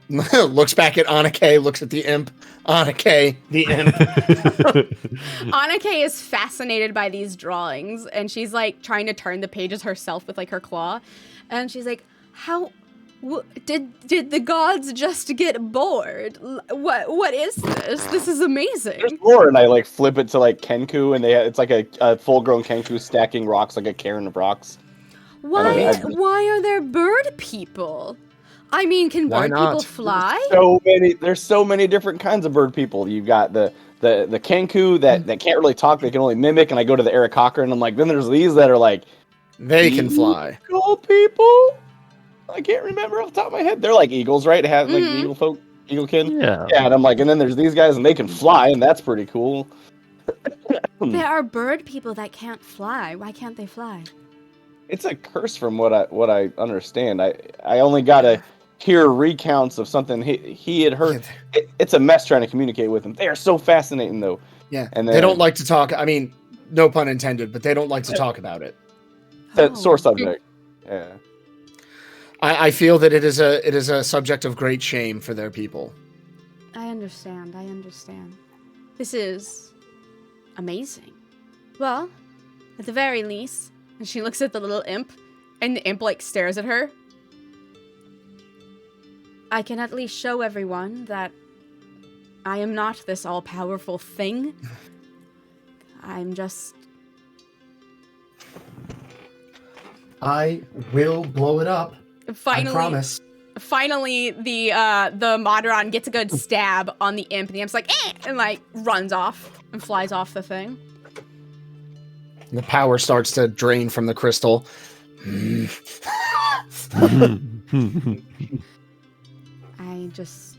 Looks back at Annika, looks at the imp. Annika, the imp. Annika is fascinated by these drawings, and she's like trying to turn the pages herself with like her claw, and she's like, "How did the gods just get bored? What is this? This is amazing." There's more, and I like flip it to like Kenku, and it's like a full-grown Kenku stacking rocks like a cairn of rocks. Why are there bird people? I mean, can Why bird not? people fly? There's so many different kinds of bird people. You've got the Kenku that can't really talk, they can only mimic, and I go to the Eric Cocker and I'm like, then there's these that are like They can fly. eagle people. I can't remember off the top of my head. They're like eagles, right? Have like the eagle folk, eaglekin. Yeah. Yeah, and I'm like, and then there's these guys and they can fly, and that's pretty cool. There are bird people that can't fly. Why can't they fly? It's a curse from what I understand. I only got to hear recounts of something he had heard. It's a mess trying to communicate with them. They are so fascinating though. Yeah, and they don't like to talk. I mean, no pun intended, but they don't like to talk about it. Sore subject. Yeah. I feel that it is a subject of great shame for their people. I understand. This is amazing. Well, at the very least, and she looks at the little imp, and the imp like stares at her. I can at least show everyone that I am not this all-powerful thing. I'm just... I will blow it up. Finally, I promise. Finally, the Modron gets a good stab on the imp, and the imp's like, eh! And like runs off and flies off the thing. The power starts to drain from the crystal. I just...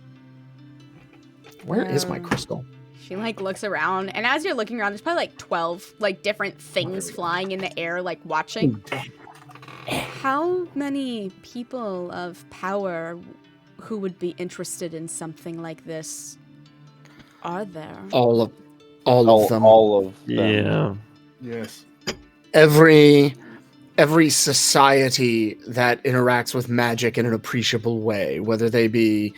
Where is my crystal? She like looks around, and as you're looking around, there's probably like 12 like different things flying in the air, like watching. How many people of power who would be interested in something like this are there? All of them. All of them. Yeah. Yes. Every society that interacts with magic in an appreciable way, whether they be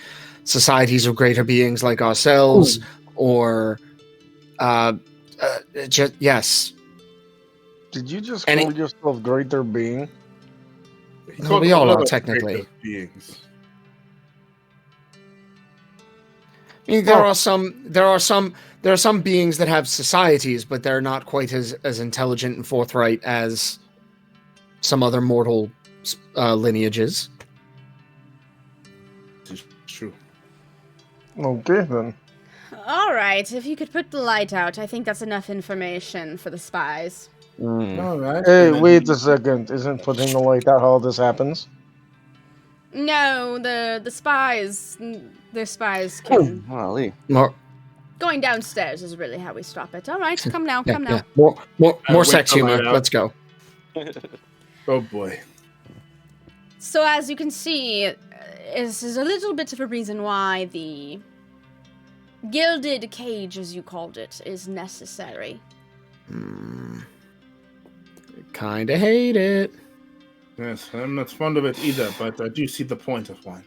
societies of greater beings like ourselves, or just yes. Did you just call yourself greater being? Well, we all are technically. Beings. I mean, there are some beings that have societies, but they're not quite as intelligent and forthright as some other mortal lineages. It's true. Okay, then. All right, if you could put the light out, I think that's enough information for the spies. All right. Hey, wait a second. Isn't putting the light out how this happens? No, the spies, their spies can... Golly. Going downstairs is really how we stop it. All right, come now. More sex humor. Let's go. Oh boy. So as you can see, this is a little bit of a reason why the gilded cage, as you called it, is necessary. Kinda hate it. Yes, I'm not fond of it either, but I do see the point of one.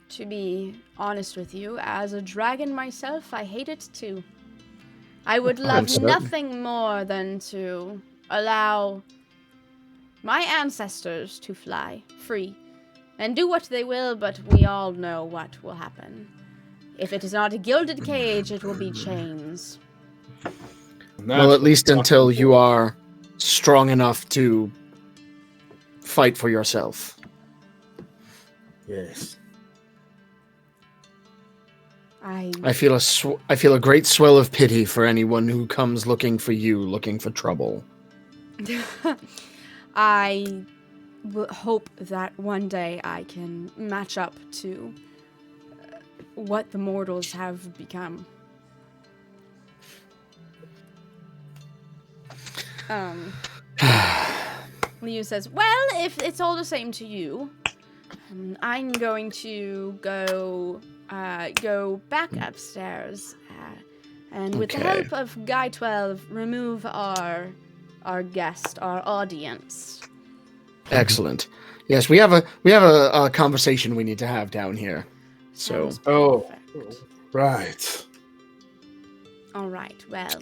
To be honest with you, as a dragon myself, I hate it too. I would love nothing more than to allow my ancestors to fly free and do what they will, but we all know what will happen. If it is not a gilded cage, it will be chains. Well, at least until you are strong enough to fight for yourself. Yes. I feel a great swell of pity for anyone who comes looking for you, looking for trouble. I hope that one day I can match up to what the mortals have become. Liu says, well, if it's all the same to you, I'm going to go back upstairs and with the help of Guy 12, remove our guest, our audience. Excellent. Yes, we have a conversation we need to have down here. So. Right. All right. Well,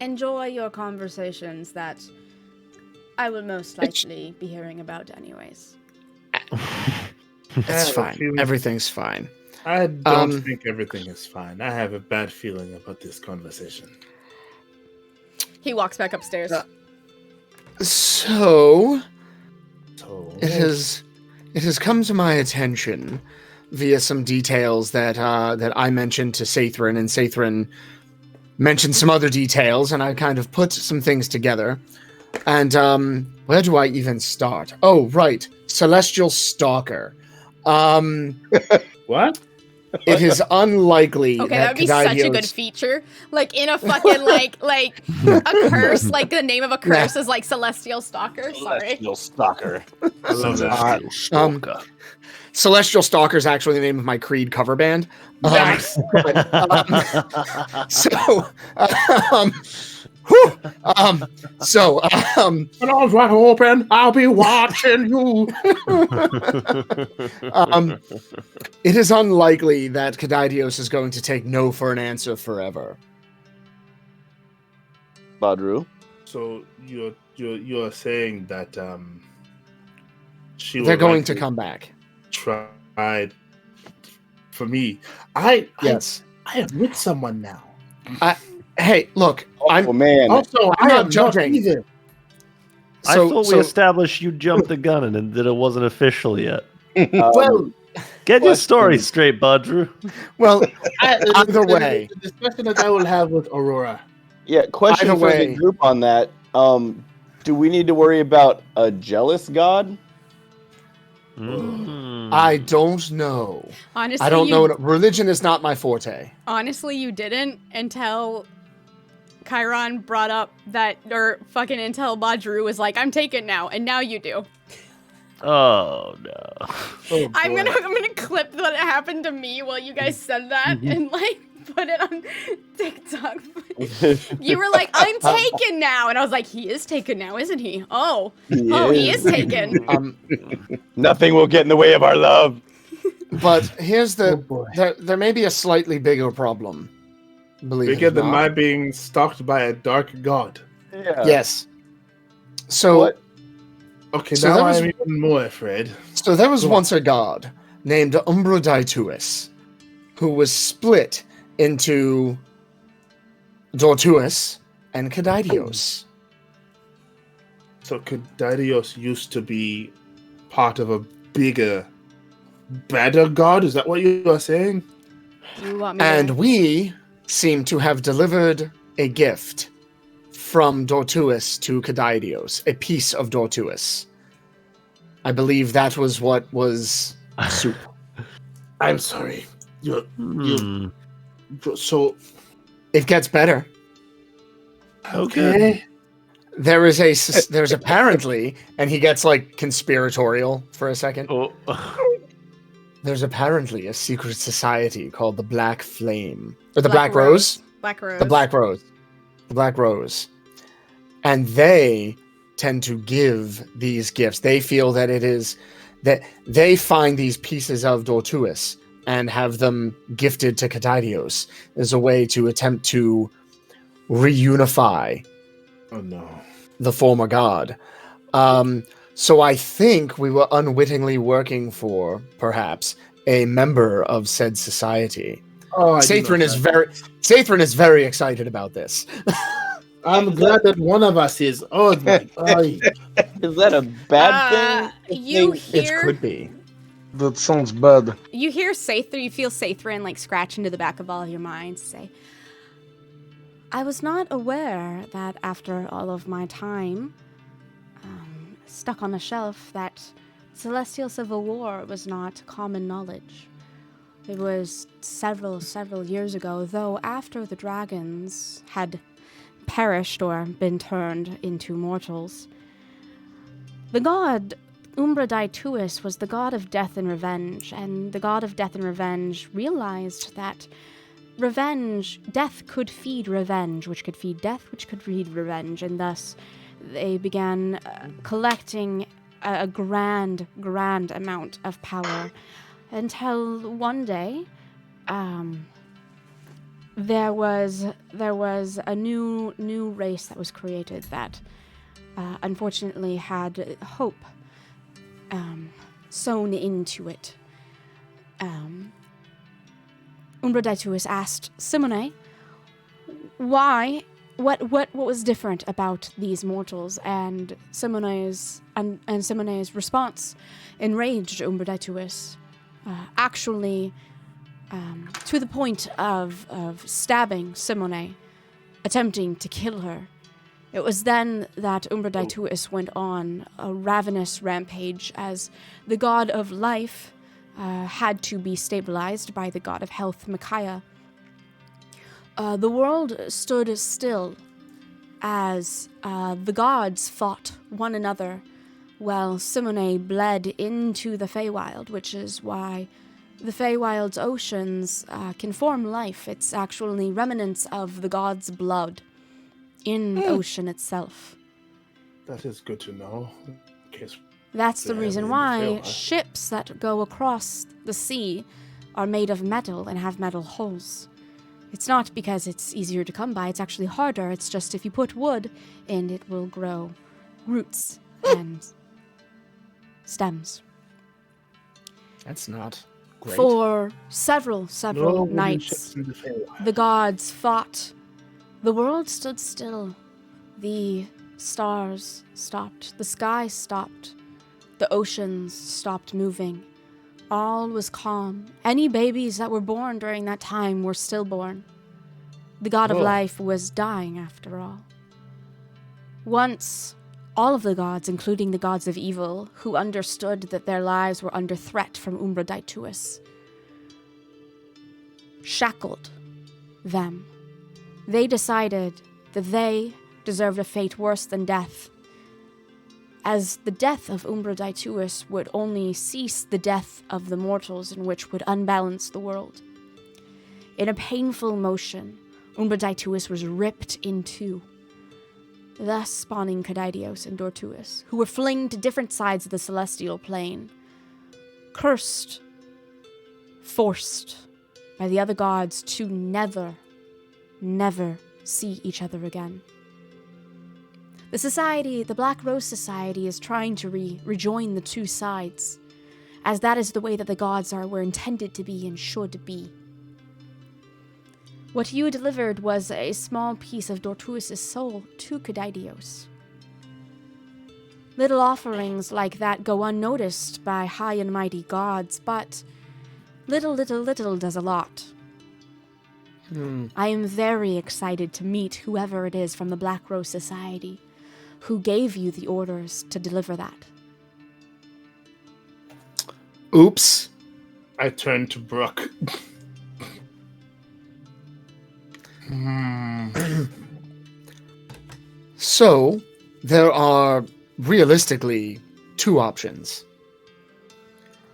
enjoy your conversations that I will most likely be hearing about anyways. It's fine. Everything's fine. I don't think everything is fine. I have a bad feeling about this conversation. He walks back upstairs. So it It has come to my attention via some details that I mentioned to Sathrin, and Sathrin mentioned some other details, and I kind of put some things together. And where do I even start? Oh, right. Celestial Stalker. What? It is unlikely Okay, that would be such a good Kadaidios- feature. Like in a fucking like a curse, like the name of a curse is like Celestial Stalker. Sorry. Celestial Stalker. I love that. Stalker. Celestial Stalker is actually the name of my Creed cover band. Nice. When all's wide open, I'll be watching you. It is unlikely that Kadaidios is going to take no for an answer forever. Badru. So you're saying that she They're will going to likely come back. tried for me. I am with someone now. Hey, look, I'm Oh man. Also, I'm I not am judging. not either. I thought we established you jumped the gun and that it wasn't official yet. Well, Get your question. story straight, Badru. well, either the way. the discussion that I will have with Aurora. Yeah, question Either for way. the group on that. Do we need to worry about a jealous god? I don't know. Honestly, I don't know. Religion is not my forte. Honestly, you didn't until Chiron brought up that, or fucking until Badru was like, "I'm taken now," and now you do. Oh no. Oh, I'm boy. gonna clip what happened to me while you guys said that and like put it on TikTok. You were like, "I'm taken now," and I was like, "He is taken now, isn't he?" Oh, he is taken. Nothing will get in the way of our love. But here's Oh, the boy. there may be a slightly bigger problem. Believe Bigger it or than not. my being stalked by a dark god. Yeah. Yes. So What? Okay, So now that was- I'm even more afraid. So there was Go on. once a god named Umbrodaituus, who was split into Dortuus and Kadaidios. So Kadaidios used to be part of a bigger, better god? Is that what you are saying? You want me And to? we seem to have delivered a gift from Dortuus to Kadaidios, a piece of Dortuus. I believe that was what was soup. I'm sorry. You're Hmm. so It gets better. okay. There's apparently, and he gets like conspiratorial for a second. Oh. There's apparently a secret society called the Black Flame. Or the Black Rose? Black Rose. The Black Rose. The Black Rose. And they tend to give these gifts. They feel that it is that they find these pieces of Dortuus and have them gifted to Kadaidios as a way to attempt to reunify Oh no. the former god. So I think we were unwittingly working for, perhaps, a member of said society. Oh, I do Sathrin know is that. very excited about this. I'm glad that one of us is. Oh my god. Is that a bad thing? You It hear? could be. That sounds bad. You hear Sathrin, you feel Sathrin like scratch into the back of all of your minds, say, I was not aware that after all of my time stuck on a shelf that Celestial Civil War was not common knowledge. It was several years ago, though after the dragons had perished or been turned into mortals. The god Umbrodaituus was the god of death and revenge, and the god of death and revenge realized that death could feed revenge, which could feed death, which could feed revenge, and thus they began collecting a grand amount of power until one day there was a new race that was created that unfortunately had hope sewn into it. Umbrodaituus asked Simone, why What was different about these mortals? And Simone's response enraged Umberdaituis, actually to the point of stabbing Simone, attempting to kill her. It was then that Umberdaituis went on a ravenous rampage as the god of life had to be stabilized by the god of health, Micaiah. The world stood still as the gods fought one another while Simone bled into the Feywild, which is why the Feywild's oceans can form life. It's actually remnants of the god's blood in the ocean itself. That is good to know. That's the reason why ships that go across the sea are made of metal and have metal hulls. It's not because it's easier to come by, it's actually harder. It's just if you put wood in, it will grow roots and stems. That's not great. For several nights, the gods fought. The world stood still. The stars stopped. The sky stopped. The oceans stopped moving. All was calm. Any babies that were born during that time were stillborn. The god of life was dying, after all. Once, all of the gods, including the gods of evil, who understood that their lives were under threat from Umberdaituis, shackled them. They decided that they deserved a fate worse than death, as the death of Umberdaituis would only cease the death of the mortals, in which would unbalance the world. In a painful motion, Umberdaituis was ripped in two, thus spawning Cadidios and Dortuis, who were flinged to different sides of the celestial plane, cursed, forced by the other gods to never see each other again. The society, the Black Rose Society, is trying to rejoin the two sides, as that is the way that the gods were intended to be and should be. What you delivered was a small piece of Dortuis' soul to Cadidios. Little offerings like that go unnoticed by high and mighty gods, but little does a lot. I am very excited to meet whoever it is from the Black Rose Society who gave you the orders to deliver that. Oops. I turn to Brooke. So, there are realistically two options.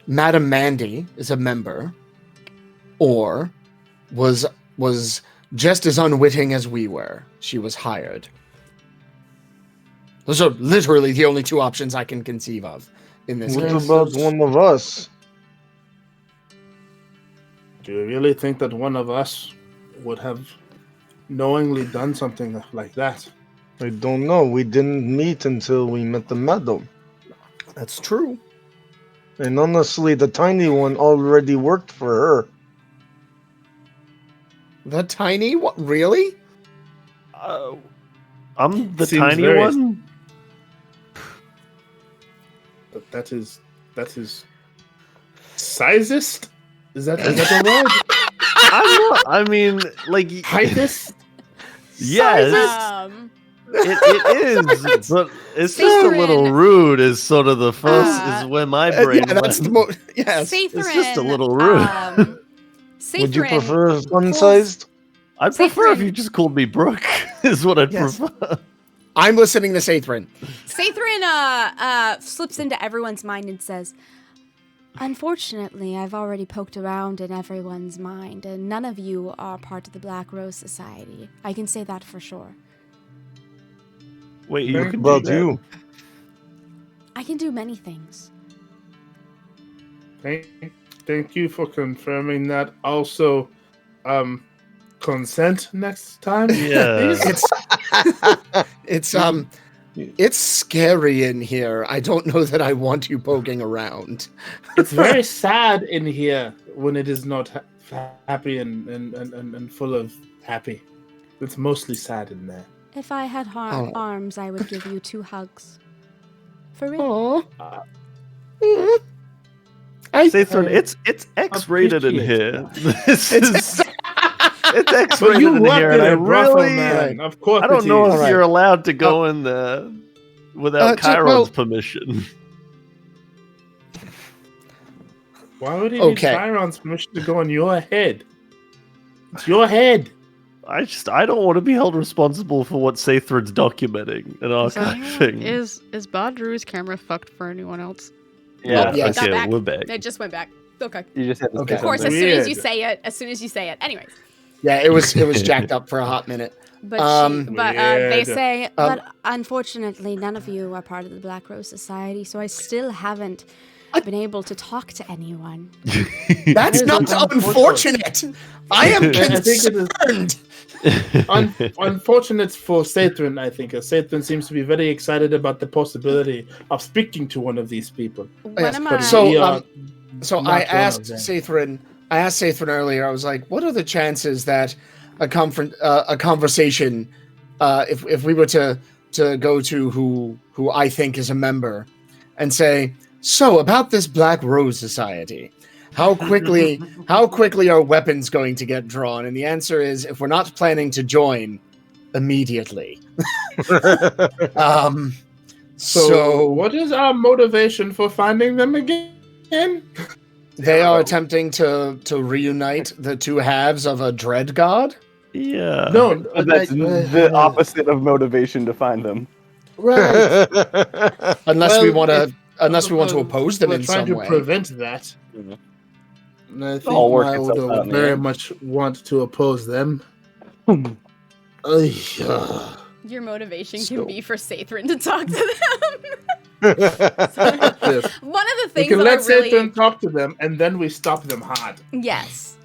Madam Mandy is a member, or was just as unwitting as we were. She was hired. Those are literally the only two options I can conceive of in this What case. about one of us? Do you really think that one of us would have knowingly done something like that? I don't know. We didn't meet until we met the madam. That's true. And honestly, the tiny one already worked for her. The tiny one? Really? I'm the Seems tiny very- one? But that is sizest? Is that the word? I'm not, I mean, like... Heightest? Yes, it is, but it's just a little rude is sort of the first, is where my brain yeah, that's the went. yes. Saithrin, It's just a little rude. Would you Saithrin prefer sun-sized? I'd prefer if Saithrin. you just called me Brooke, is what I'd Yes. prefer. I'm listening to Saithrin. Saithrin slips into everyone's mind and says, "Unfortunately, I've already poked around in everyone's mind, and none of you are part of the Black Rose Society. I can say that for sure. Wait, you What can about do that? you? I can do many things." Thank you for confirming that. Also, consent next time. Yeah. It's scary in here. I don't know that I want you poking around. It's very sad in here when it is not happy and full of happy. It's mostly sad in there. If I had Oh. arms, I would give you 2 hugs. For real. Aww. Sathrin, it's X-rated in here. This is it's X-rated in here, and I really man. Of course, I don't it know is. if you're allowed to go in there without Chiron's permission. Why would he need Chiron's permission to go on your head? It's your head. I don't want to be held responsible for what Sathrin's documenting and archiving. Is Badru's camera fucked for anyone else? Yeah. Yes. Got Okay, back. we're back. It just went back. Okay. You just had to Okay. Of course, as soon as you say it. As soon as you say it. Anyways. Yeah, it was jacked up for a hot minute. But, Weird. they say, but unfortunately, none of you are part of the Black Rose Society, so I still haven't been able to talk to anyone. That's not unfortunate. I am I think it is- concerned. Unfortunate for Sathrin, I think. Sathrin seems to be very excited about the possibility of speaking to one of these people. One of my... But So, we are So not I one of asked them. Sathrin earlier. I was like, "What are the chances that a conversation, if we were to go to who I think is a member, and say, so about this Black Rose Society, how quickly are weapons going to get drawn?" And the answer is, if we're not planning to join, immediately. So what is our motivation for finding them again? They are attempting to reunite the two halves of a dread god. Yeah. No, But that's the opposite of motivation to find them. right. Unless we want to Well, oppose them we're in trying some to way. prevent that. And I think all work Mildo itself out would in the very end. much want to oppose them. Your motivation So- can be for Sathrin to talk to them. Yes. One of the We things can that let I really Sathrin talk to them, and then we stop them hard. yes,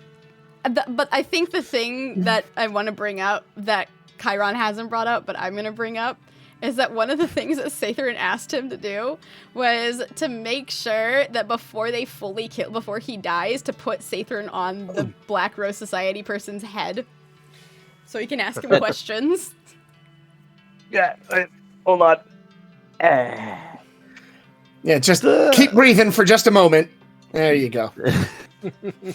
but I think the thing that I want to bring up that Chiron hasn't brought up, but I'm gonna bring up, is that one of the things that Sathrin asked him to do was to make sure that before they fully kill, before he dies, to put Sathrin on the Black Rose Society person's head, so he can ask him questions. Yeah, hold on. Yeah, just keep breathing for just a moment. There you go.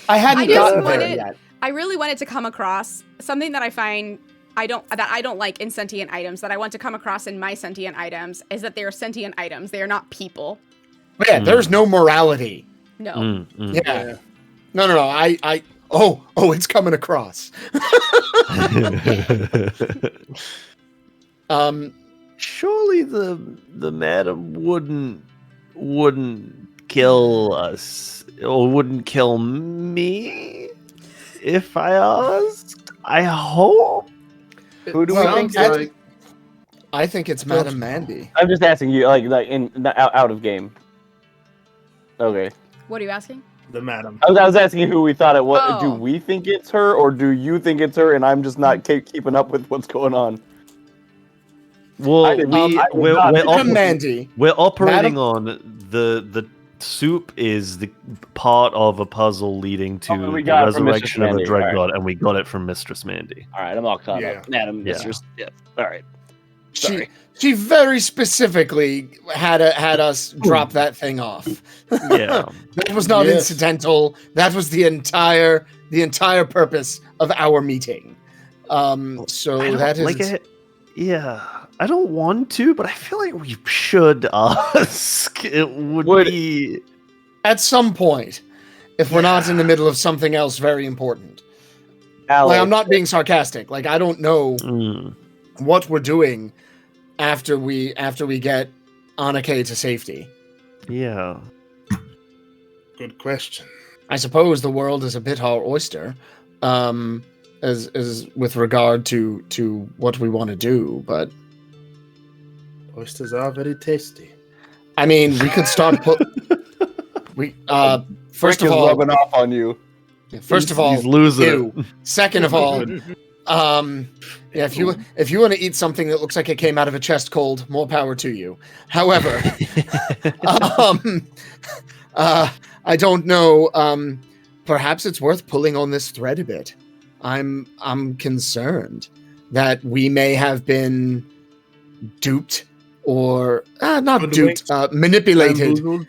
I hadn't I just gotten there wanted- yet. I really wanted to come across something that I find I don't like in sentient items, that I want to come across in my sentient items, is that they are sentient items. They are not people. Yeah, there's no morality. No. Yeah. No. Oh, it's coming across. Surely the madam wouldn't kill us or wouldn't kill me if I asked. I hope. Who do we Sounds think? like I think it's Madam Mandy. I'm just asking you, like out of game. Okay. What are you asking? the madam. I was asking you who we thought it was. Oh. Do we think it's her, or do you think it's her, and I'm just not keeping up with what's going on? Well, I did not- Mandy. we're operating Madam- on the soup is the part of a puzzle leading to Oh, we the got it from resurrection Mistress of a Mandy, dread alright. god, and we got it from Mistress Mandy. All right, I'm all caught Yeah. up. Madam, Yeah. Mistress. Yeah. All right. She Sorry. she very specifically had us drop that thing off. Yeah. That was not Yes. incidental. That was the entire purpose of our meeting. So I don't- that is like yeah. I don't want to, but I feel like we should ask. It would be at some point, if we're not in the middle of something else very important. Alex, Like, I'm not being sarcastic. Like, I don't know Mm. what we're doing after we get Anake to safety. Yeah. Good question. I suppose the world is a bit our oyster, as with regard to what we want to do. But Oysters are very tasty. I mean, we could start first Frick of is all, rubbing off on you. first of all, he's losing ew. it. Second of all, yeah, if you want to eat something that looks like it came out of a chest cold, more power to you. However, I don't know. Perhaps it's worth pulling on this thread a bit. I'm concerned. that we may have been duped or not duped, manipulated Bamboozled,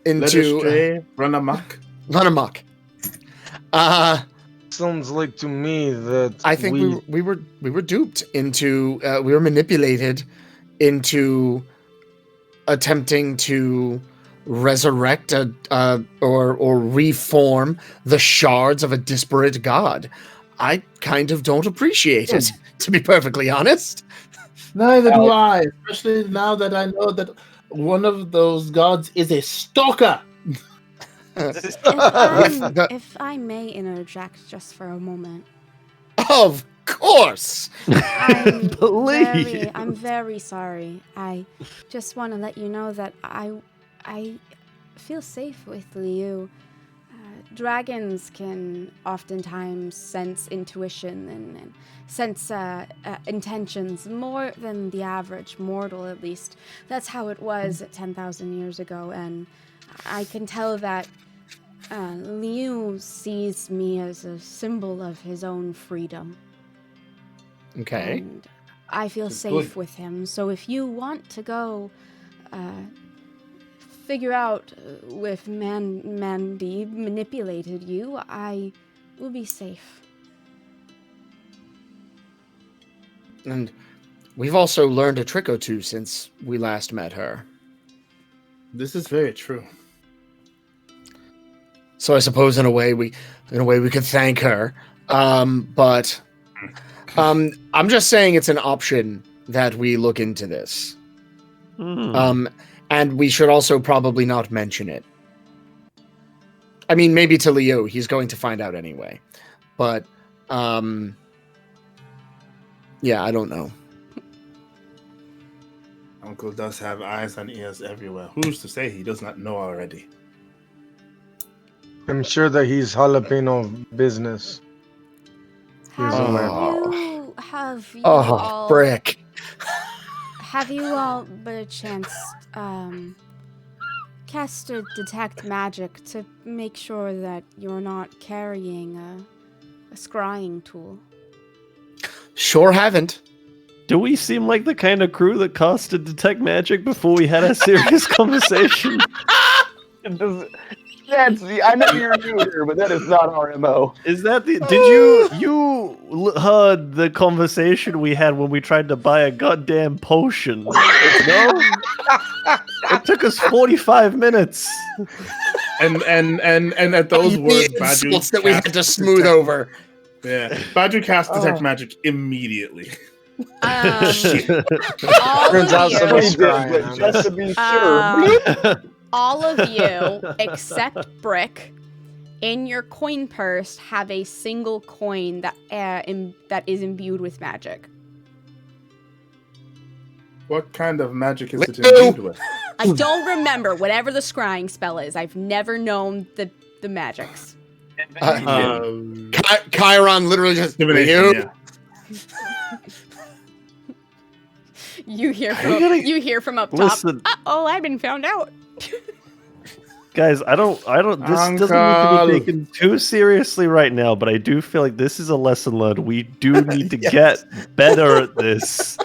into led astray, run amok. run amok. Sounds like to me that I think we were duped into we were manipulated into attempting to resurrect or reform the shards of a disparate god. I kind of don't appreciate it, to be perfectly honest. Neither do I, especially now that I know that one of those gods is a stalker. If I may interject just for a moment. Of course. I'm very sorry. I just want to let you know that I feel safe with Liu. Dragons can oftentimes sense intuition and sense intentions more than the average mortal, at least. That's how it was 10,000 years ago, and I can tell that Liu sees me as a symbol of his own freedom. Okay. And I feel safe with him, so if you want to go figure out if Mandy manipulated you, I will be safe. And we've also learned a trick or two since we last met her. This is very true. So I suppose in a way we could thank her. But I'm just saying it's an option that we look into this. And we should also probably not mention it. I mean, maybe to Leo, he's going to find out anyway. But yeah, I don't know. Uncle does have eyes and ears everywhere. Who's to say he does not know already? I'm sure that he's jalapeno business. Have you all brick. Have you all by a chance cast or detect magic to make sure that you're not carrying a scrying tool? Sure haven't. Do we seem like the kind of crew that casted detect magic before we had a serious conversation? I know you're new here, but that is not our MO. Is that the? Did you heard the conversation we had when we tried to buy a goddamn potion? No, it took us 45 minutes. And at those words, Badru that we had to smooth over. Yeah, Badru cast detect magic immediately. All of you, except Brick, in your coin purse have a single coin that is imbued with magic. What kind of magic is it imbued with? I don't remember whatever the scrying spell is. I've never known the magics. Chiron literally just You hear from up top. Uh-oh, I've been found out. Guys, I don't. This doesn't need to be taken too seriously right now, but I do feel like this is a lesson learned. We do need to get better at this.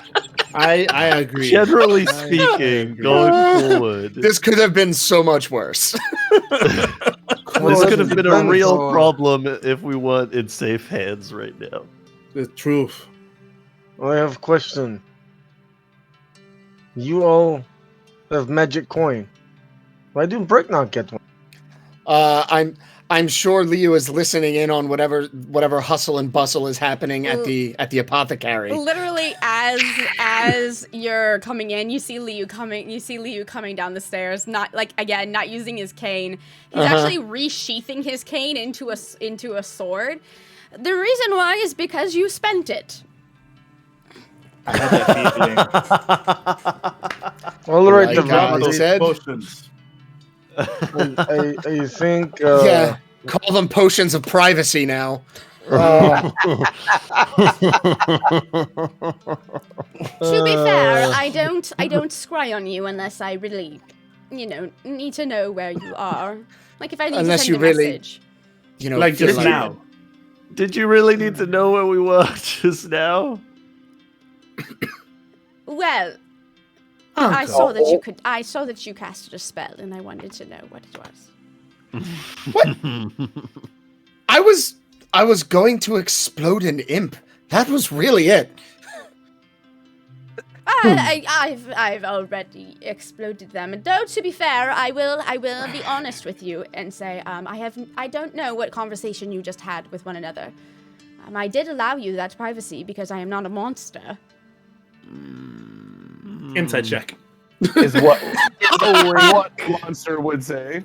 I agree. Generally speaking, going forward, this could have been so much worse. This could have been a real problem if we weren't in safe hands right now. The truth. I have a question. You all have magic coin. Why didn't Brick not get one? I'm sure Leo is listening in on whatever hustle and bustle is happening at the apothecary. Literally, as you're coming in, you see Leo coming down the stairs. Not using his cane. He's actually resheathing his cane into a sword. The reason why is because you spent it. I had that feeling. All right, the potions. I think. Yeah, call them potions of privacy now. To be fair, I don't scry on you unless I really, need to know where you are. Like if I need to send a message. Like just now. Did you really need to know where we were just now? Well, Uncle. I saw that you casted a spell, and I wanted to know what it was. What? I was going to explode an imp. That was really it. I've already exploded them, and though to be fair, I will be honest with you and say I don't know what conversation you just had with one another. I did allow you that privacy because I am not a monster. Inside check. Is what monster would say.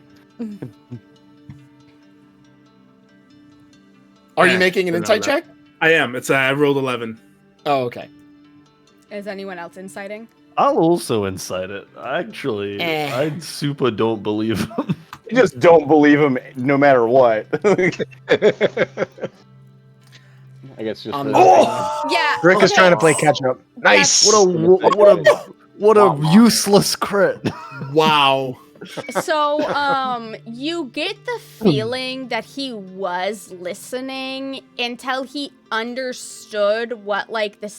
Are you making an insight check? I am. I rolled 11. Oh, okay. Is anyone else inciting? I'll also incite it. Actually, I super don't believe him. You just don't believe him no matter what. I guess just. Yeah. Rick is trying to play catch up. Nice. What a useless crit. Wow. So, you get the feeling that he was listening until he understood what, like, the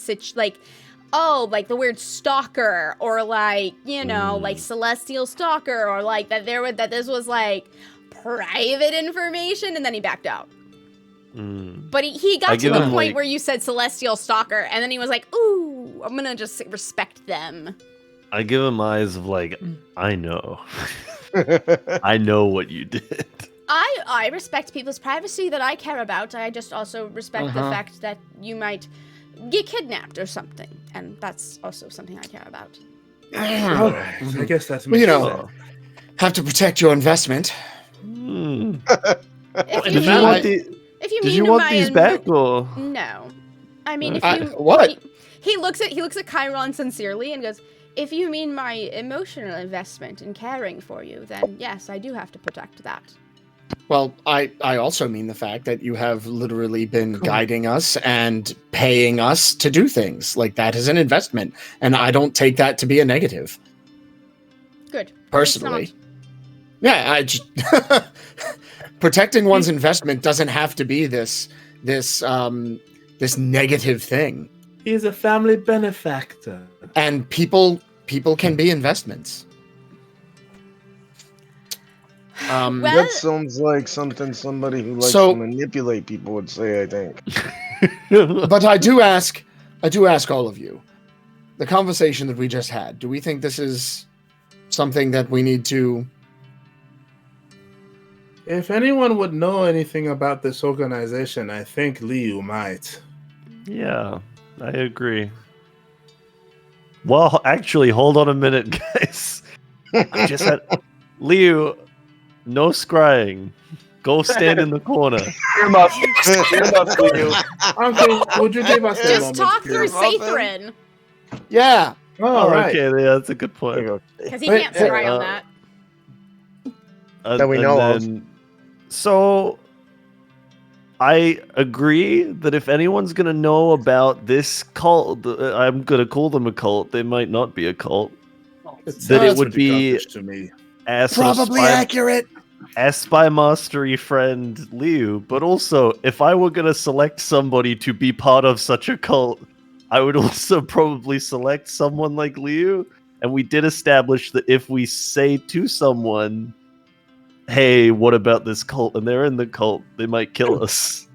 word stalker, or, like, you know, like, celestial stalker, or, like, that this was, like, private information, and then he backed out. But he got to the point where you said celestial stalker, and then he was like, ooh, I'm gonna just respect them. I give him eyes of like, I know. I know what you did. I respect people's privacy that I care about. I just also respect the fact that you might get kidnapped or something. And that's also something I care about. I guess that's have to protect your investment. Did you want these back or no? I mean, if you what? He looks at Chiron sincerely and goes, if you mean my emotional investment in caring for you, then yes, I do have to protect that. Well, I also mean the fact that you have literally been guiding us and paying us to do things. Like, that is an investment, and I don't take that to be a negative. Good. Personally. Yeah, I just protecting one's investment doesn't have to be this negative thing. He is a family benefactor. And people can be investments. That sounds like something somebody who likes to manipulate people would say, I think. But I do ask all of you, the conversation that we just had, do we think this is something that we need to... If anyone would know anything about this organization, I think Liu might. Yeah, I agree. Well, actually, hold on a minute, guys. I just had... Liu, no scrying. Go stand in the corner. Earmuffs, Liu. Uncle, would you give us a Just moment talk here? through Sathrin. Yeah. Oh, right. Okay, yeah, that's a good point. Because he can't scry on that. That we know of. So, I agree that if anyone's going to know about this cult, I'm going to call them a cult. They might not be a cult. That it would be to me. Probably accurate. Spy Mastery friend Liu, but also, if I were going to select somebody to be part of such a cult, I would also probably select someone like Liu. And we did establish that if we say to someone, hey, what about this cult? And they're in the cult, they might kill us.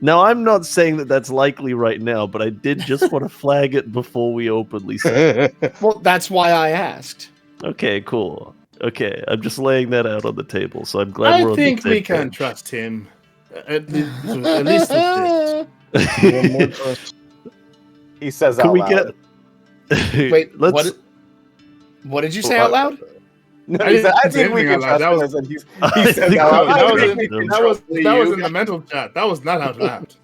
Now, I'm not saying that that's likely right now, but I did just want to flag it before we openly say it. Well, that's why I asked. Okay, cool. Okay, I'm just laying that out on the table, so I'm glad we're on the same I think we can page. trust him. At least with this. He says Can out we loud. get... Wait, let's... what did you say out loud? No, I think we can trust him. He said out loud. That was in the mental chat. That was not out loud.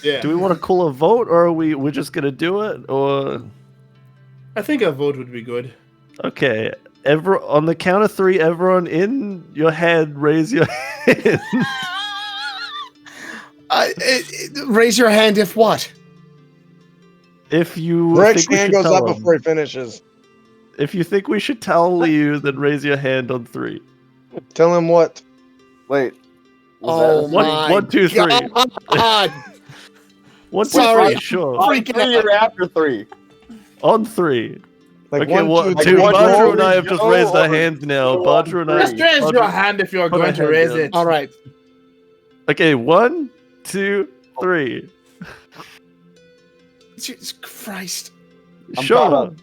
Do we want to call a vote, or we're just gonna do it, or? I think a vote would be good. Okay, on the count of 3, everyone in your head, raise your hand. Raise your hand if what? If you Rick's think we hand should goes tell up him. before he finishes. If you think we should tell Liu, then raise your hand on 3. Tell him what? Wait. Oh my 1, 2, 3. God. 1, 2, Sorry. 3, sure. On 3 or after 3? On 3. Like Okay, one, what? two, Two. three, Badru go. and I have just go, raised our or hands now. go Badru on and I. Just raise your Badru- hand if you're put going a to hand raise down. it. All right. Okay, 1, 2, 3. Jesus Christ. I'm Sure. All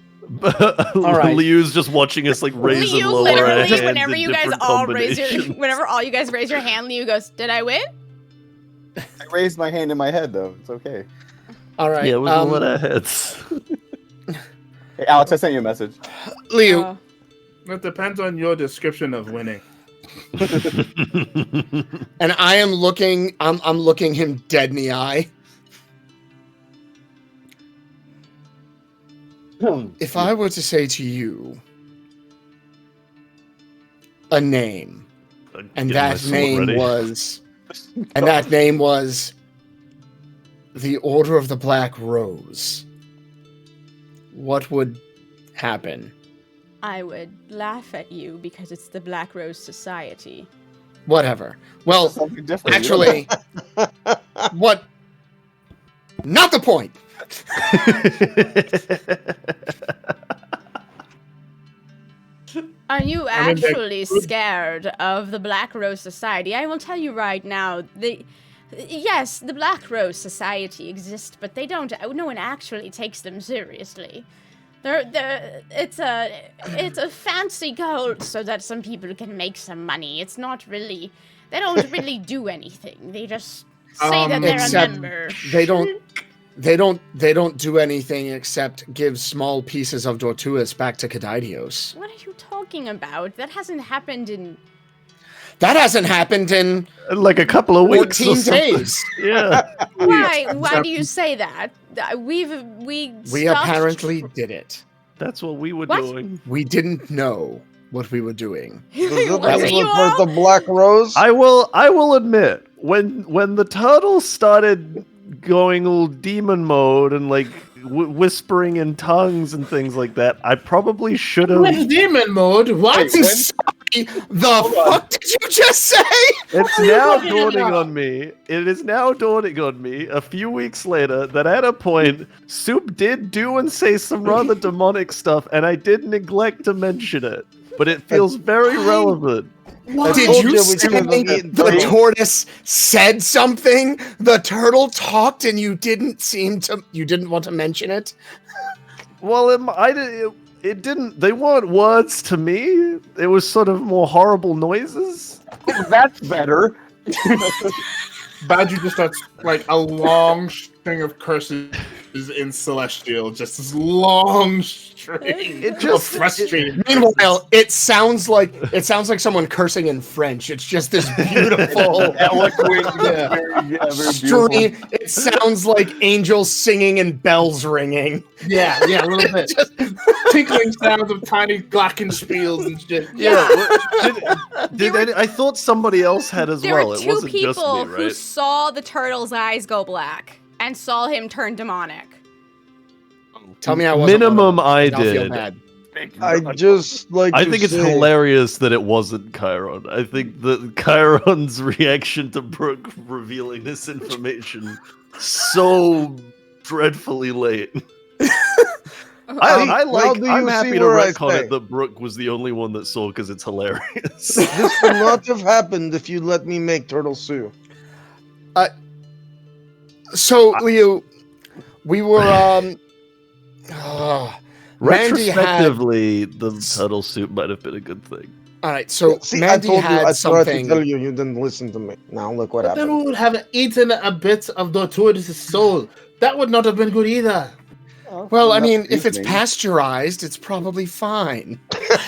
right. Liu's just watching us like raise and Liu lower our literally, hands whenever in you guys different all raise your, combinations. whenever all you guys raise your hand, Liu goes, "Did I win?" I raised my hand in my head though. It's okay. All right. Yeah, it was all in our heads. Hey, Alex, I sent you a message. Liu, Oh. It depends on your description of winning. and I am looking. I'm looking him dead in the eye. If I were to say to you a name, and Getting my that sword name ready. was, and that name was the Order of the Black Rose, what would happen? I would laugh at you because it's the Black Rose Society. Whatever. Well, Something different. actually, what? Not the point. Are you I mean, they're actually good. scared of the Black Rose Society? I will tell you right now, yes, the Black Rose Society exists, but they don't. No one actually takes them seriously. It's a fancy cult so that some people can make some money. It's not really. They don't really do anything. They just say that they're a except member. They don't do anything except give small pieces of Dortuus back to Kadidios. What are you talking about? That hasn't happened in. That hasn't happened in like a couple of weeks. 14 or something. days. Yeah. Why do you say that? We We stopped apparently did it. That's what we were What? doing. We didn't know what we were doing. Was Was it it you for all? the Black Rose? I will admit, when the turtle started going all demon mode and like whispering in tongues and things like that, I probably should have. When demon mode, what? Wait, when? The fuck did you just say? It's are you now talking dawning about? on me. It is now dawning on me a few weeks later that at a point, Soup did do and say some rather demonic stuff, and I did neglect to mention it. But it feels very relevant. I Did told you we say couldn't have eaten the turtle. tortoise said something? The turtle talked and you didn't want to mention it? Well, it didn't. They weren't words to me. It was sort of more horrible noises. That's better. Badger just starts like a long string of curses in Celestial, just this long string It of just- frustrated. Meanwhile, it sounds like someone cursing in French. It's just this beautiful Eloquent. Yeah. Very beautiful. stream. It sounds like angels singing and bells ringing. Yeah, a little bit. Just Tinkling sounds of tiny glockenspiels and shit. I thought somebody else had as There well. were It two wasn't just people me, who right? saw the turtle's eyes go black and saw him turn demonic. tell me I wasn't Minimum one of them, I and I'll feel did. bad. I just like. I to think it's say- hilarious that it wasn't Chiron. I think that Chiron's reaction to Brooke revealing this information so dreadfully late. How do I'm you happy see to where I retcon stay? it that Brooke was the only one that saw because it's hilarious. This would not have happened if you let me make turtle soup. So, Leo, we were Mandy had Retrospectively, the turtle soup might have been a good thing. all right. So See, Mandy I told you, had I tried to something. tell you, you didn't listen to me. Now look what But then happened. we would have eaten a bit of Dortuus' soul. That would not have been good either. Well, I mean, Enough if it's reasoning. pasteurized, it's probably fine.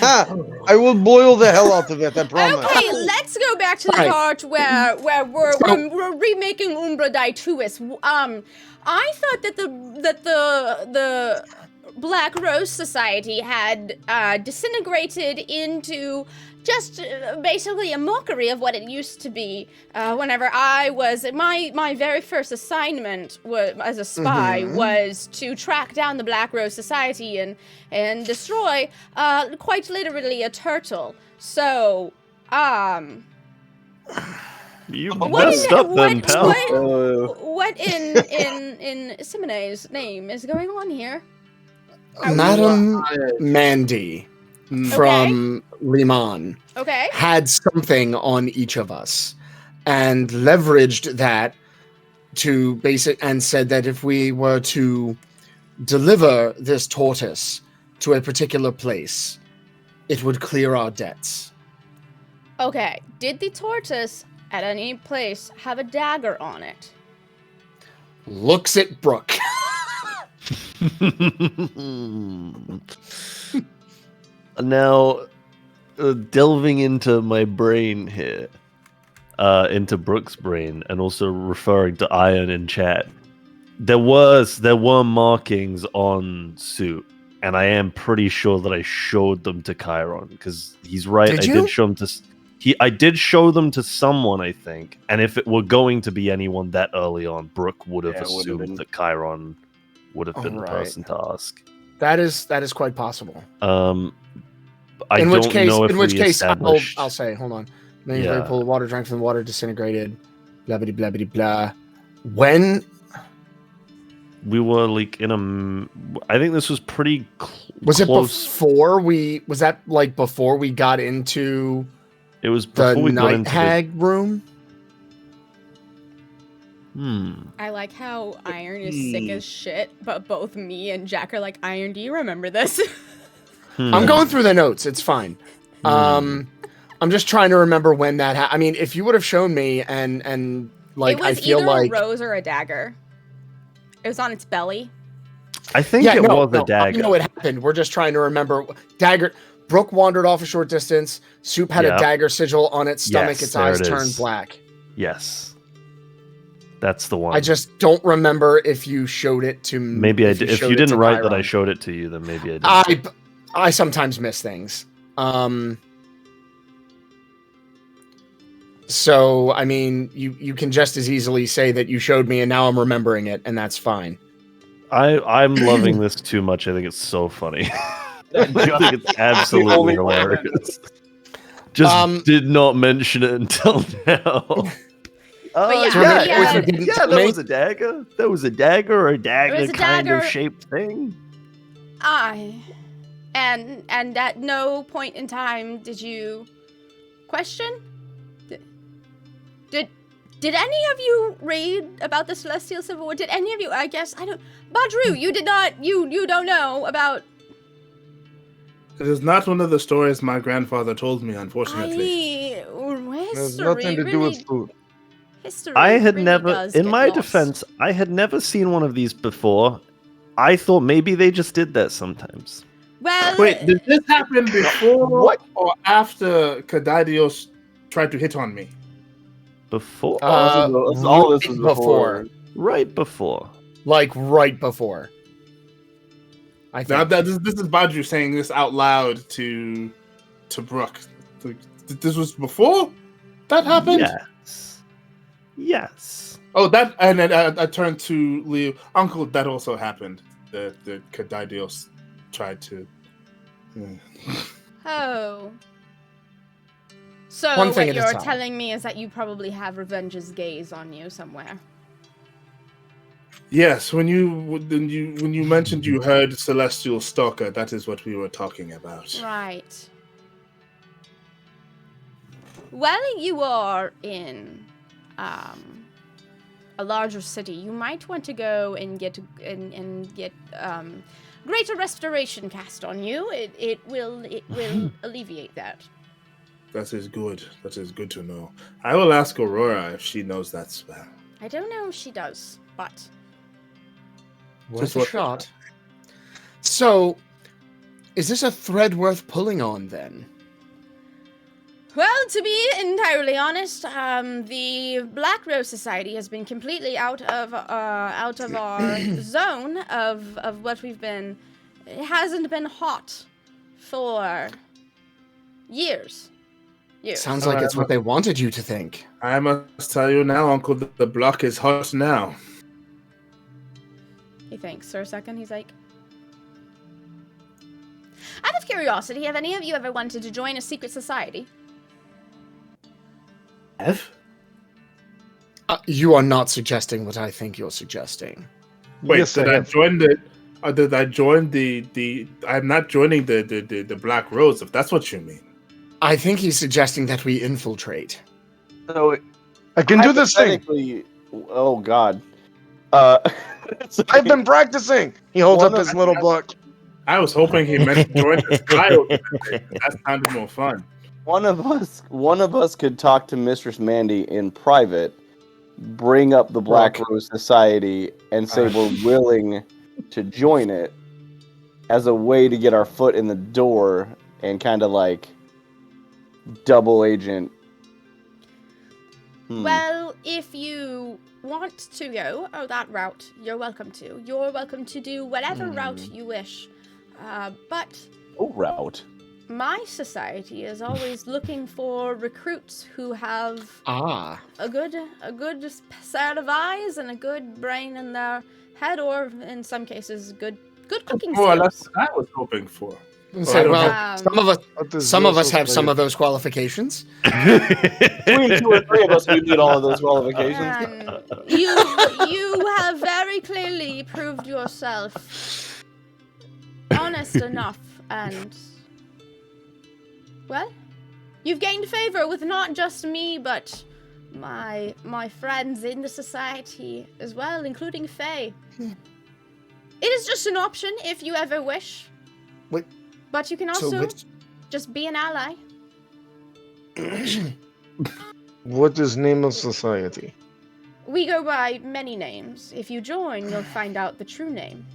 I will boil the hell out of it, I promise. Okay, let's go back to the Right. part where we're remaking Umbra Dituus. I thought that the Black Rose Society had disintegrated into just basically a mockery of what it used to be. Whenever I was my very first assignment as a spy was to track down the Black Rose Society and destroy quite literally a turtle. So You What messed up then, pal. What in Simone's name is going on here? Madam Mandy from Liman had something on each of us and leveraged that to and said that if we were to deliver this tortoise to a particular place, it would clear our debts. Okay, did the tortoise at any place have a dagger on it? Looks at Brooke. Now, delving into my brain here, into Brooke's brain, and also referring to Iron in chat, there were markings on suit, and I am pretty sure that I showed them to Chiron, because he's right. I did show them to. I did show them to someone, I think, and if it were going to be anyone that early on, Brooke would have assumed that Chiron would have been the person to ask. That is quite possible. In which case, I'll say, hold on. Maybe pull the water, drank from the water, disintegrated, blah blah blah blah blah. When we were like I think this was pretty was close. It before we? Was that like before we got into? It was before the we got night into hag room. I like how Iron is sick as shit, but both me and Jack are like, Iron, do you remember this? I'm going through the notes. It's fine. I'm just trying to remember when that happened. I mean, if you would have shown me and like, I feel like it was either a rose or a dagger. It was on its belly. I think it was a dagger. I know it happened. We're just trying to remember. Dagger. Brooke wandered off a short distance. Soup had a dagger sigil on its stomach. Its eyes turned black. Yes. That's the one. I just don't remember if you showed it to me. Maybe I did. If you didn't write that I showed it to you, then maybe I did. I sometimes miss things. So, I mean, you can just as easily say that you showed me and now I'm remembering it, and that's fine. I'm loving this too much. I think it's so funny. I think it's absolutely hilarious. Just did not mention it until now. That was a dagger. That was a dagger or a dagger kind of shaped thing. And at no point in time did you question? Did any of you read about the Celestial Civil War? Did any of you? I guess I don't. Badru, you did not. You don't know about. It is not one of the stories my grandfather told me, unfortunately. There's nothing to do with food. I had never, in my defense, I had never seen one of these before. I thought maybe they just did that sometimes. Well, wait, did this happen before or after Kadaidios tried to hit on me? Before. All this was before. Right before. Like right before. I think. Now, this is Badru saying this out loud to Brooke. This was before that happened? Yes. Oh, that, and then I turned to Leo. Uncle, that also happened. The Kadaidios tried to. Oh. So what you're telling me is that you probably have Revenge's gaze on you somewhere. Yes, when you mentioned you heard Celestial Stalker, that is what we were talking about. Right. Well, you are in a larger city. You might want to go and get greater restoration cast on you. It will alleviate that. That is good. That is good to know. I will ask Aurora if she knows that spell. I don't know if she does, but worth a shot. So, is this a thread worth pulling on then? Well, to be entirely honest, the Black Rose Society has been completely out of our zone of what we've been. It hasn't been hot for years. Sounds like it's what they wanted you to think. I must tell you now, Uncle, the block is hot now. He thinks for a second. He's like, out of curiosity, have any of you ever wanted to join a secret society? You are not suggesting what I think you're suggesting. Wait, Yes, did I join the? Did I join the? I'm not joining the Black Rose. If that's what you mean. I think he's suggesting that we infiltrate. So I can do this thing. hypothetically- Oh God. I've been practicing. He holds up his little book. I was hoping he meant to join the Sky Open. That sounded more fun. One of us could talk to Mistress Mandy in private, bring up the Black Rose Society, and say we're willing to join it as a way to get our foot in the door and kind of like double agent. Well, if you want to go that route, you're welcome to. You're welcome to do whatever route you wish. But route. my society is always looking for recruits who have a good set of eyes and a good brain in their head, or in some cases, good cooking skills. Well, that's what I was hoping for. Some of us have some of those qualifications. Between 2 or 3 of us, we need all of those qualifications. You have very clearly proved yourself honest enough, and well, you've gained favor with not just me, but my friends in the society as well, including Faye. It is just an option if you ever wish. Wait. But you can also just be an ally. What is name of society? We go by many names. If you join, you'll find out the true name.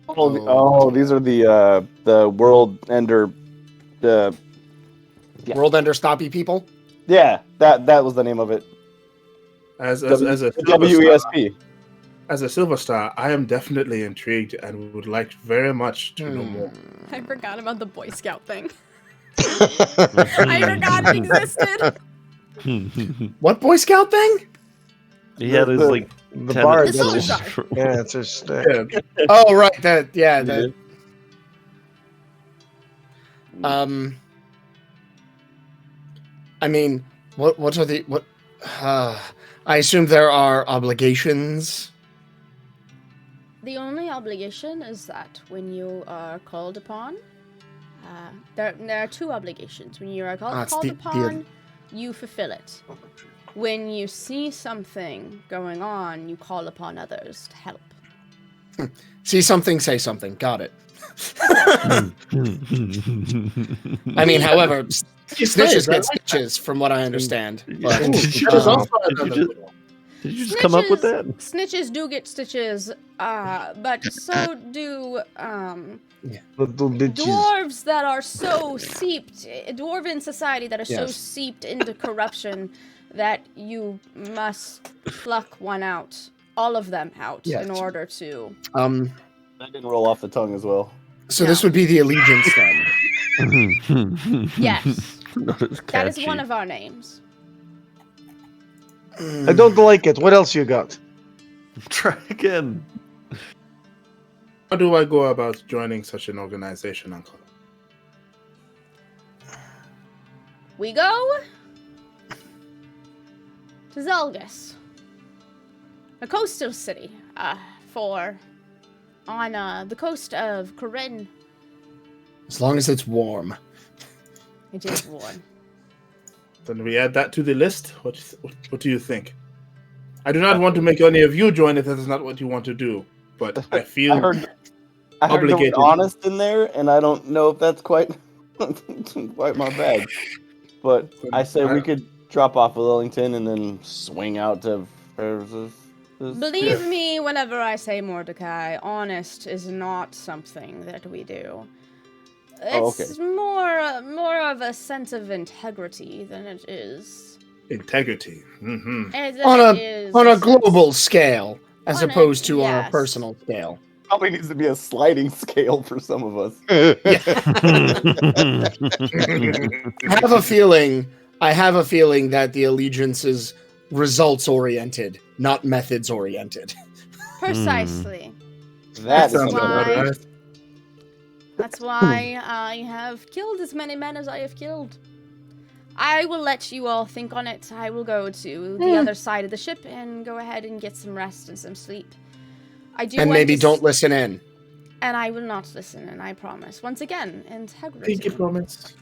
These are the World Ender. World Ender Stoppy people? Yeah, that was the name of it. As a WESP. As a Silver Star, I am definitely intrigued and would like very much to know more. I forgot about the Boy Scout thing. I forgot it existed. What Boy Scout thing? He had his like the bar. The Silver Star. Yeah, it's a stick. Yeah. Oh right, I mean, what are the what? I assume there are obligations. The only obligation is that when you are called upon, there are 2 obligations. When you are called upon, you fulfill it. When you see something going on, you call upon others to help. See something, say something. Got it. I mean, however, snitches get stitches, from what I understand. But, did you just come up with that? Snitches do get stitches, but so do dwarves that are so steeped, dwarven society that are so steeped into corruption that you must pluck one out, all of them out, in order to. That didn't roll off the tongue as well. So this would be the allegiance then. Yes, that is one of our names. I don't like it. What else you got? Try again. How do I go about joining such an organization, Uncle? We go to Zelgus, a coastal city, on the coast of Corinne. As long as it's warm. It is warm. Then we add that to the list. What do you think? I do not want to make any of you join if that is not what you want to do, but I feel I heard obligated. The word honest in there, and I don't know if that's quite my bag. But I say we could drop off of Lillington and then swing out to. Believe me, whenever I say Mordecai, honest is not something that we do. It's more of a sense of integrity than it is. Integrity. Mm-hmm. On a global scale, as opposed to on a personal scale. Probably needs to be a sliding scale for some of us. I have a feeling that the allegiance is results oriented, not methods oriented. Precisely. That's why I have killed as many men as I have killed. I will let you all think on it. I will go to the other side of the ship and go ahead and get some rest and some sleep. I do And want maybe to don't listen in. And I will not listen, and I promise. Once again, integrity. Pinky promise.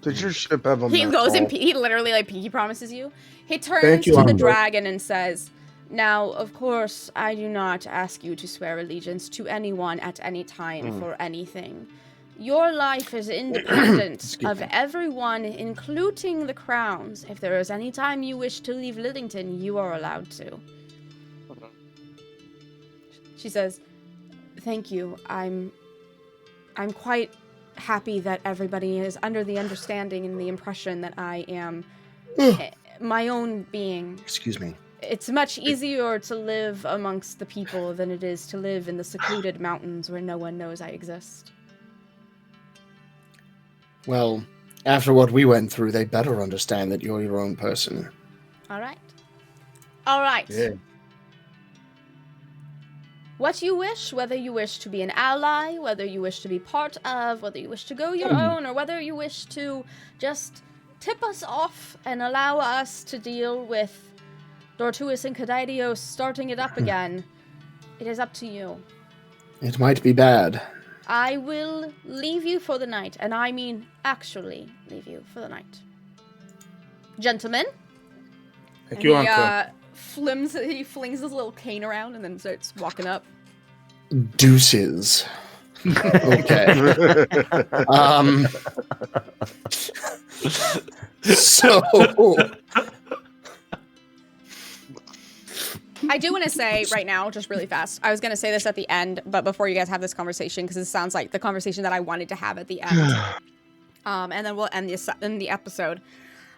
Did your ship have a He mess goes and hall? he literally like pinky promises you. He turns Thank you, to the Uncle. dragon and says, Now, of course, I do not ask you to swear allegiance to anyone at any time for anything. Your life is independent Excuse of me. everyone, including the crowns. If there is any time you wish to leave Lillington, you are allowed to. She says, "Thank you. I'm quite happy that everybody is under the understanding and the impression that I am my own being. Excuse me. It's much easier to live amongst the people than it is to live in the secluded mountains where no one knows I exist." Well, after what we went through, they better understand that you're your own person. All right. All right. Yeah. What you wish, whether you wish to be an ally, whether you wish to be part of, whether you wish to go your own, or whether you wish to just tip us off and allow us to deal with Dortuus and Cadidios starting it up again, it is up to you. It might be bad. I will leave you for the night, and I mean actually leave you for the night. Gentlemen. Thank you, Uncle. he flings his little cane around and then starts walking up. Deuces. Okay. So I do want to say right now, just really fast, I was going to say this at the end, but before you guys have this conversation, because it sounds like the conversation that I wanted to have at the end. And then we'll end the episode.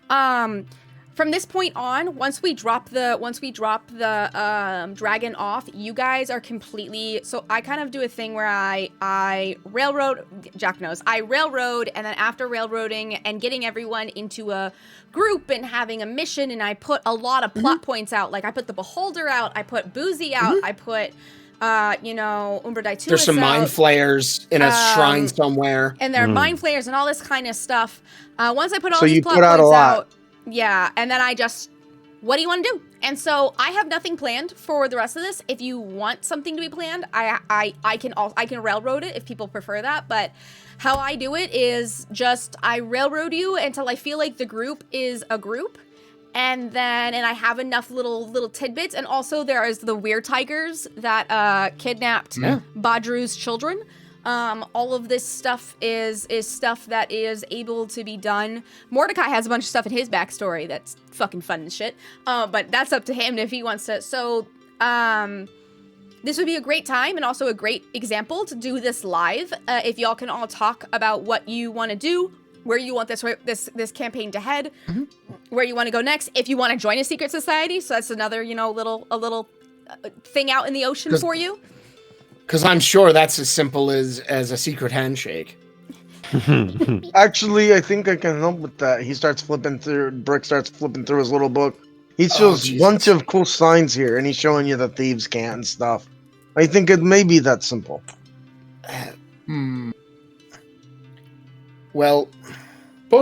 From this point on, once we drop the dragon off, you guys are completely. So I kind of do a thing where I railroad. Jack knows I railroad, and then after railroading and getting everyone into a group and having a mission, and I put a lot of plot points out. Like I put the Beholder out, I put Boozy out, I put Umbra Daitulis there's some mind flayers in a shrine somewhere. and there are mind flayers and all this kind of stuff. Once I put all So these you plot put out a points lot. out, yeah, and then I just, what do you want to do? And so I have nothing planned for the rest of this. If you want something to be planned, I can railroad it if people prefer that. But how I do it is just I railroad you until I feel like the group is a group. And I have enough little tidbits. And also there is the weird tigers that kidnapped Badru's children. All of this stuff is stuff that is able to be done. Mordecai has a bunch of stuff in his backstory that's fucking fun and shit. But that's up to him if he wants to. So, this would be a great time and also a great example to do this live. If y'all can all talk about what you want to do, where you want this campaign to head, where you want to go next. If you want to join a secret society, so that's another little thing out in the ocean for you. Because I'm sure that's as simple as a secret handshake. Actually, I think I can help with that. Brick starts flipping through his little book. He shows a bunch of cool signs here, and he's showing you the thieves' cant and stuff. I think it may be that simple. Well,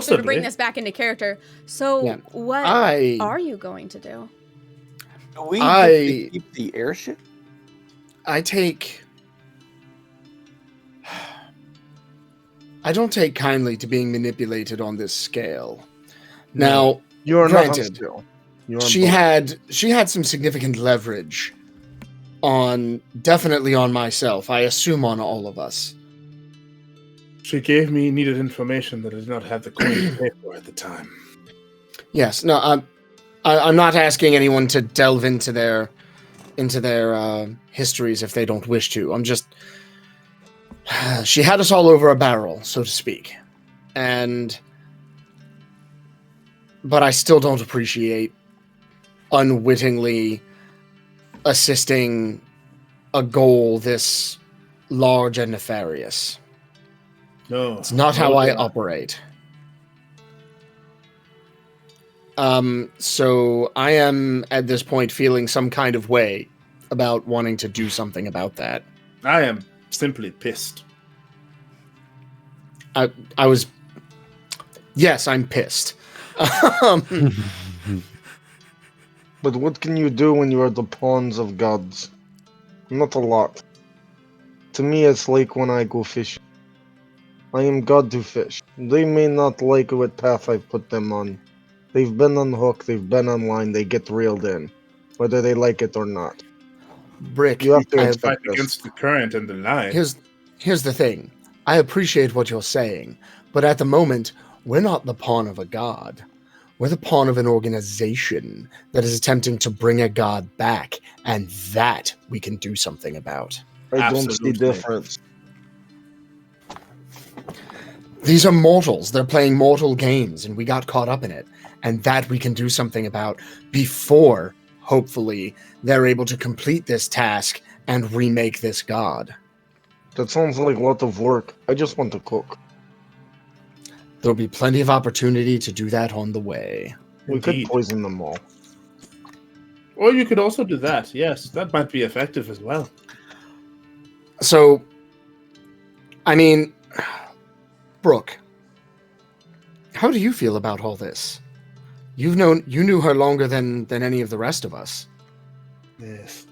So to bring this back into character, so what are you going to do? Do we get to keep the airship? I don't take kindly to being manipulated on this scale. Now, You are not on granted, skill. she had some significant leverage definitely on myself. I assume on all of us. She gave me needed information that I did not have the coin to pay for at the time. Yes, no, I'm not asking anyone to delve into their histories if they don't wish to. I'm just. She had us all over a barrel, so to speak. But I still don't appreciate unwittingly assisting a goal this large and nefarious. No. It's not how I operate. So I am at this point feeling some kind of way about wanting to do something about that. I am simply pissed. Yes, I'm pissed. Um, But what can you do when you are the pawns of gods? Not a lot. To me, it's like when I go fishing. I am god to fish. They may not like what path I've put them on. They've been on the hook, they've been online, they get reeled in. Whether they like it or not. Brick, You have to Fight accept this. against the current and the line. here's the thing. I appreciate what you're saying, but at the moment, we're not the pawn of a god. We're the pawn of an organization that is attempting to bring a god back, and that we can do something about. I don't see Absolutely. difference. These are mortals. They're playing mortal games, and we got caught up in it. And that we can do something about before, hopefully, they're able to complete this task and remake this god. That sounds like a lot of work. I just want to cook. There'll be plenty of opportunity to do that on the way. We could Indeed. poison them all. Or you could also do that. Yes, that might be effective as well. So, I mean, Brooke, how do you feel about all this? You knew her longer than any of the rest of us. Yes.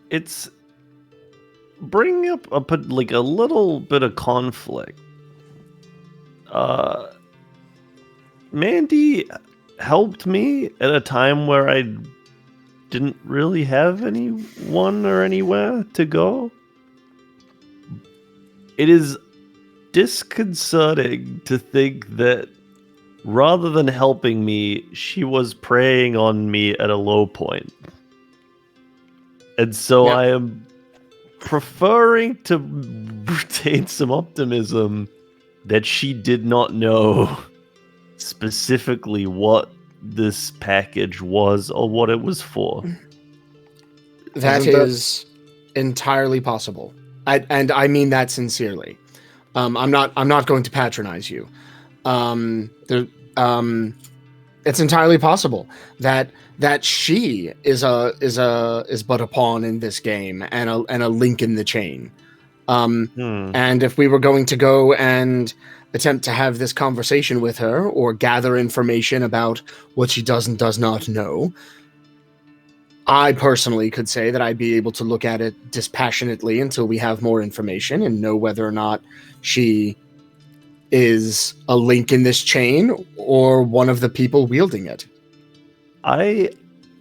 It's bringing up a little bit of conflict. Mandy helped me at a time where I didn't really have anyone or anywhere to go. It is disconcerting to think that rather than helping me, she was preying on me at a low point. And so Yeah. I am preferring to retain some optimism that she did not know specifically what this package was or what it was for. That Isn't that- is entirely possible. I mean that sincerely. I'm not going to patronize you. It's entirely possible that she is but a pawn in this game and a link in the chain. And if we were going to go and attempt to have this conversation with her or gather information about what she does and does not know, I personally could say that I'd be able to look at it dispassionately until we have more information and know whether or not she is a link in this chain or one of the people wielding it. I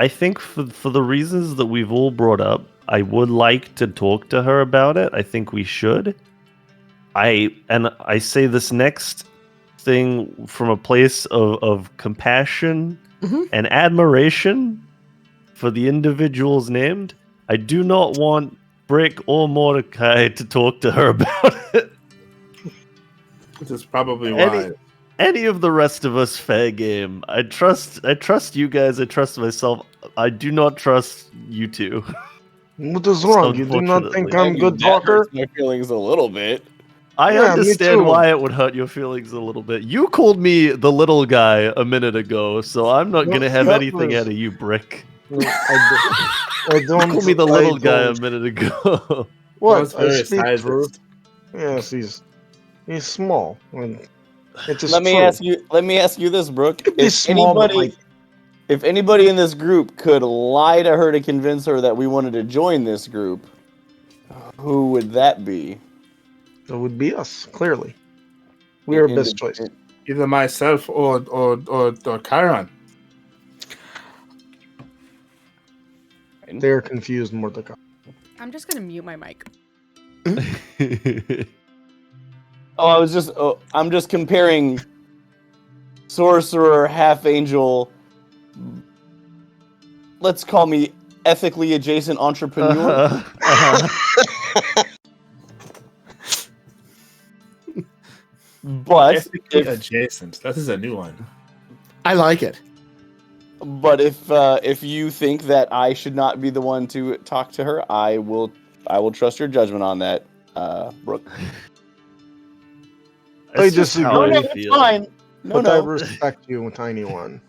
think for the reasons that we've all brought up, I would like to talk to her about it. I think we should. I say this next thing from a place of compassion and admiration for the individuals named. I do not want Brick or Mordecai to talk to her about it. This is probably why. Any of the rest of us, fair game. I trust you guys. I trust myself. I do not trust you two. What is wrong? You do not think I'm good talker? Hurts my feelings a little bit. I Yeah, me understand too. why it would hurt your feelings a little bit. You called me the little guy a minute ago, so I'm not No, going to have that anything was- out of you, Brick. No, I You don't. called me the I little guy a don't. minute ago. Was What? I very speak sized. truth. Yes, he's small. And it is Let me ask you this, Brooke. He's small, but If anybody in this group could lie to her to convince her that we wanted to join this group, who would that be? It would be us, clearly. We are best choice. Either myself or Chiron. They're confused, Mordecai. I'm just gonna mute my mic. I'm just comparing sorcerer, half angel. Let's call me ethically adjacent entrepreneur. But Ethically adjacent. That is a new one. I like it. But if you think that I should not be the one to talk to her, I will trust your judgment on that, Brooke. I That's just disagree. how I it's feel. fine. No, But I no. respect you, tiny one.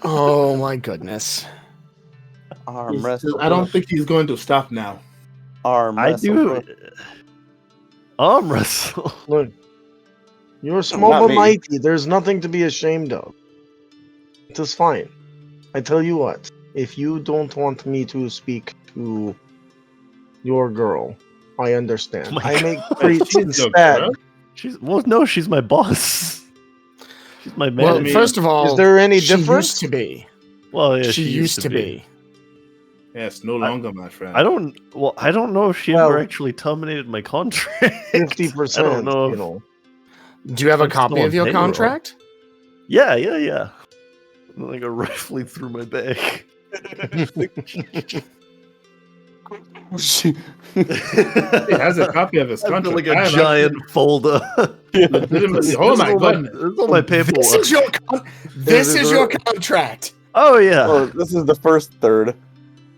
Oh my goodness. Arm wrestle. I don't think he's going to stop now. Arm I wrestle. do arm wrestle. Look, You're small Not but me. mighty. There's nothing to be ashamed of. It is fine. I tell you what, if you don't want me to speak to your girl, I understand. Oh my I make God. treats She's no instead. girl. She's my boss. She's my Well, manager. first of all, Is there any she difference? used to be. Well, yeah, she used to be. Yes, no longer, my friend. I don't know if she Well, ever actually terminated my contract. 50%, I don't know. you know. Do you have a I'm still copy on of your payroll. contract? Yeah. Like a rifling through my bag. He has a copy of his I feel contract. like I a am giant folder. legitimately. Oh my goodness! This is all my paperwork. This is your this is your contract. Oh yeah, Oh, this is the first third.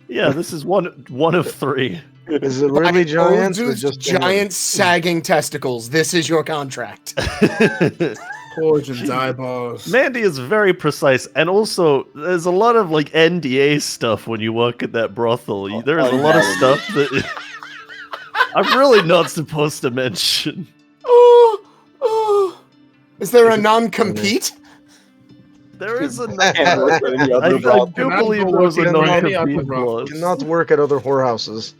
yeah. This is one of 3. Is it really By giant or Oldooth's just giant sagging testicles? This is your contract. Fortune's eyeballs. Mandy is very precise, and also there's a lot of like NDA stuff when you work at that brothel. There is a lot of stuff that I'm really not supposed to mention. Oh. Is there a non-compete? There is a. Can't work at any other I brothel. do believe there was a Cannot go working at any non-compete other brothel. clause. Cannot work at other whorehouses.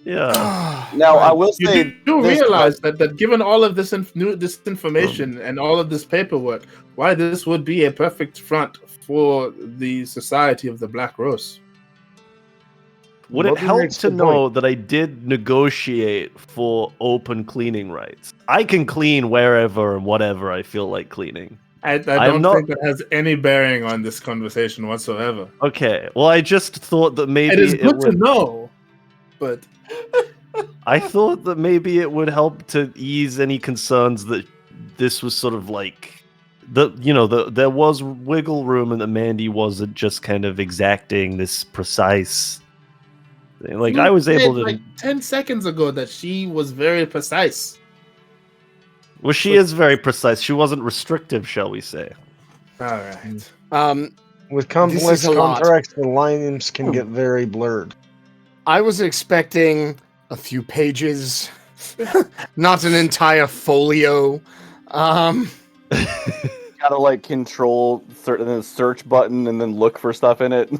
Yeah. Now, I will You say, do this realize that given all of this this information and all of this paperwork, why this would be a perfect front for the Society of the Black Rose. Would it Bobby help makes to the know point. that I did negotiate for open cleaning rights? I can clean wherever and whatever I feel like cleaning. I I'm don't not- think that has any bearing on this conversation whatsoever. Okay, well, I just thought that maybe It is good to would. know, but I thought that maybe it would help to ease any concerns that this was sort of like there was wiggle room and that Mandy wasn't just kind of exacting this precise thing. Like I was able to. like 10 seconds ago that she was very precise. Well, she is very precise. She wasn't restrictive, shall we say? All right. With This complex is a lot. contracts, the lines can get very blurred. I was expecting a few pages, not an entire folio. gotta like control the search button and then look for stuff in it.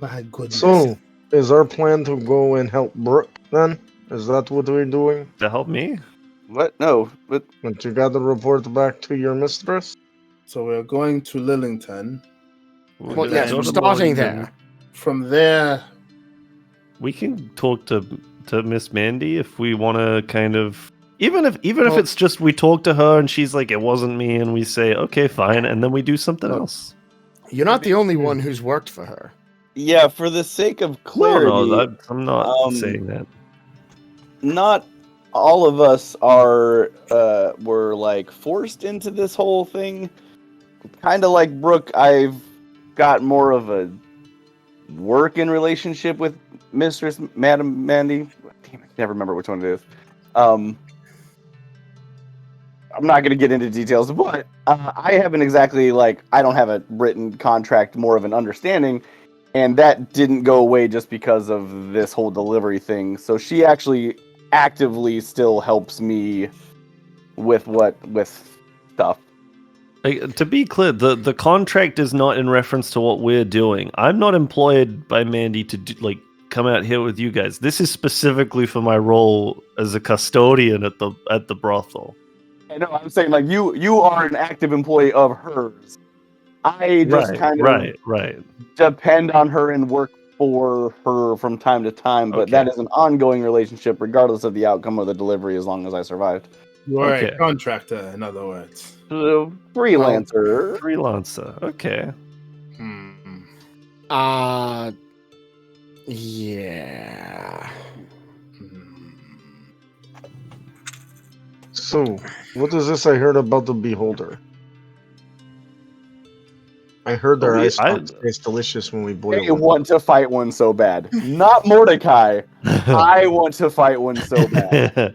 My goodness. So, is our plan to go and help Brooke then? Is that what we're doing? To help me? What? No, but And you got to report back to your mistress? So we're going to Lillington. Well, yes, we're starting there. From there, We can talk to Miss Mandy if we want to kind of even if it's just we talk to her and she's like it wasn't me and we say okay fine and then we do something else. You're not the only one who's worked for her. yeah, for the sake of clarity, No, I'm not saying that. not all of us were like forced into this whole thing. Kind of like Brooke, I've got more of a working relationship with Mistress Madam Mandy. Damn, I can't remember which one it is. I'm not going to get into details, but I haven't exactly I don't have a written contract, more of an understanding, and that didn't go away just because of this whole delivery thing. So she actually actively still helps me with stuff. To be clear, the contract is not in reference to what we're doing. I'm not employed by Mandy to come out here with you guys. This is specifically for my role as a custodian at the brothel. I know. I'm saying you are an active employee of hers. I just kind of right. depend on her and work for her from time to time, but Okay. that is an ongoing relationship regardless of the outcome of the delivery as long as I survived. you are Okay. a contractor, in other words. Freelancer. Freelancer. Okay. Yeah. So, what is this I heard about the Beholder? I heard their ice tastes delicious when we boil I them. want to fight one so bad. Not Mordecai. I want to fight one so bad.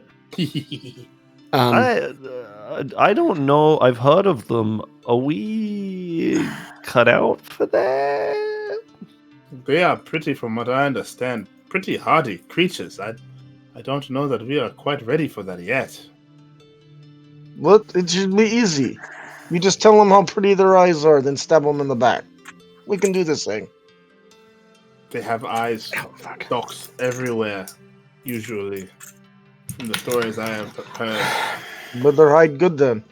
I don't know. I've heard of them. Are we cut out for that? They are pretty, from what I understand, pretty hardy creatures. I don't know that we are quite ready for that yet. What? It should be easy. You just tell them how pretty their eyes are, then stab them in the back. We can do this thing. They have eyes, stalks everywhere, usually. From the stories I have heard. Better hide good then.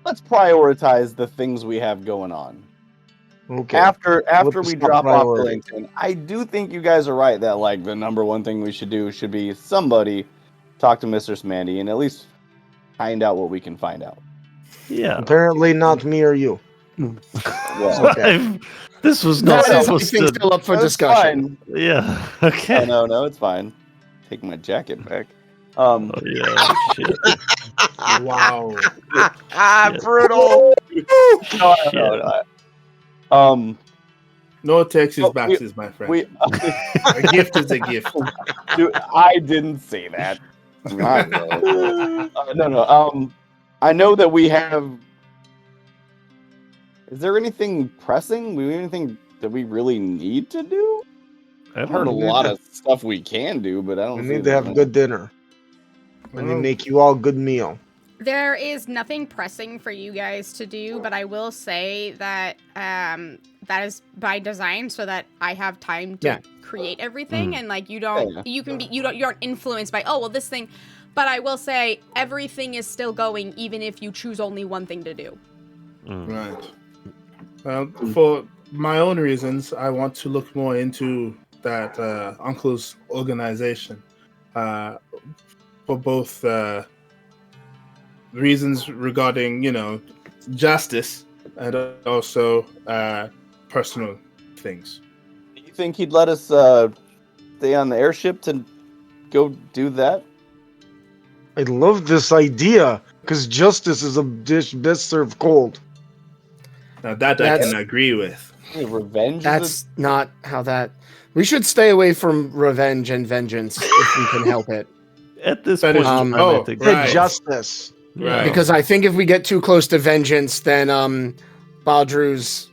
Let's prioritize the things we have going on. Okay. After What's we the drop off priority? Billington, I do think you guys are right that like the number one thing we should do should be somebody talk to Mistress Mandy and at least find out what we can find out. Yeah. Apparently not me or you. Well, Okay. This was not That is, I supposed think, to. still up for that's discussion. fine. Yeah. Okay. No, it's fine. Take my jacket back. Oh yeah. Shit. Wow. Brutal. No. No Texas Oh, boxes, my friend. We, A gift is a gift. dude, I didn't say that. No. I know that we have. Is there anything pressing? Anything that we really need to do? I've heard a lot of stuff we can do, but I don't. We see need to have that. good dinner. And they make you all good meal. There is nothing pressing for you guys to do, but I will say that that is by design so that I have time to create everything and like you aren't influenced by this thing. But I will say everything is still going even if you choose only one thing to do. Right. For my own reasons, I want to look more into that uncle's organization. For both reasons regarding, justice and also personal things. Do you think he'd let us stay on the airship to go do that? I love this idea because justice is a dish best served cold. Now that I can agree with. Revenge? That's not how that. We should stay away from revenge and vengeance if we can help it. At this That point, is- I think right. Justice. Right. Because I think if we get too close to vengeance, then Baldru's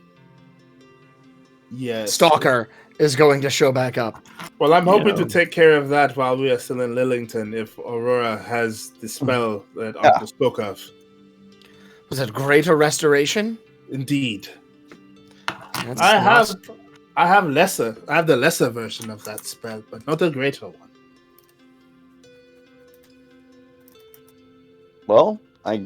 Yes. stalker is going to show back up. Well, I'm hoping Yeah. to take care of that while we are still in Lillington if Aurora has the spell that Uncle spoke of. Was it Greater Restoration? Indeed. That's I not- have the lesser version of that spell, but not the greater one. Well, I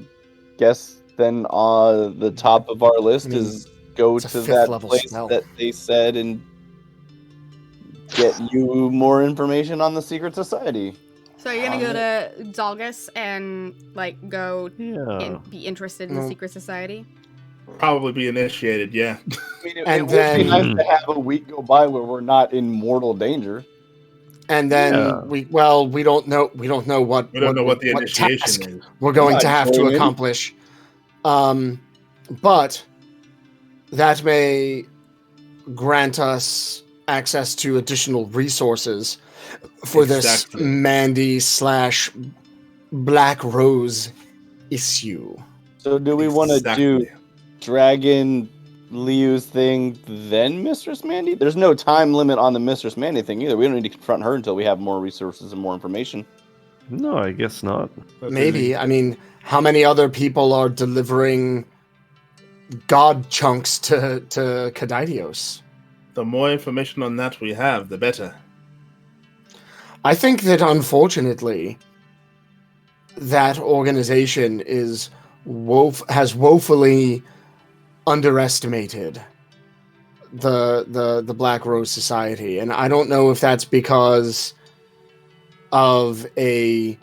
guess then the top of our list is go it's a to fifth that level place spell. that they said and get you more information on the secret society. So you're gonna go to Zalgus and like go Yeah. and be interested in the secret society? Probably be initiated, yeah. I mean, And it would then- be nice to have a week go by where we're not in mortal danger. And then Yeah. we don't know what We don't know what the what initiation task is. we're going to Right, have to join in. accomplish. But that may grant us access to additional resources for Exactly. this Mandy/Black Rose issue. So do we want to do Exactly. Dragon Liu's thing, then Mistress Mandy? There's no time limit on the Mistress Mandy thing either. We don't need to confront her until we have more resources and more information. No, I guess not. Maybe. I mean, how many other people are delivering god chunks to Kadidios? The more information on that we have, the better. I think that unfortunately, that organization has woefully underestimated the Black Rose Society, and I don't know if that's because of I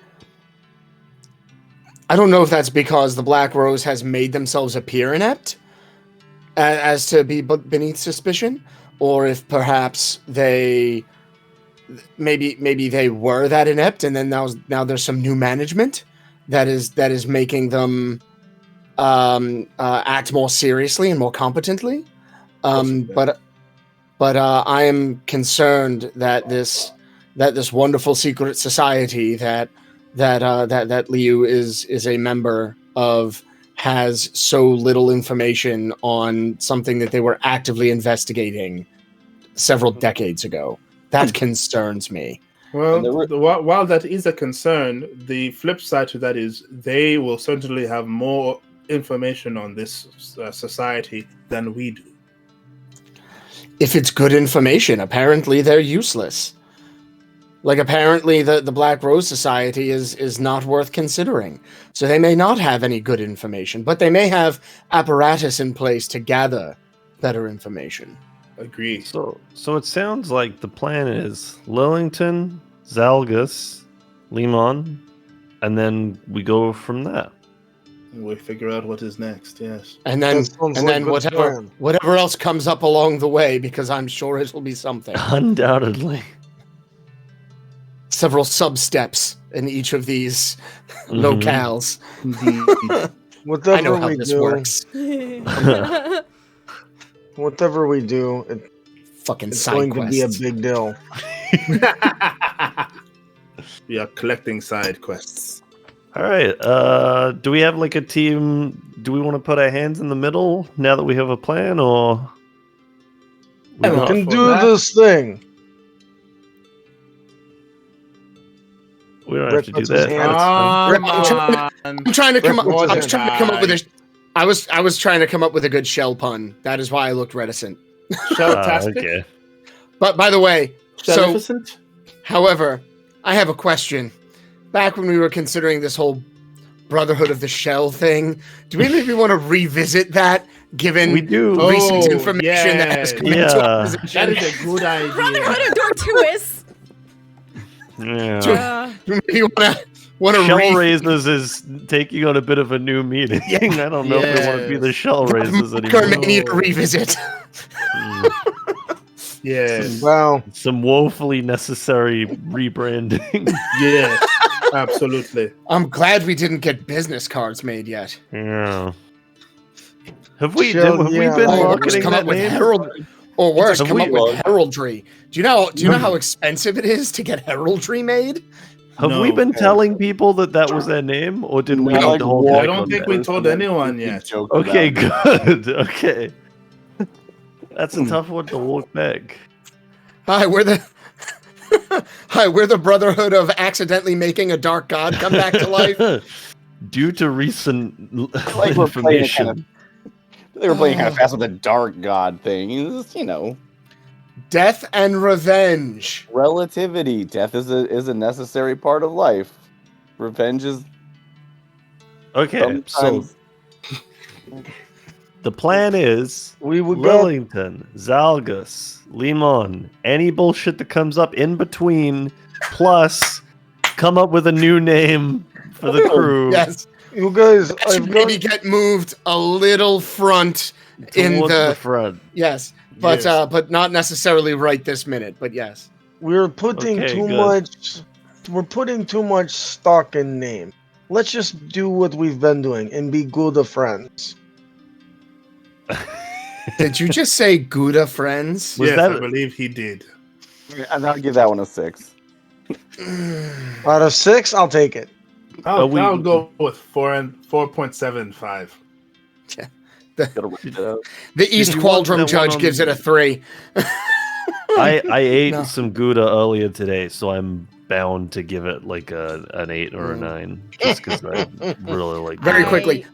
don't know if that's because the Black Rose has made themselves appear inept as to be beneath suspicion, or if perhaps maybe they were that inept, and then now there's some new management that is making them act more seriously and more competently. But I am concerned that this wonderful secret society that Liu is a member of has so little information on something that they were actively investigating several decades ago. That concerns me. Well, while that is a concern, the flip side to that is they will certainly have more information on this society than we do. If it's good information, apparently they're useless. Like, apparently the Black Rose Society is not worth considering. So they may not have any good information, but they may have apparatus in place to gather better information. Agree. So it sounds like the plan is Lillington, Zalgus, Limon, and then we go from there. We figure out what is next, yes. And then whatever else comes up along the way, because I'm sure it'll be something. Undoubtedly. Several sub-steps in each of these locales. Whatever I know how we this do, works. Whatever we do, Fucking it's side going quests. to be a big deal. We are collecting side quests. All right. Do we have like a team? Do we want to put our hands in the middle now that we have a plan, or We can do this thing. we don't have Rick to do puts his that? hand- I'm trying to come up. Rick I was wasn't trying to come up with a. I was trying to come up with a good shell pun. That is why I looked reticent. Shell-tastic? Okay. But by the way, so Shell-efficient? however, I have a question. Back when we were considering this whole Brotherhood of the Shell thing, do we maybe want to revisit that? Given We do. recent Oh, information that has come yeah. into our That possession. is a good idea. Brotherhood of Dortuous. Yeah. Do we maybe want to Shell Raisers is taking on a bit of a new meaning. I don't know if we want to be the Shell Raisers anymore. Mania to revisit. Yes. Wow. Some woefully necessary rebranding. Yes. Absolutely. I'm glad we didn't get business cards made yet. Yeah. Have we Shell, have we yeah, been like, marketing come that up with name? heraldry, or worse, Have come we- up with heraldry. Do you know how expensive it is to get heraldry made? Have we No. been telling people that was their name, or did we No, hold I back don't on think that? we told anyone yet. Joke Okay, about it. good. Okay. That's a tough one to walk back. Hi, we're the Brotherhood of accidentally making a dark god come back to life. Due to recent Like we're playing it information. They were playing kind of fast with the dark god thing. It's, Death and revenge. relativity. Death is a necessary part of life. Revenge is Okay, so sometimes the plan is We would go. Lillington, Zalgus, Limon, any bullshit that comes up in between, plus come up with a new name for the crew. Yes, You guys, that should maybe get moved a little front in towards the front. yes, but Yes. but not necessarily right this minute. But yes, we're putting Okay, too good. much. We're putting too much stock in name. Let's just do what we've been doing and be good of friends. did you just say Gouda friends? Was yes, that- I believe he did. I'll give that one a 6. Out of 6, I'll take it. I'll we- go with 4.75. Gotta write it out. The East you want Qualdrum that one judge on- gives it a 3. I ate No. some Gouda earlier today, so I'm bound to give it like an 8 or a 9, just because I really like. Very Gouda. quickly,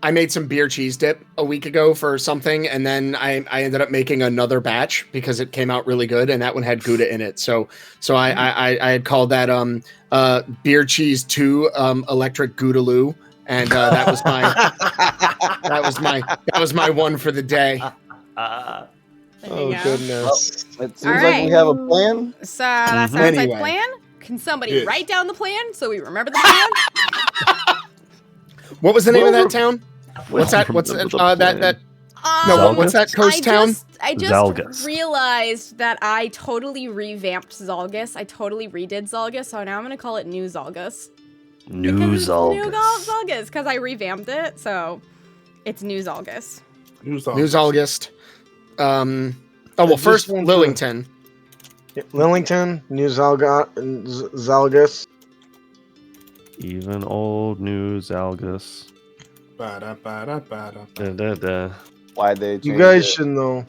I made some beer cheese dip a week ago for something, and then I ended up making another batch because it came out really good, and that one had Gouda in it. So I had called that beer cheese 2 electric Goudaloo, and that was my one for the day. Ah. There you Oh go. goodness. It seems All like right. we have a plan. So that sounds like Anyway. plan. Can somebody Yes. write down the plan so we remember the plan? What was the name of that town? What's that? What's Remember that? the That plan. no. What's that coast I town? I just Zalgus. realized that I totally revamped Zalgus. I totally redid Zalgus, so now I'm gonna call it New Zalgus. New Because it's New Zalgus. Zalgus, because I revamped it, so it's New Zalgus. Who's on? News August. Oh well, Just first one Lillington. Lillington, New Zalgus. Even old New Zalgus. Ba-da-ba-da-ba-da. Da, da, da. Why they? You changed guys it. should know.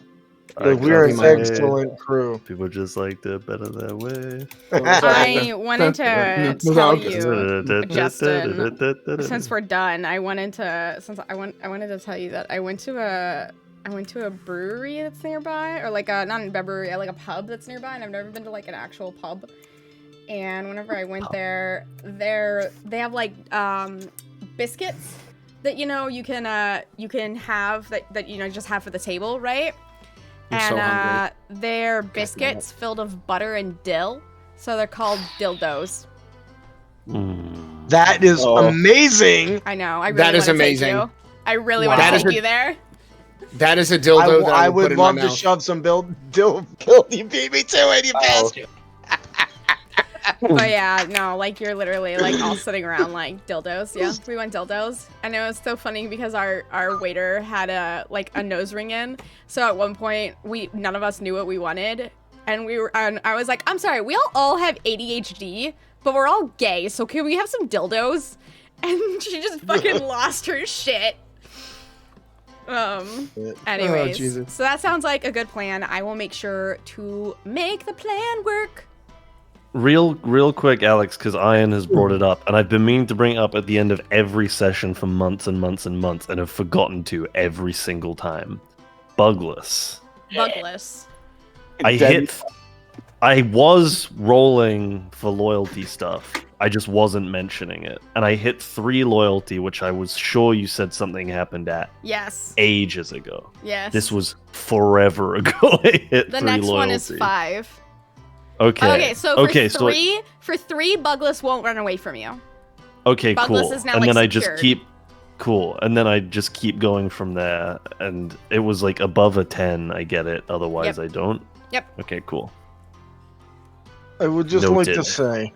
We're an my way. excellent crew. People just like to better their way. I wanted to tell you, Justin, since we're done, I wanted to tell you that I went to a brewery that's nearby, or like a, not a brewery, like a pub that's nearby, and I've never been to like an actual pub. And whenever I went there, they have like biscuits that you can have that just have for the table, right? And they're biscuits filled with butter and dill, so they're called dildos. That is amazing. I know. I really That is wanna take amazing. you. I really want to take you there. That is a dildo that I would would put in love my to mouth. shove some dill. You beat me to it, you bastard. But yeah, no, like you're literally like all sitting around like dildos. Yeah, we want dildos. And it was so funny because our waiter had a nose ring in. So at one point none of us knew what we wanted, and I was like, I'm sorry, we all have ADHD, but we're all gay, so can we have some dildos? And she just fucking lost her shit. Anyways, so that sounds like a good plan. I will make sure to make the plan work. Real quick, Aelx, because Ian has brought it up, and I've been meaning to bring it up at the end of every session for months and months and months, and have forgotten to every single time. Bugless. Bugless. I was rolling for loyalty stuff. I just wasn't mentioning it. And I hit 3 loyalty, which I was sure you said something happened at. Yes. Ages ago. Yes. This was forever ago. I hit the 3 next loyalty. one is 5. Okay. Okay, so for three, Bugless won't run away from you. Okay, Bugless cool. is now, and then I secured. just keep and then I just keep going from there, and it was like above a 10, I get it, otherwise I don't. Yep. Okay, cool. I would just like to Noted. say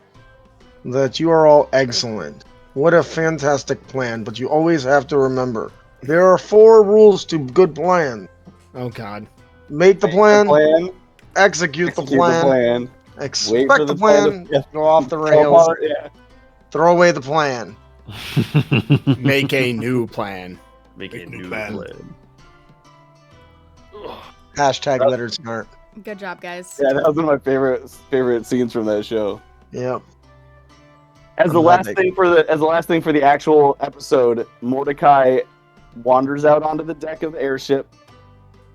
that you are all excellent. What a fantastic plan, but you always have to remember, there are 4 rules to good plan. Oh god. Make the plan, execute the plan, expect the plan, go off the rails, throw away the plan. Make a new plan. Make a new plan. Hashtag lettered smart. Good job, guys. Yeah, that was one of my favorite scenes from that show. Yep. As the last thing for the actual episode, Mordecai wanders out onto the deck of the airship,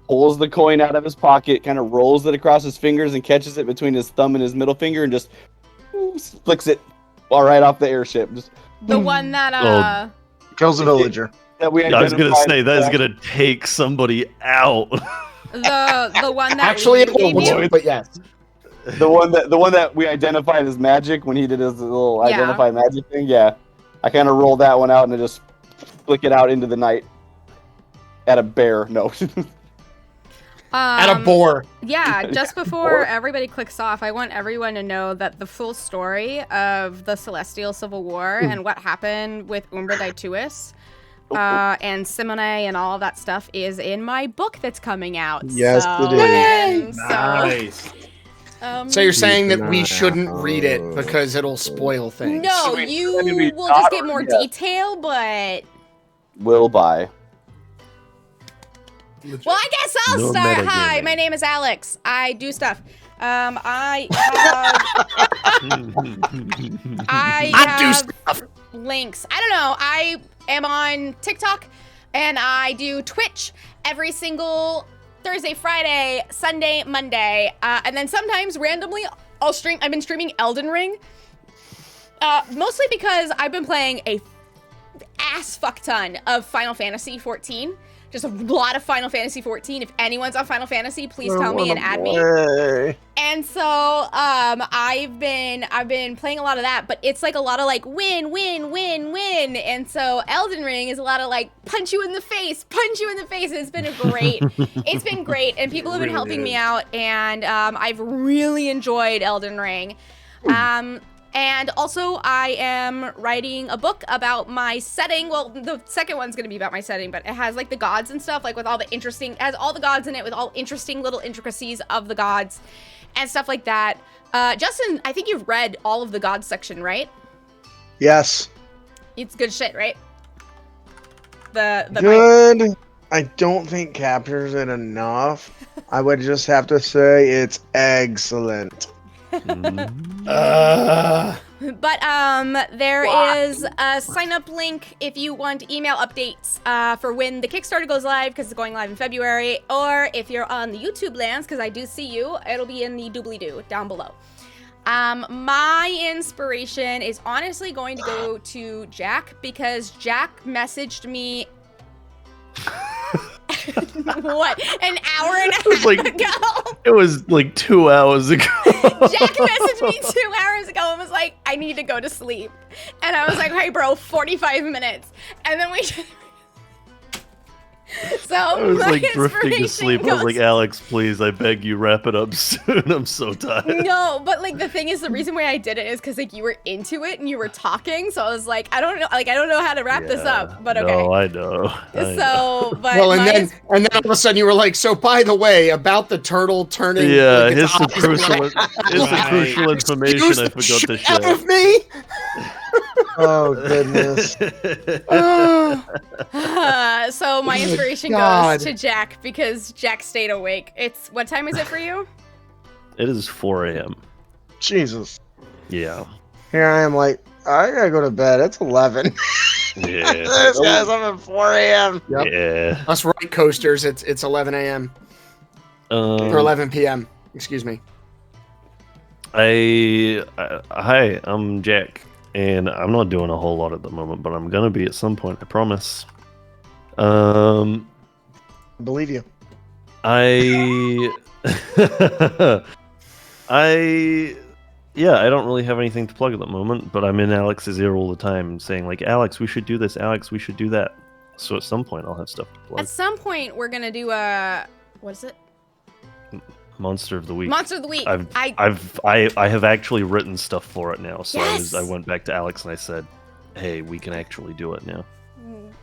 pulls the coin out of his pocket, kind of rolls it across his fingers and catches it between his thumb and his middle finger, and just flicks it right off the airship. Just the one that kills a villager. That we I was gonna say that is gonna take somebody out. The one that actually it gave you? would, but yes. The one that we identified as magic when he did his little identify magic thing. Yeah, I kind of rolled that one out and I just flick it out into the night at a bear. No. At a boar. Yeah, just before everybody clicks off, I want everyone to know that the full story of the Celestial Civil War and what happened with Umbra Daituis and Simone and all of that stuff is in my book that's coming out. Yes, it is. Nice. So you're saying that we shouldn't read it because it'll spoil things? No, you will just get more detail, but... Will buy. Well, I guess I'll start. Hi, my name is Aelx. I do stuff. I have links. I don't know. I am on TikTok, and I do Twitch every single Thursday, Friday, Sunday, Monday, and then sometimes randomly I'll stream. I've been streaming Elden Ring, mostly because I've been playing a ass fuck ton of Final Fantasy 14. Just a lot of Final Fantasy 14. If anyone's on Final Fantasy, please tell me and add me. And so I've been playing a lot of that, but it's like a lot of like win, win, win, win. And so Elden Ring is a lot of like punch you in the face. And it's been it's been great, and people have been helping me out, and I've really enjoyed Elden Ring. And also, I am writing a book about my setting. Well, the second one's going to be about my setting, but it has, like, the gods and stuff, like, with all the interesting... It has all the gods in it with all interesting little intricacies of the gods and stuff like that. Justin, I think you've read all of the gods section, right? Yes. It's good shit, right? The good. I don't think captures it enough. I would just have to say it's excellent. But there is a sign-up link if you want email updates for when the Kickstarter goes live, because it's going live in February, or if you're on the YouTube lands, because I do see you, it'll be in the doobly-doo down below. My inspiration is honestly going to go to Jack, because Jack messaged me what, an hour and a half ago? It was like 2 hours ago. Jack messaged me 2 hours ago and was like, I need to go to sleep. And I was like, hey bro, 45 minutes. And then we So I was like drifting to sleep. goes... I was like, Aelx, please, I beg you, wrap it up soon. I'm so tired. No, but like the thing is, the reason why I did it is because like you were into it and you were talking. So I was like, I don't know how to wrap this up. But okay. No, I know. But well, and then all of a sudden you were like, so by the way, about the turtle turning. Yeah, like, here's some crucial information I forgot to share. Out of me. Oh goodness. So my inspiration goes to Jack, because Jack stayed awake. It's what time is it for you? It is 4 a.m. Jesus. Yeah. Here I am, like, I gotta go to bed. It's 11. Yeah. This guy's up at 4 a.m. Yep. Yeah. Us right coasters. It's 11 a.m. Or 11 p.m. Excuse me. Hi, I'm Jack, and I'm not doing a whole lot at the moment, but I'm gonna be at some point. I promise. I believe you. I don't really have anything to plug at the moment, but I'm in Alex's ear all the time saying like, Aelx, we should do this. Aelx, we should do that. So at some point I'll have stuff to plug. At some point we're gonna do a, what is it? Monster of the Week. Monster of the Week. I have actually written stuff for it now. So yes! I went back to Aelx and I said, hey, we can actually do it now.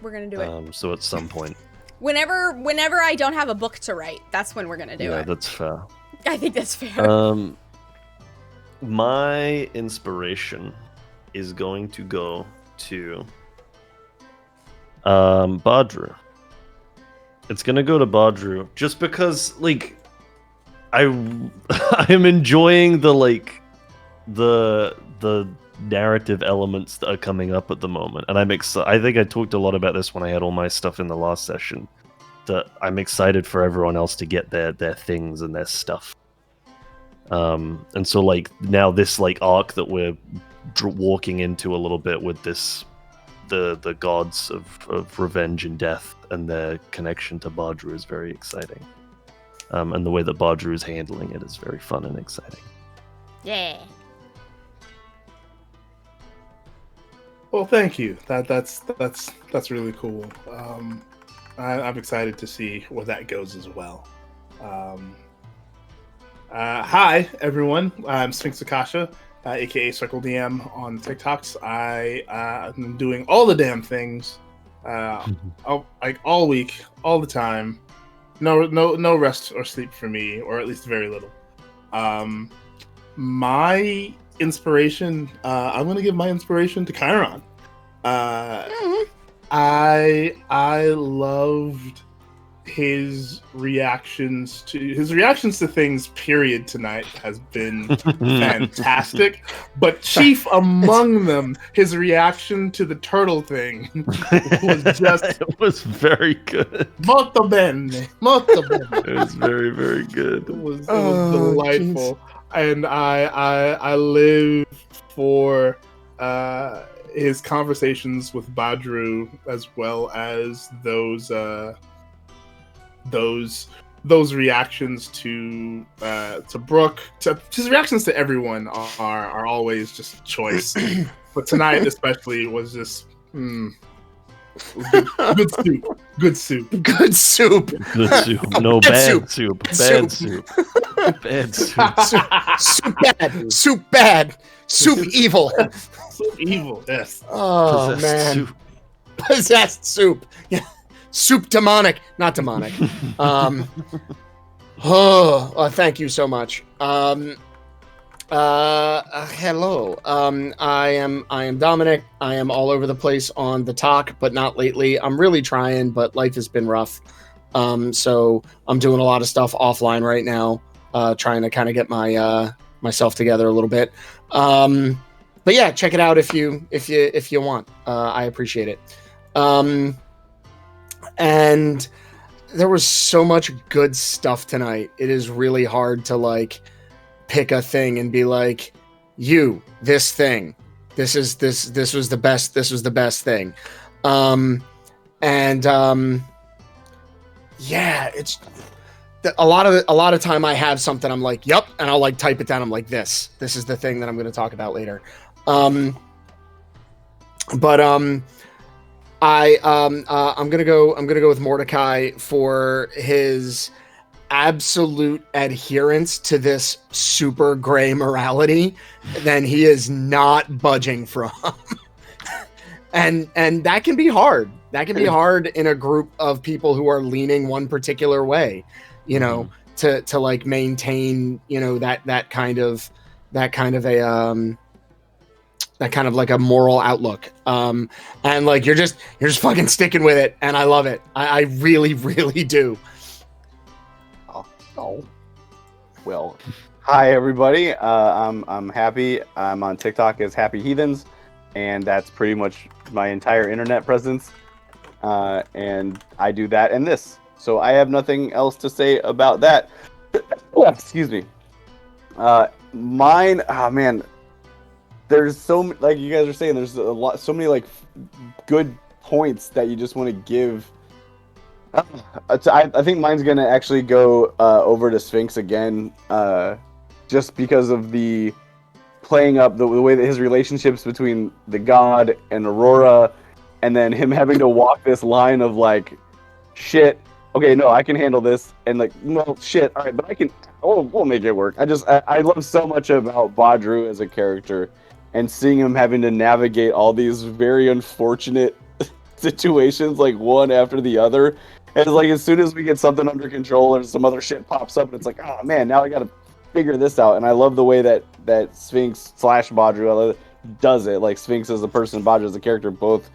We're gonna do it. So at some point. Whenever I don't have a book to write, that's when we're gonna do it. Yeah, that's fair. I think that's fair. My inspiration is going to go to Badru. It's gonna go to Badru just because, like, I am enjoying the narrative elements that are coming up at the moment, and I'm excited. I think I talked a lot about this when I had all my stuff in the last session. That I'm excited for everyone else to get their things and their stuff. And so like now this like arc that we're walking into a little bit with this, the gods of revenge and death and their connection to Badru is very exciting. And the way that Badru is handling it is very fun and exciting. Yeah. Well, thank you. That's really cool. I'm excited to see where that goes as well. Hi everyone. I'm Sphinx Akasha, aka Circle DM on TikToks. I'm doing all the damn things, all week, all the time. No rest or sleep for me, or at least very little. My inspiration, I'm gonna give my inspiration to Chiron. I loved his reactions to things, period, tonight has been fantastic. But chief among them, his reaction to the turtle thing was just it was very good. Molto bene. It was very, very good. It was delightful. Geez. And I live for his conversations with Badru, as well as those reactions to Brooke. His reactions to everyone are always just choice, but tonight especially was just good soup. No, bad soup. Bad soup. Bad soup. Soup bad. Soup evil. Soup evil. Yes. Oh Possessed man. soup. Possessed soup. Yeah. Soup demonic. Not demonic. Thank you so much. Hello. I am Dominic. I am all over the place on the talk, but not lately. I'm really trying, but life has been rough. So I'm doing a lot of stuff offline right now, trying to kind of get my myself together a little bit. But yeah, check it out if you want. I appreciate it. And there was so much good stuff tonight. It is really hard to like pick a thing and be like, this thing, this was the best thing. Yeah, it's a lot of time I have something I'm like, yep, and I'll like type it down. I'm like, this is the thing that I'm going to talk about later. I'm gonna go with Mordecai for his absolute adherence to this super gray morality that he is not budging from. and that can be hard. That can be hard in a group of people who are leaning one particular way, you know, to like maintain, you know, that kind of like a moral outlook. And like you're just fucking sticking with it, and I love it. I really, really do. Oh. Well, hi everybody. I'm happy. I'm on TikTok as Happy Heathens, and that's pretty much my entire internet presence. And I do that and this. So I have nothing else to say about that. Excuse me. Mine, oh man, there's so, like you guys are saying, there's so many like good points that you just want to give. I think mine's gonna actually go over to Sphinx again, just because of the playing up the way that his relationships between the god and Aurora, and then him having to walk this line of like, shit, okay, no, I can handle this, and like, no, shit, all right, but I can, we'll make it work. I love so much about Badru as a character, and seeing him having to navigate all these very unfortunate situations, like one after the other. And it's like, as soon as we get something under control or some other shit pops up, and it's like, oh man, now I gotta figure this out. And I love the way that Sphinx / Badru does it. Like, Sphinx as a person, Badru as a character, both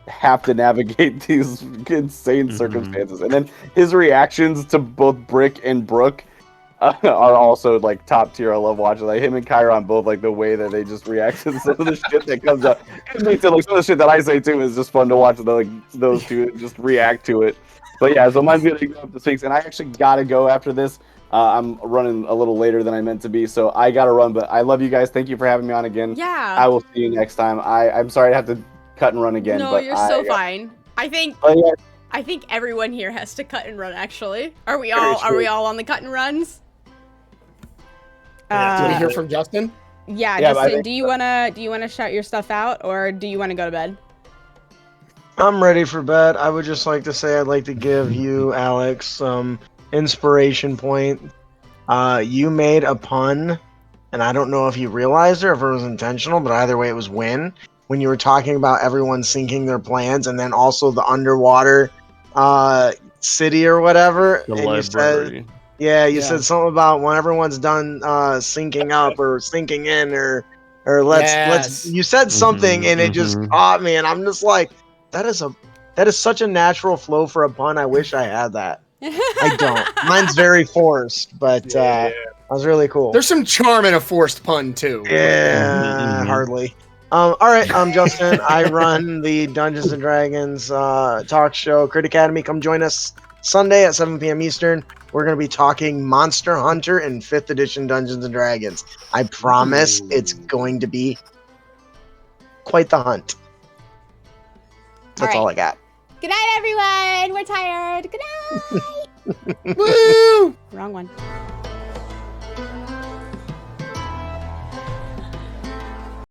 have to navigate these insane circumstances. And then his reactions to both Brick and Brooke are also like top tier. I love watching like him and Chiron both, like the way that they just react to some of the shit that comes up. It makes it like some of the shit that I say too is just fun to watch those two just react to it. But yeah, so mine's gonna go up to Sphinx, and I actually gotta go after this. I'm running a little later than I meant to be, so I gotta run. But I love you guys. Thank you for having me on again. Yeah. I will see you next time. I'm sorry I have to cut and run again. No, but you're so fine. I think everyone here has to cut and run. Actually, are we all on the cut and runs? Did we hear from Justin? Yeah, Justin. Do you wanna shout your stuff out, or do you wanna go to bed? I'm ready for bed. I would just like to say I'd like to give you, Aelx, some inspiration point. You made a pun, and I don't know if you realized it or if it was intentional, but either way it was when you were talking about everyone syncing their plans, and then also the underwater city or whatever. The and library. You said something about when everyone's done syncing up or syncing in or let's you said something and it just caught me, and I'm just like, that is such a natural flow for a pun. I wish I had that. I don't. Mine's very forced, but that was really cool. There's some charm in a forced pun too. Yeah, hardly. All right, I'm Justin. I run the Dungeons and Dragons talk show, Crit Academy. Come join us Sunday at 7 p.m. Eastern. We're going to be talking Monster Hunter and 5th edition Dungeons and Dragons. I promise it's going to be quite the hunt. That's all I got. Good night, everyone. We're tired. Good night. Woo! Wrong one.